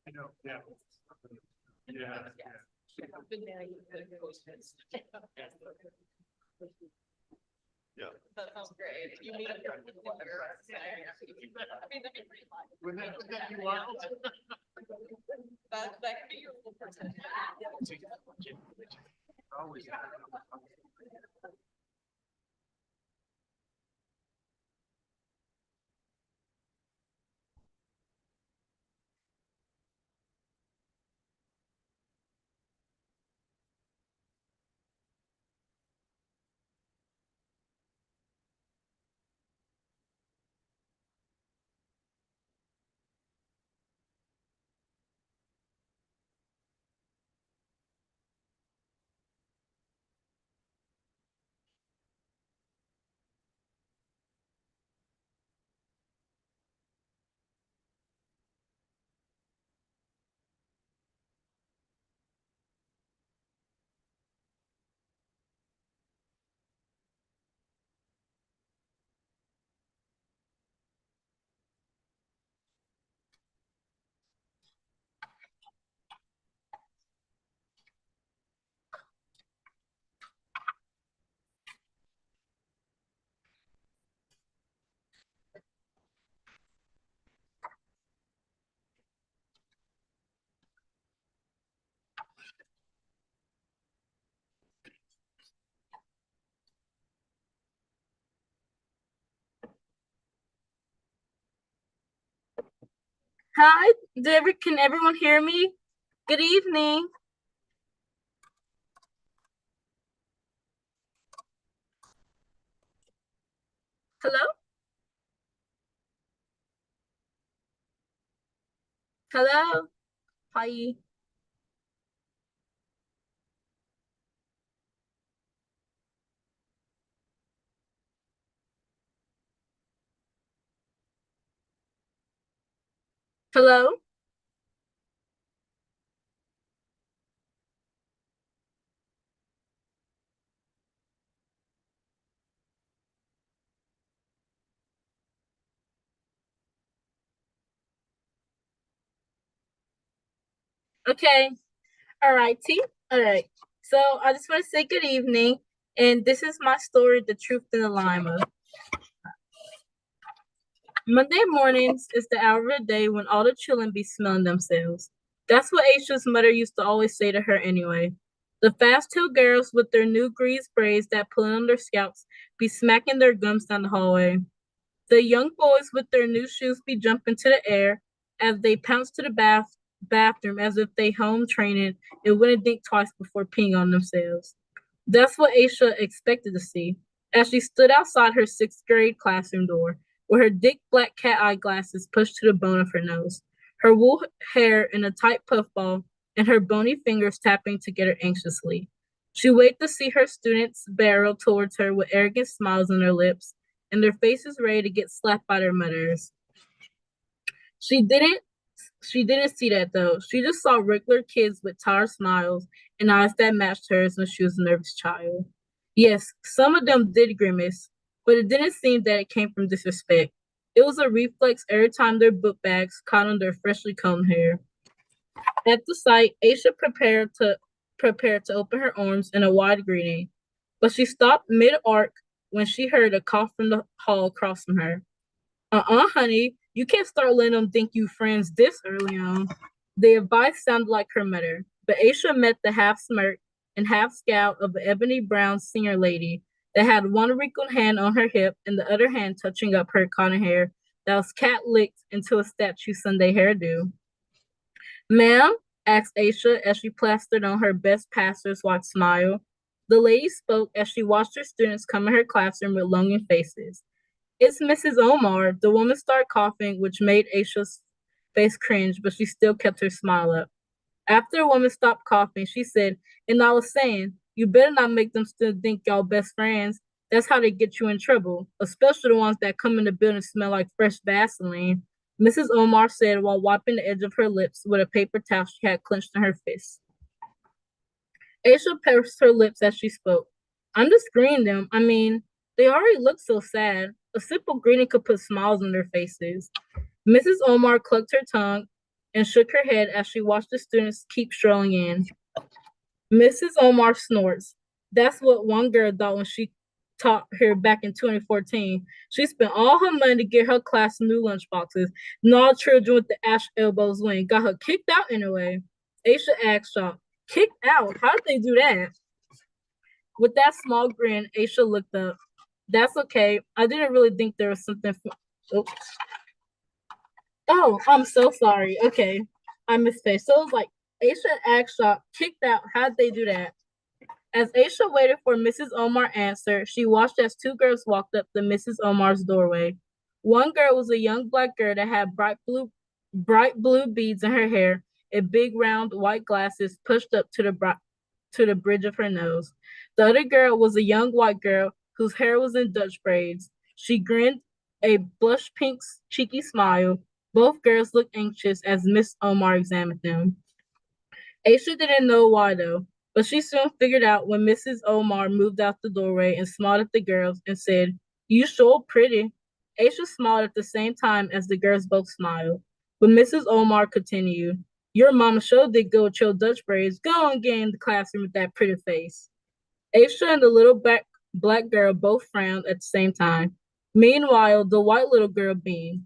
I know, yeah. Yeah. Yeah. That sounds great. You meet up here with water. Wouldn't that be wild? That could be your full person. Always. Hi, can everyone hear me? Good evening. Hello? Hello? Hi. Hello? Okay. All righty. All right. So I just want to say good evening. And this is my story, The Truth in the Lima. Monday mornings is the hour of the day when all the children be smelling themselves. That's what Aisha's mother used to always say to her anyway. The fast-tailed girls with their new grease braids that pull on their scalps be smacking their gums down the hallway. The young boys with their new shoes be jumping to the air as they pounce to the bathroom as if they home training and wouldn't think twice before peeing on themselves. That's what Aisha expected to see as she stood outside her sixth grade classroom door with her thick black cat eye glasses pushed to the bone of her nose, her wool hair in a tight puffball, and her bony fingers tapping together anxiously. She waited to see her students barrel towards her with arrogant smiles on their lips and their faces ready to get slapped by their mothers. She didn't she didn't see that though. She just saw regular kids with tired smiles and eyes that matched hers when she was a nervous child. Yes, some of them did grimace, but it didn't seem that it came from disrespect. It was a reflex every time their book bags caught on their freshly combed hair. At the sight, Aisha prepared to open her arms in a wide greeting, but she stopped mid-arc when she heard a cough from the hall across from her. Honey, you can't start letting them think you friends this early on. The advice sounded like her mother, but Aisha met the half smirk and half scowl of the ebony brown senior lady that had one wrinkled hand on her hip and the other hand touching up her cotton hair that was cat licked into a statue Sunday hairdo. Ma'am, asked Aisha as she plastered on her best pastor's watch smile. The lady spoke as she watched her students come in her classroom with longing faces. It's Mrs. Omar. The woman started coughing, which made Aisha's face cringe, but she still kept her smile up. After the woman stopped coughing, she said, and I was saying, you better not make them still think y'all best friends. That's how they get you in trouble, especially the ones that come in the building smell like fresh Vaseline. Mrs. Omar said while wiping the edge of her lips with a paper towel she had clenched in her fist. Aisha pursed her lips as she spoke. I'm just greeting them. I mean, they already look so sad. A simple greeting could put smiles on their faces. Mrs. Omar clucked her tongue and shook her head as she watched the students keep strolling in. Mrs. Omar snorts. That's what one girl thought when she taught here back in 2014. She spent all her money to get her class new lunchboxes, and all children with the ash elbows win. Got her kicked out anyway. Aisha asked shocked. Kicked out? How did they do that? With that small grin, Aisha looked up. That's okay. I didn't really think there was something. Oh, I'm so sorry. Okay. I misspaced. So it was like Aisha asked shop, kicked out. How'd they do that? As Aisha waited for Mrs. Omar answer, she watched as two girls walked up to Mrs. Omar's doorway. One girl was a young black girl that had bright blue beads in her hair and big round white glasses pushed up to the bridge of her nose. The other girl was a young white girl whose hair was in Dutch braids. She grinned a blush pink cheeky smile. Both girls looked anxious as Miss Omar examined them. Aisha didn't know why though, but she soon figured out when Mrs. Omar moved out the doorway and smiled at the girls and said, You sure pretty. Aisha smiled at the same time as the girls both smiled. But Mrs. Omar continued, Your mama sure did go with your Dutch braids. Go on get in the classroom with that pretty face. Aisha and the little black girl both frowned at the same time. Meanwhile, the white little girl beamed.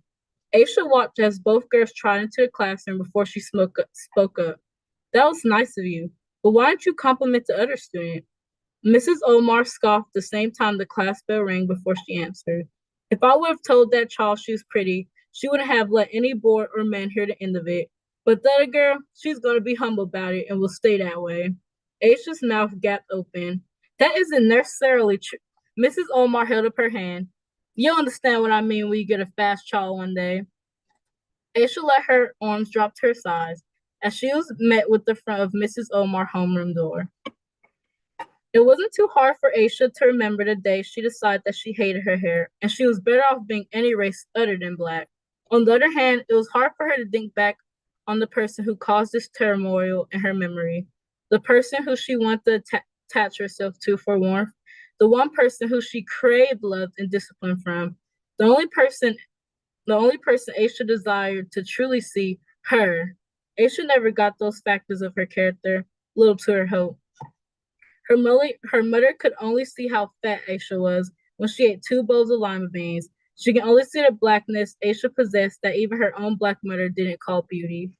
Aisha watched as both girls tried into the classroom before she spoke up. That was nice of you, but why didn't you compliment the other student? Mrs. Omar scoffed the same time the class bell rang before she answered. If I would have told that child she was pretty, She wouldn't have let any boy or man hear the end of it. But the other girl, she's going to be humble about it and will stay that way. Aisha's mouth gapped open. That isn't necessarily true. Mrs. Omar held up her hand. You'll understand what I mean when you get a fast child one day. Aisha let her arms drop to her sides as she was met with the front of Mrs. Omar's homeroom door. It wasn't too hard for Aisha to remember the day she decided that she hated her hair, and she was better off being any race other than black. On the other hand, it was hard for her to think back on the person who caused this turmoil in her memory, the person who she wanted to attach herself to for warmth, the one person who she craved love and discipline from, the only person Aisha desired to truly see, her. Aisha never got those factors of her character, little to her hope. Her mother could only see how fat Aisha was when she ate 2 bowls of lima beans. She can only see the blackness Aisha possessed that even her own black mother didn't call beauty.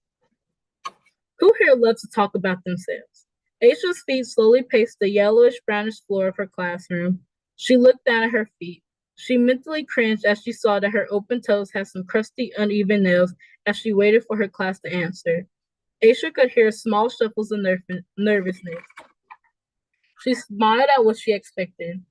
Who here loves to talk about themselves? Aisha's feet slowly paced the yellowish-brownish floor of her classroom. She looked down at her feet. She mentally cringed as she saw that her open toes had some crusty, uneven nails as she waited for her class to answer. Aisha could hear small shuffles of nervousness. She smiled at what she expected.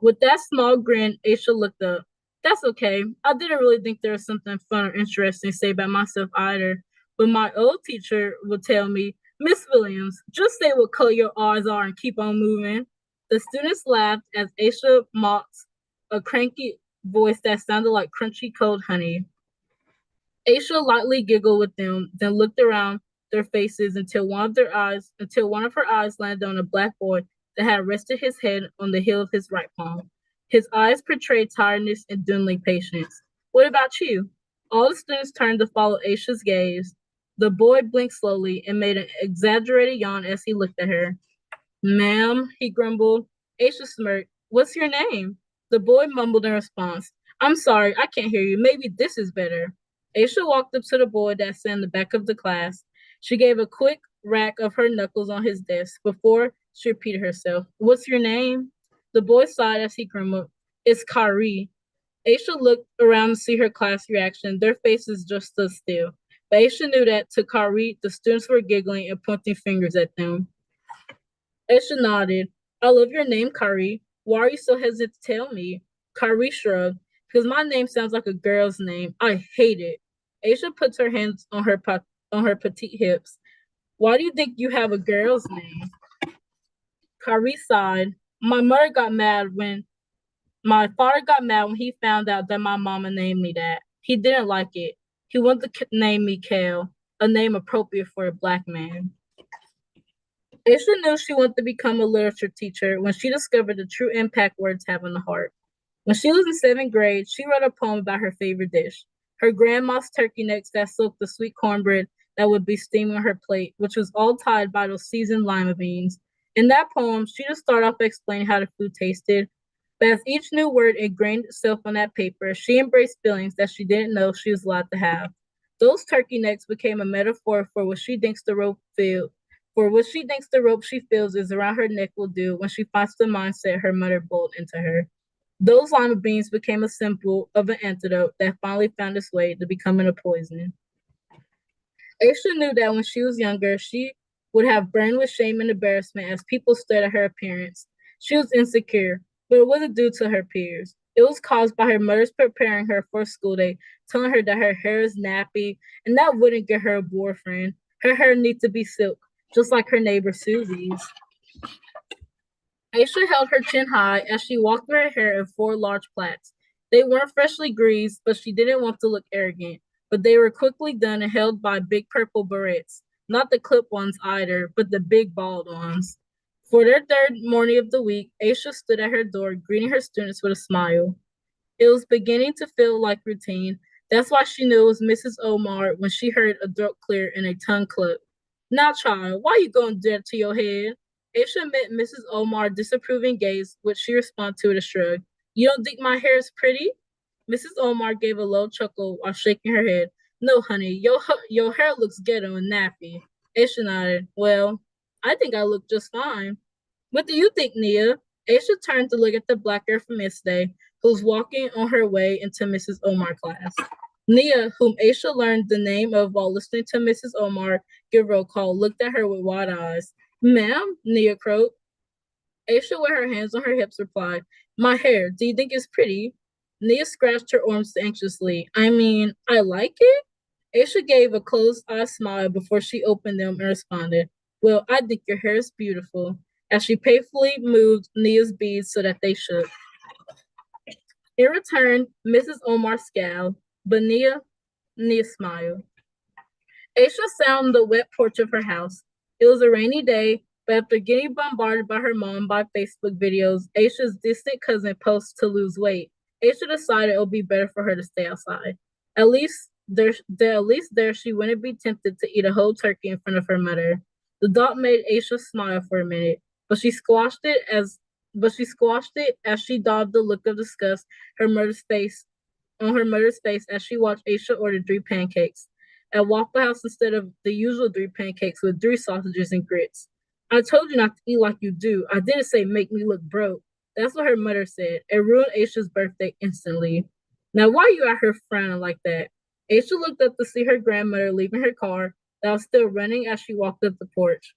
With that small grin, Aisha looked up. That's okay. I didn't really think there was something fun or interesting to say about myself either. But my old teacher would tell me, Miss Williams, just say what color your eyes are and keep on moving. The students laughed as Aisha mocked a cranky voice that sounded like crunchy cold honey. Aisha lightly giggled with them, then looked around their faces until one of her eyes landed on a black boy that had rested his head on the heel of his right palm. His eyes portrayed tiredness and dwindling patience. What about you? All the students turned to follow Aisha's gaze. The boy blinked slowly and made an exaggerated yawn as he looked at her. Ma'am, he grumbled. Aisha smirked. What's your name? The boy mumbled in response. I'm sorry, I can't hear you. Maybe this is better. Aisha walked up to the boy that sat in the back of the class. She gave a quick rack of her knuckles on his desk before she repeated herself. What's your name? The boy sighed as he grumbled. It's Kari. Aisha looked around to see her class reaction. Their faces just stood still. But Aisha knew that to Kari, the students were giggling and pointing fingers at them. Aisha nodded. I love your name, Kari. Why are you so hesitant to tell me? Kari shrugged. Because my name sounds like a girl's name. I hate it. Aisha puts her hands on her petite hips. Why do you think you have a girl's name? Kari sighed. My father got mad when he found out that my mama named me that. He didn't like it. He wanted to name me Kale, a name appropriate for a black man. Aisha knew she wanted to become a literature teacher when she discovered the true impact words have on the heart. When she was in 7th grade, she wrote a poem about her favorite dish, her grandma's turkey necks that soaked the sweet cornbread that would be steaming on her plate, which was all tied by those seasoned lima beans. In that poem, she just started off explaining how the food tasted, but as each new word ingrained itself on that paper, she embraced feelings that she didn't know she was allowed to have. Those turkey necks became a metaphor for what she thinks the rope she feels is around her neck will do when she finds the mindset her mother boiled into her. Those lima beans became a symbol of an antidote that finally found its way to becoming a poison. Aisha knew that when she was younger, she would have burned with shame and embarrassment as people stared at her appearance. She was insecure, but it wasn't due to her peers. It was caused by her mother's preparing her for school day, telling her that her hair is nappy, and that wouldn't get her a boyfriend. Her hair needs to be silk, just like her neighbor Susie's. Aisha held her chin high as she walked through her hair in 4 large plaits. They weren't freshly greased, but she didn't want to look arrogant. But they were quickly done and held by big purple barrettes. Not the clip ones either, but the big bald ones. For their 3rd morning of the week, Aisha stood at her door, greeting her students with a smile. It was beginning to feel like routine. That's why she knew it was Mrs. Omar when she heard a throat clear and a tongue clip. Now, child, why you gonna do that to your head? Aisha met Mrs. Omar's disapproving gaze, which she responded to with a shrug. You don't think my hair is pretty? Mrs. Omar gave a low chuckle while shaking her head. No, honey, your hair looks ghetto and nappy. Aisha nodded. Well, I think I look just fine. What do you think, Nia? Aisha turned to look at the black girl from yesterday, who's walking on her way into Mrs. Omar class. Nia, whom Aisha learned the name of while listening to Mrs. Omar give roll call, looked at her with wide eyes. Ma'am, Nia croaked. Aisha, with her hands on her hips, replied, "My hair, do you think it's pretty?" Nia scratched her arms anxiously. "I mean, I like it." Aisha gave a closed-eye smile before she opened them and responded, "Well, I think your hair is beautiful," as she playfully moved Nia's beads so that they shook. In return, Mrs. Omar scowled, but Nia smiled. Aisha sat on the wet porch of her house. It was a rainy day, but after getting bombarded by her mom by Facebook videos, Aisha's distant cousin posts to lose weight, Aisha decided it would be better for her to stay outside. At least there she wouldn't be tempted to eat a whole turkey in front of her mother. The thought made Aisha smile for a minute, but she squashed it as she daubed the look of disgust on her mother's face as she watched Aisha order 3 pancakes at Waffle House instead of the usual 3 pancakes with 3 sausages and grits. "I told you not to eat like you do. I didn't say make me look broke." That's what her mother said. It ruined Aisha's birthday instantly. "Now why you out here frowning like that?" Aisha looked up to see her grandmother leaving her car that was still running as she walked up the porch.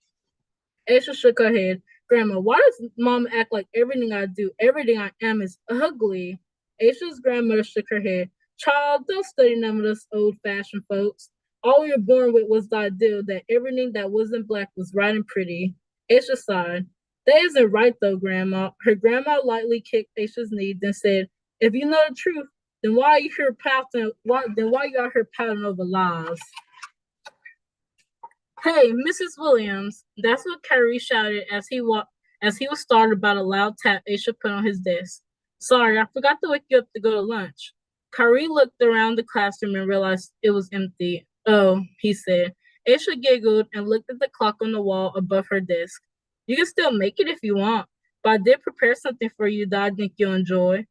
Aisha shook her head. "Grandma, why does mom act like everything I do, everything I am is ugly?" Aisha's grandmother shook her head. "Child, don't study none of us old-fashioned folks. All we were born with was the idea that everything that wasn't black was right and pretty." Aisha sighed. "That isn't right though, Grandma." Her grandma lightly kicked Aisha's knee, then said, "If you know the truth, then why are you here pouting? Why you out here pouting over lies?" "Hey, Mrs. Williams!" That's what Gerry shouted as he was startled by the loud tap Aisha put on his desk. "Sorry, I forgot to wake you up to go to lunch." Gerry looked around the classroom and realized it was empty. "Oh," he said. Aisha giggled and looked at the clock on the wall above her desk. "You can still make it if you want, but I did prepare something for you that I think you'll enjoy."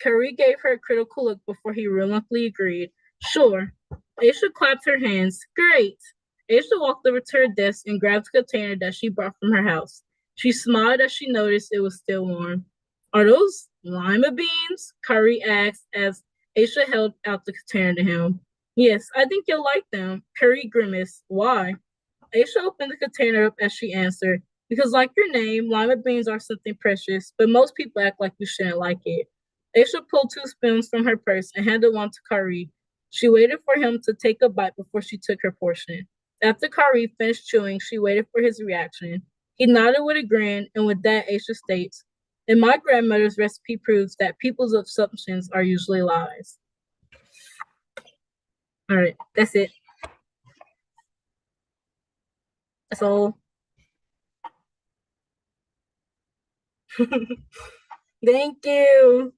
Gerry gave her a critical look before he reluctantly agreed. "Sure." Aisha clapped her hands. "Great." Aisha walked over to her desk and grabbed a container that she brought from her house. She smiled as she noticed it was still warm. "Are those lima beans?" Gerry asked as Aisha held out the container to him. "Yes, I think you'll like them." Gerry grimaced. "Why?" Aisha opened the container up as she answered, "Because like your name, lima beans are something precious, but most people act like you shouldn't like it." Aisha pulled 2 spoons from her purse and handed one to Gerry. She waited for him to take a bite before she took her portion. After Gerry finished chewing, she waited for his reaction. He nodded with a grin, and with that, Aisha states, "And my grandmother's recipe proves that people's assumptions are usually lies." All right, that's it. That's all. Thank you.